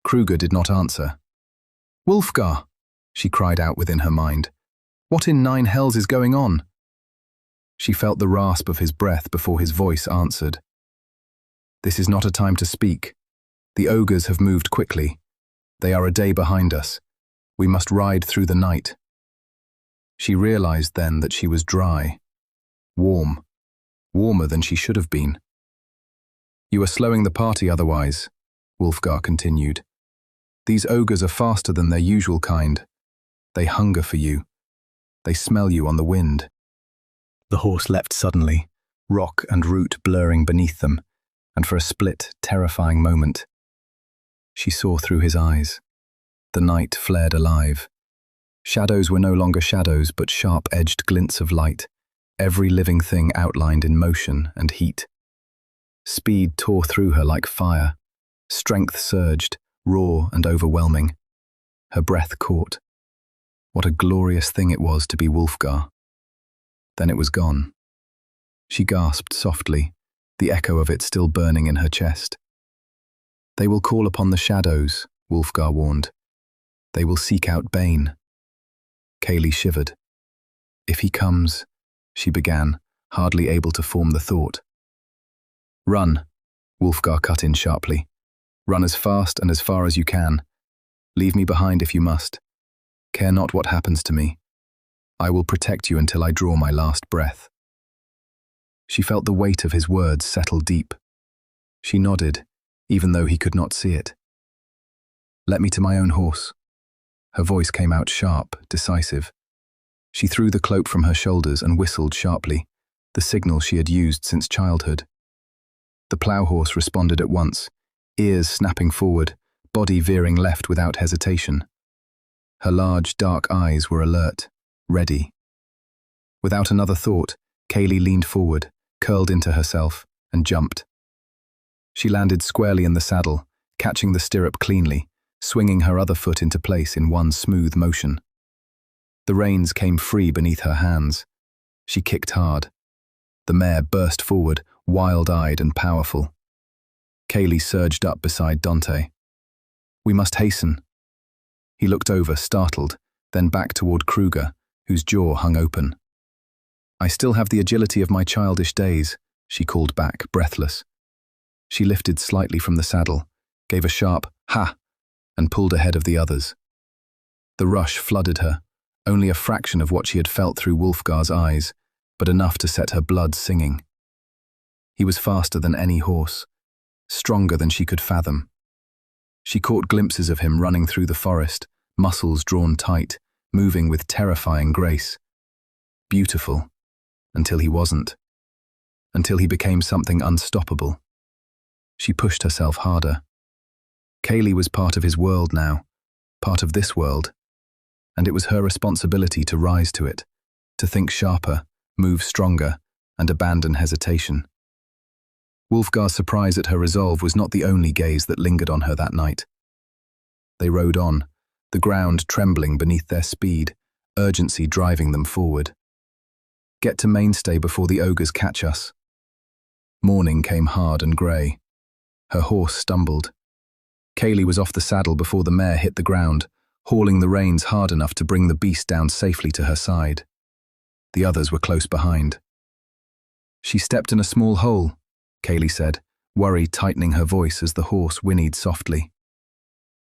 Kruger did not answer. Wulfgar, she cried out within her mind. What in nine hells is going on? She felt the rasp of his breath before his voice answered. This is not a time to speak. The ogres have moved quickly. They are a day behind us. We must ride through the night. She realized then that she was dry, warm, warmer than she should have been. You are slowing the party otherwise, Wulfgar continued. These ogres are faster than their usual kind. They hunger for you. They smell you on the wind. The horse leapt suddenly, rock and root blurring beneath them, and for a split, terrifying moment, she saw through his eyes. The night flared alive. Shadows were no longer shadows, but sharp-edged glints of light, every living thing outlined in motion and heat. Speed tore through her like fire. Strength surged, raw and overwhelming. Her breath caught. What a glorious thing it was to be Wulfgar. Then it was gone. She gasped softly, the echo of it still burning in her chest. They will call upon the shadows, Wulfgar warned. They will seek out Bane. Kaylee shivered. If he comes, she began, hardly able to form the thought. Run, Wulfgar cut in sharply. Run as fast and as far as you can. Leave me behind if you must. Care not what happens to me. I will protect you until I draw my last breath. She felt the weight of his words settle deep. She nodded, even though he could not see it. Let me to my own horse. Her voice came out sharp, decisive. She threw the cloak from her shoulders and whistled sharply, the signal she had used since childhood. The plough horse responded at once, ears snapping forward, body veering left without hesitation. Her large, dark eyes were alert, ready. Without another thought, Kaylee leaned forward, curled into herself, and jumped. She landed squarely in the saddle, catching the stirrup cleanly, swinging her other foot into place in one smooth motion. The reins came free beneath her hands. She kicked hard. The mare burst forward, wild-eyed and powerful. Kaylee surged up beside Dante. "We must hasten." He looked over, startled, then back toward Kruger, whose jaw hung open. "I still have the agility of my childish days," she called back, breathless. She lifted slightly from the saddle, gave a sharp "ha!" and pulled ahead of the others. The rush flooded her, only a fraction of what she had felt through Wulfgar's eyes, but enough to set her blood singing. He was faster than any horse, stronger than she could fathom. She caught glimpses of him running through the forest, muscles drawn tight, moving with terrifying grace. Beautiful, until he wasn't. Until he became something unstoppable. She pushed herself harder. Kaylee was part of his world now, part of this world, and it was her responsibility to rise to it, to think sharper, move stronger, and abandon hesitation. Wulfgar's surprise at her resolve was not the only gaze that lingered on her that night. They rode on, the ground trembling beneath their speed, urgency driving them forward. "Get to Mainstay before the ogres catch us." Morning came hard and grey. Her horse stumbled. Kaylee was off the saddle before the mare hit the ground, hauling the reins hard enough to bring the beast down safely to her side. The others were close behind. "She stepped in a small hole," Kaylee said, worry tightening her voice as the horse whinnied softly.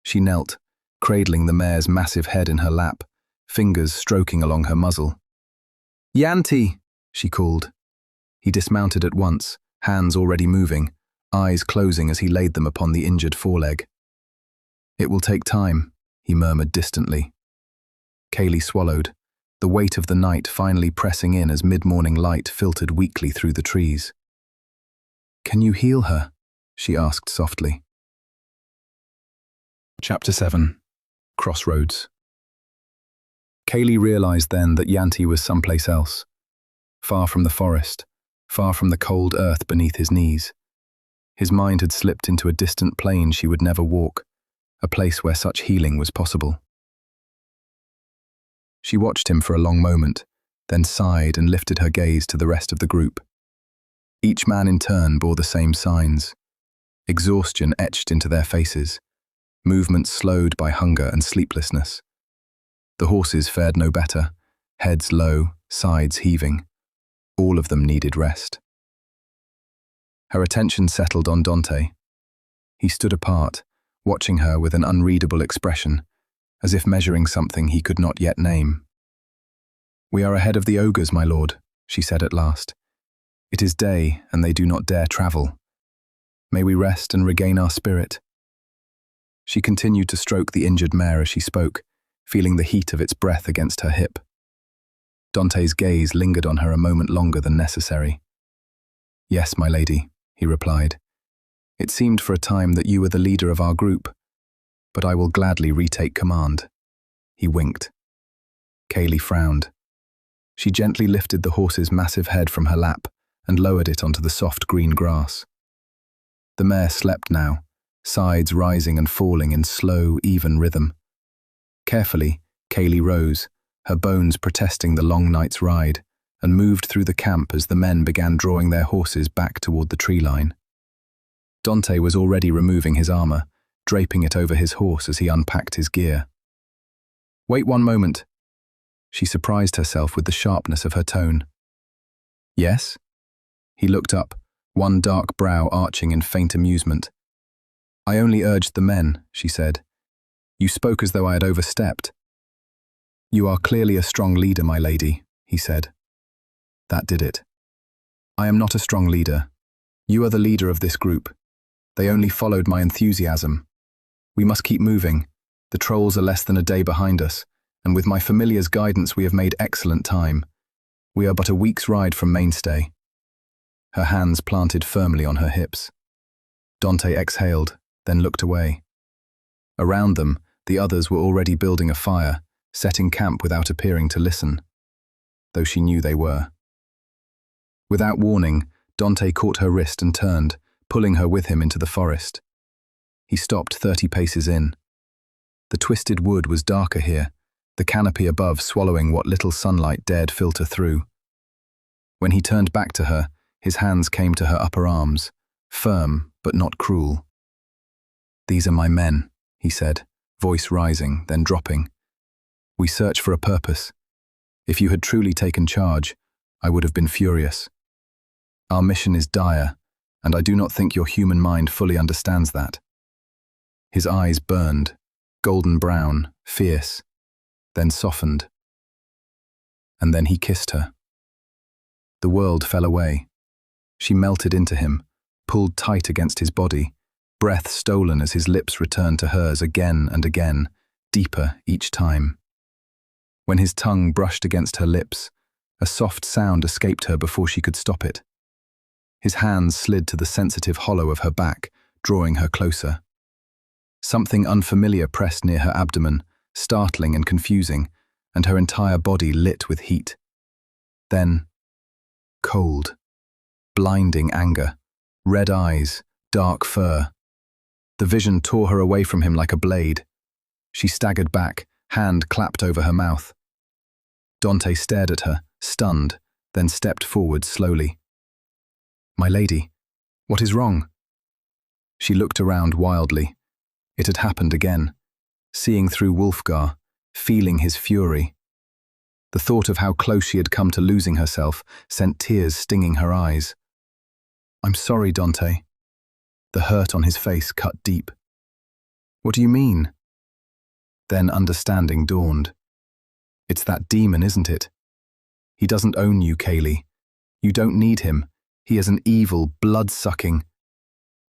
She knelt, cradling the mare's massive head in her lap, fingers stroking along her muzzle. "Yanti!" she called. He dismounted at once, hands already moving, eyes closing as he laid them upon the injured foreleg. "It will take time," he murmured distantly. Kaylee swallowed, the weight of the night finally pressing in as mid-morning light filtered weakly through the trees. "Can you heal her?" she asked softly. Chapter 7. Crossroads. Kaylee realized then that Yanti was someplace else, far from the forest, far from the cold earth beneath his knees. His mind had slipped into a distant plain she would never walk, a place where such healing was possible. She watched him for a long moment, then sighed and lifted her gaze to the rest of the group. Each man in turn bore the same signs. Exhaustion etched into their faces, movements slowed by hunger and sleeplessness. The horses fared no better, heads low, sides heaving. All of them needed rest. Her attention settled on Dante. He stood apart, watching her with an unreadable expression, as if measuring something he could not yet name. "We are ahead of the ogres, my lord," she said at last. "It is day, and they do not dare travel. May we rest and regain our spirit." She continued to stroke the injured mare as she spoke, feeling the heat of its breath against her hip. Dante's gaze lingered on her a moment longer than necessary. "Yes, my lady," he replied. "It seemed for a time that you were the leader of our group, but I will gladly retake command." He winked. Kaylee frowned. She gently lifted the horse's massive head from her lap and lowered it onto the soft green grass. The mare slept now, sides rising and falling in slow, even rhythm. Carefully, Kaylee rose, her bones protesting the long night's ride, and moved through the camp as the men began drawing their horses back toward the tree line. Dante was already removing his armor, draping it over his horse as he unpacked his gear. "Wait one moment." She surprised herself with the sharpness of her tone. "Yes?" He looked up, one dark brow arching in faint amusement. "I only urged the men," she said. "You spoke as though I had overstepped." "You are clearly a strong leader, my lady," he said. That did it. "I am not a strong leader. You are the leader of this group. They only followed my enthusiasm. We must keep moving. The trolls are less than a day behind us, and with my familiar's guidance we have made excellent time. We are but a week's ride from Mainstay." Her hands planted firmly on her hips. Dante exhaled, then looked away. Around them, the others were already building a fire, setting camp without appearing to listen, though she knew they were. Without warning, Dante caught her wrist and turned, pulling her with him into the forest. He stopped 30 paces in. The twisted wood was darker here, the canopy above swallowing what little sunlight dared filter through. When he turned back to her, his hands came to her upper arms, firm but not cruel. "These are my men," he said, voice rising, then dropping. "We search for a purpose. If you had truly taken charge, I would have been furious. Our mission is dire, and I do not think your human mind fully understands that." His eyes burned, golden brown, fierce, then softened. And then he kissed her. The world fell away. She melted into him, pulled tight against his body, breath stolen as his lips returned to hers again and again, deeper each time. When his tongue brushed against her lips, a soft sound escaped her before she could stop it. His hands slid to the sensitive hollow of her back, drawing her closer. Something unfamiliar pressed near her abdomen, startling and confusing, and her entire body lit with heat. Then, cold, blinding anger, red eyes, dark fur. The vision tore her away from him like a blade. She staggered back, hand clapped over her mouth. Dante stared at her, stunned, then stepped forward slowly. "My lady, what is wrong?" She looked around wildly. It had happened again, seeing through Wulfgar, feeling his fury. The thought of how close she had come to losing herself sent tears stinging her eyes. "I'm sorry, Dante." The hurt on his face cut deep. "What do you mean?" Then understanding dawned. "It's that demon, isn't it? He doesn't own you, Kaylee. You don't need him. He is an evil, blood-sucking.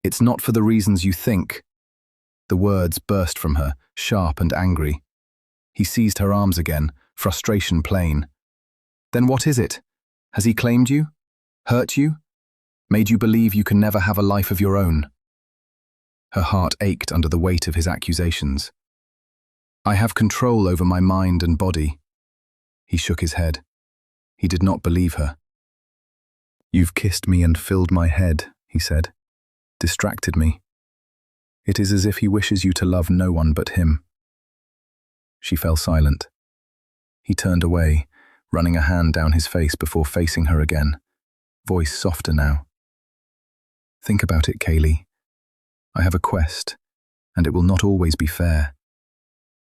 It's not for the reasons you think." The words burst from her, sharp and angry. He seized her arms again, frustration plain. "Then what is it? Has he claimed you? Hurt you? Made you believe you can never have a life of your own?" Her heart ached under the weight of his accusations. "I have control over my mind and body." He shook his head. He did not believe her. "You've kissed me and filled my head," he said. "Distracted me. It is as if he wishes you to love no one but him." She fell silent. He turned away, running a hand down his face before facing her again, voice softer now. "Think about it, Kaylee. I have a quest, and it will not always be fair.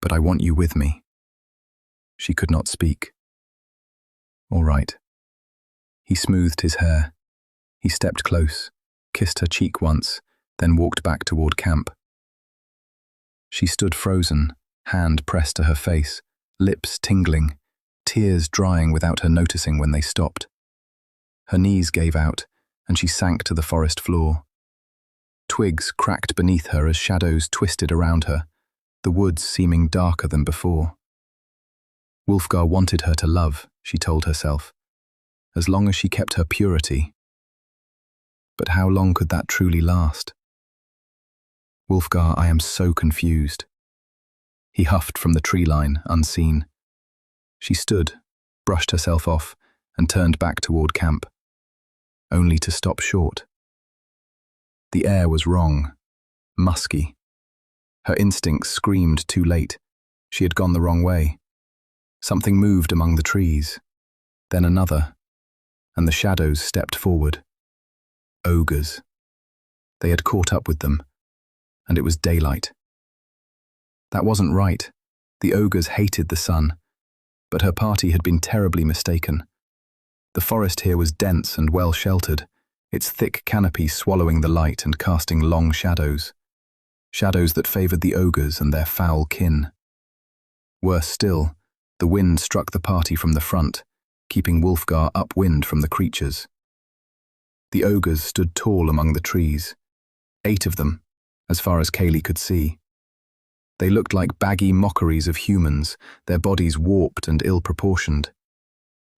But I want you with me." She could not speak. "All right." He smoothed his hair. He stepped close, kissed her cheek once, then walked back toward camp. She stood frozen, hand pressed to her face, lips tingling, tears drying without her noticing when they stopped. Her knees gave out, and she sank to the forest floor. Twigs cracked beneath her as shadows twisted around her, the woods seeming darker than before. Wulfgar wanted her to love, she told herself, as long as she kept her purity. But how long could that truly last? "Wulfgar, I am so confused." He huffed from the tree line, unseen. She stood, brushed herself off, and turned back toward camp, only to stop short. The air was wrong, musky. Her instincts screamed too late. She had gone the wrong way. Something moved among the trees, then another, and the shadows stepped forward. Ogres. They had caught up with them, and it was daylight. That wasn't right. The ogres hated the sun, but her party had been terribly mistaken. The forest here was dense and well sheltered, its thick canopy swallowing the light and casting long shadows. Shadows that favored the ogres and their foul kin. Worse still, the wind struck the party from the front, keeping Wulfgar upwind from the creatures. The ogres stood tall among the trees, 8 of them, as far as Kaylee could see. They looked like baggy mockeries of humans, their bodies warped and ill-proportioned.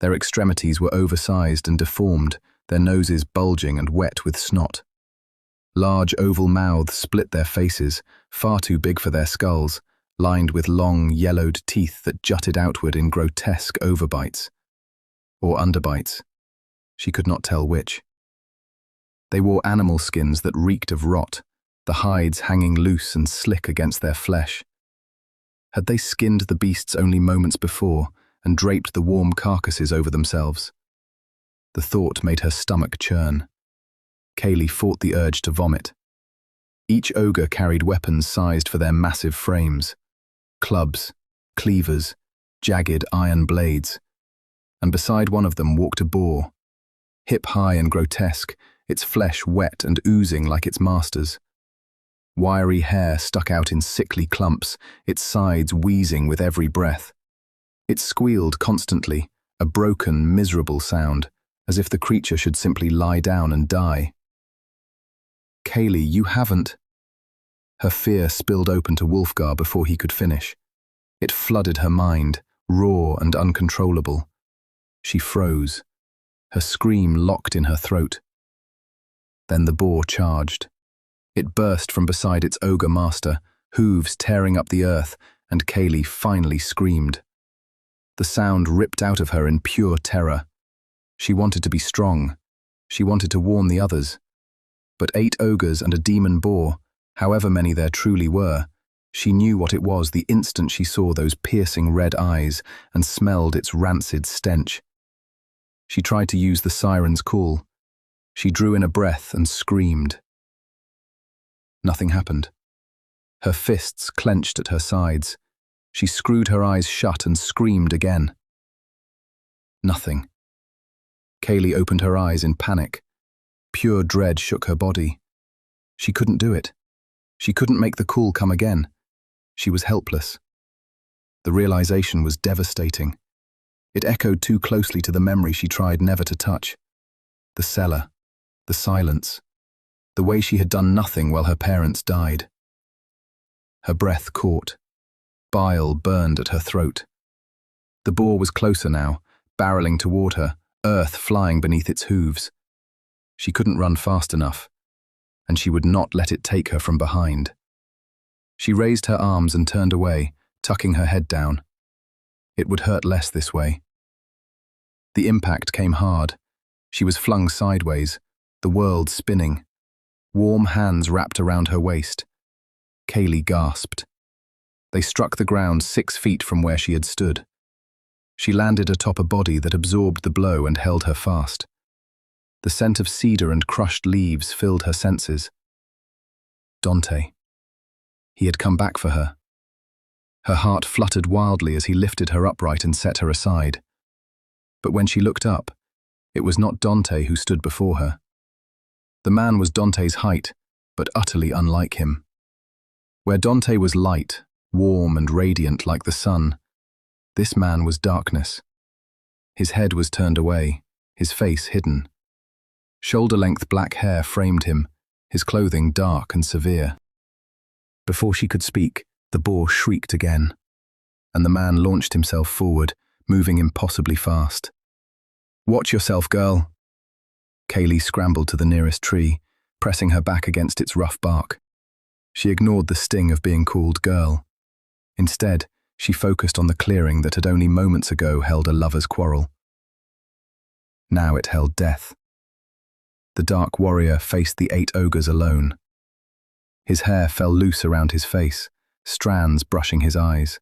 Their extremities were oversized and deformed, their noses bulging and wet with snot. Large oval mouths split their faces, far too big for their skulls, lined with long, yellowed teeth that jutted outward in grotesque overbites. Or underbites. She could not tell which. They wore animal skins that reeked of rot, the hides hanging loose and slick against their flesh. Had they skinned the beasts only moments before and draped the warm carcasses over themselves? The thought made her stomach churn. Kaylee fought the urge to vomit. Each ogre carried weapons sized for their massive frames. Clubs, cleavers, jagged iron blades. And beside one of them walked a boar, hip-high and grotesque, its flesh wet and oozing like its master's. Wiry hair stuck out in sickly clumps, its sides wheezing with every breath. It squealed constantly, a broken, miserable sound, as if the creature should simply lie down and die. "Kaylee, you haven't..." Her fear spilled open to Wolfgar before he could finish. It flooded her mind, raw and uncontrollable. She froze, her scream locked in her throat. Then the boar charged. It burst from beside its ogre master, hooves tearing up the earth, and Kaylee finally screamed. The sound ripped out of her in pure terror. She wanted to be strong. She wanted to warn the others. But 8 ogres and a demon boar, however many there truly were, she knew what it was the instant she saw those piercing red eyes and smelled its rancid stench. She tried to use the siren's call. She drew in a breath and screamed. Nothing happened. Her fists clenched at her sides. She screwed her eyes shut and screamed again. Nothing. Kaylee opened her eyes in panic. Pure dread shook her body. She couldn't do it. She couldn't make the call come again. She was helpless. The realization was devastating. It echoed too closely to the memory she tried never to touch. The cellar, the silence, the way she had done nothing while her parents died. Her breath caught. Bile burned at her throat. The boar was closer now, barreling toward her, earth flying beneath its hooves. She couldn't run fast enough, and she would not let it take her from behind. She raised her arms and turned away, tucking her head down. It would hurt less this way. The impact came hard. She was flung sideways, the world spinning. Warm hands wrapped around her waist. Kaylee gasped. They struck the ground 6 feet from where she had stood. She landed atop a body that absorbed the blow and held her fast. The scent of cedar and crushed leaves filled her senses. Dante. He had come back for her. Her heart fluttered wildly as he lifted her upright and set her aside. But when she looked up, it was not Dante who stood before her. The man was Dante's height, but utterly unlike him. Where Dante was light, warm and radiant like the sun, this man was darkness. His head was turned away, his face hidden. Shoulder-length black hair framed him, his clothing dark and severe. Before she could speak, the boar shrieked again, and the man launched himself forward, moving impossibly fast. "Watch yourself, girl." Kaylee scrambled to the nearest tree, pressing her back against its rough bark. She ignored the sting of being called girl. Instead, she focused on the clearing that had only moments ago held a lover's quarrel. Now it held death. The dark warrior faced the 8 ogres alone. His hair fell loose around his face, strands brushing his eyes.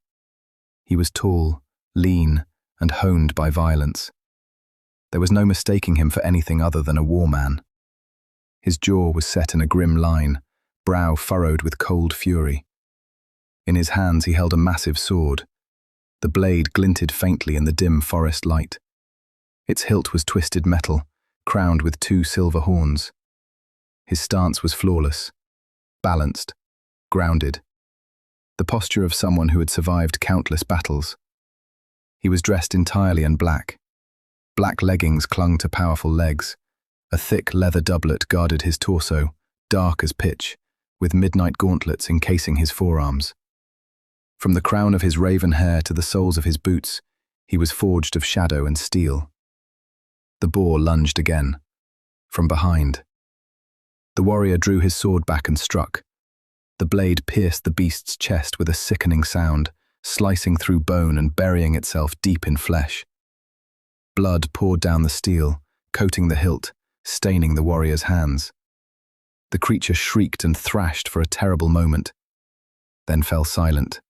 He was tall, lean, and honed by violence. There was no mistaking him for anything other than a war man. His jaw was set in a grim line, brow furrowed with cold fury. In his hands he held a massive sword. The blade glinted faintly in the dim forest light. Its hilt was twisted metal, crowned with 2 silver horns. His stance was flawless, balanced, grounded. The posture of someone who had survived countless battles. He was dressed entirely in black. Black leggings clung to powerful legs. A thick leather doublet guarded his torso, dark as pitch, with midnight gauntlets encasing his forearms. From the crown of his raven hair to the soles of his boots, he was forged of shadow and steel. The boar lunged again, from behind. The warrior drew his sword back and struck. The blade pierced the beast's chest with a sickening sound, slicing through bone and burying itself deep in flesh. Blood poured down the steel, coating the hilt, staining the warrior's hands. The creature shrieked and thrashed for a terrible moment, then fell silent.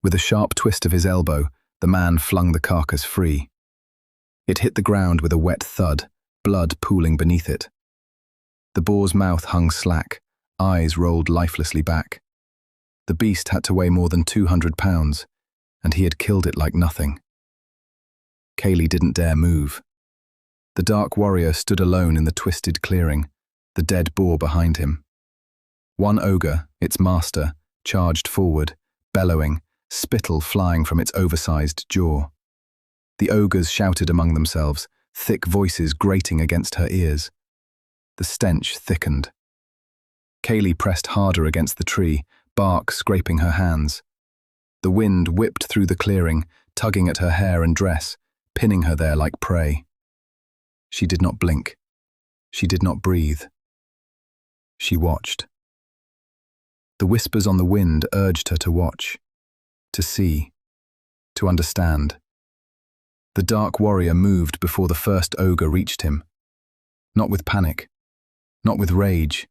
With a sharp twist of his elbow, the man flung the carcass free. It hit the ground with a wet thud, blood pooling beneath it. The boar's mouth hung slack, eyes rolled lifelessly back. The beast had to weigh more than 200 pounds, and he had killed it like nothing. Kaylee didn't dare move. The dark warrior stood alone in the twisted clearing, the dead boar behind him. One ogre, its master, charged forward, bellowing, spittle flying from its oversized jaw. The ogres shouted among themselves, thick voices grating against her ears. The stench thickened. Kaylee pressed harder against the tree, bark scraping her hands. The wind whipped through the clearing, tugging at her hair and dress, pinning her there like prey. She did not blink. She did not breathe. She watched. The whispers on the wind urged her to watch, to see, to understand. The dark warrior moved before the first ogre reached him. Not with panic, not with rage,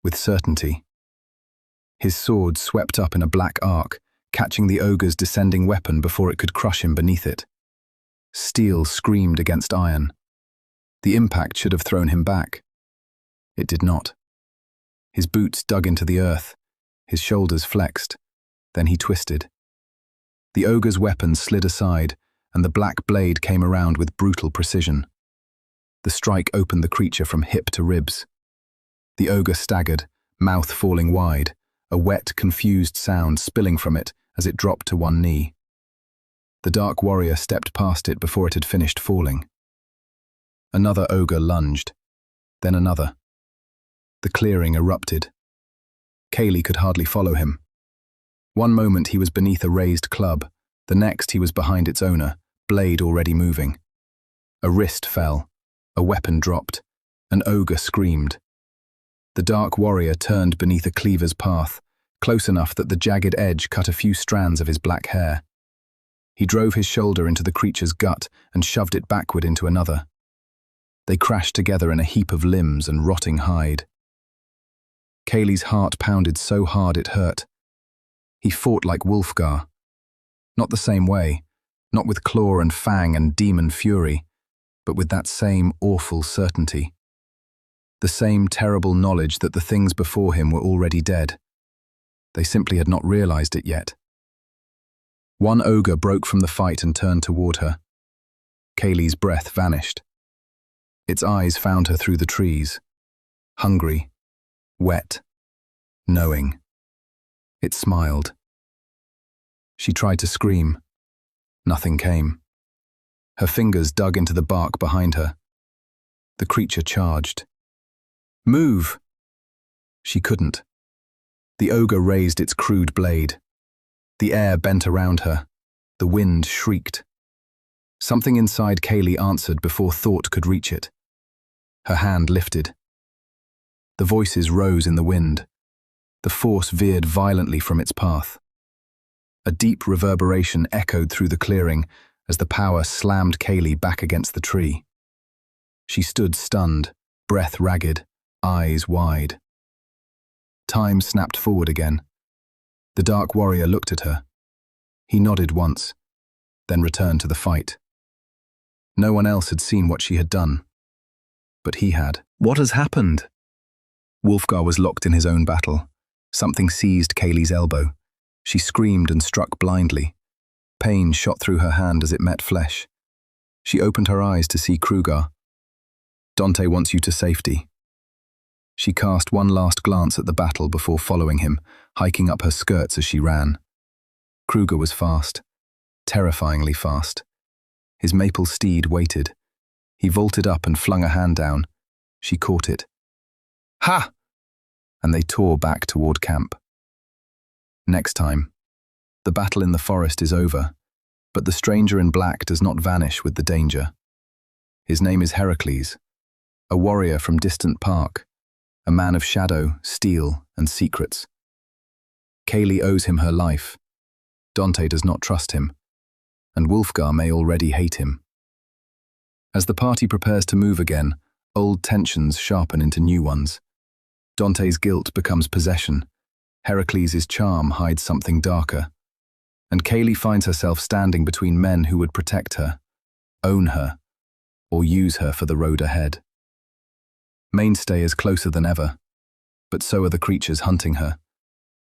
with certainty. His sword swept up in a black arc, catching the ogre's descending weapon before it could crush him beneath it. Steel screamed against iron. The impact should have thrown him back. It did not. His boots dug into the earth, his shoulders flexed, then he twisted. The ogre's weapon slid aside, and the black blade came around with brutal precision. The strike opened the creature from hip to ribs. The ogre staggered, mouth falling wide, a wet, confused sound spilling from it as it dropped to one knee. The dark warrior stepped past it before it had finished falling. Another ogre lunged, then another. The clearing erupted. Kaylee could hardly follow him. One moment he was beneath a raised club, the next he was behind its owner, blade already moving. A wrist fell, a weapon dropped, an ogre screamed. The dark warrior turned beneath a cleaver's path, close enough that the jagged edge cut a few strands of his black hair. He drove his shoulder into the creature's gut and shoved it backward into another. They crashed together in a heap of limbs and rotting hide. Kaylee's heart pounded so hard it hurt. He fought like Wulfgar. Not the same way, not with claw and fang and demon fury, but with that same awful certainty. The same terrible knowledge that the things before him were already dead. They simply had not realized it yet. One ogre broke from the fight and turned toward her. Kaylee's breath vanished. Its eyes found her through the trees. Hungry, wet, knowing. It smiled. She tried to scream. Nothing came. Her fingers dug into the bark behind her. The creature charged. Move! She couldn't. The ogre raised its crude blade. The air bent around her. The wind shrieked. Something inside Kaylee answered before thought could reach it. Her hand lifted. The voices rose in the wind. The force veered violently from its path. A deep reverberation echoed through the clearing as the power slammed Kaylee back against the tree. She stood stunned, breath ragged, eyes wide. Time snapped forward again. The dark warrior looked at her. He nodded once, then returned to the fight. No one else had seen what she had done, but he had. What has happened? Wulfgar was locked in his own battle. Something seized Kaylee's elbow. She screamed and struck blindly. Pain shot through her hand as it met flesh. She opened her eyes to see Krugar. Dante wants you to safety. She cast one last glance at the battle before following him, hiking up her skirts as she ran. Kruger was fast, terrifyingly fast. His maple steed waited. He vaulted up and flung a hand down. She caught it. Ha! And they tore back toward camp. Next time. The battle in the forest is over, but the stranger in black does not vanish with the danger. His name is Heracles, a warrior from distant Park, a man of shadow, steel, and secrets. Kaylee owes him her life. Dante does not trust him, and Wulfgar may already hate him. As the party prepares to move again, old tensions sharpen into new ones. Dante's guilt becomes possession. Heracles' charm hides something darker. And Kaylee finds herself standing between men who would protect her, own her, or use her for the road ahead. Mainstay is closer than ever, but so are the creatures hunting her.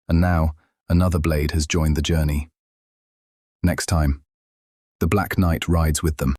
And now, another blade has joined the journey. Next time, the Black Knight rides with them.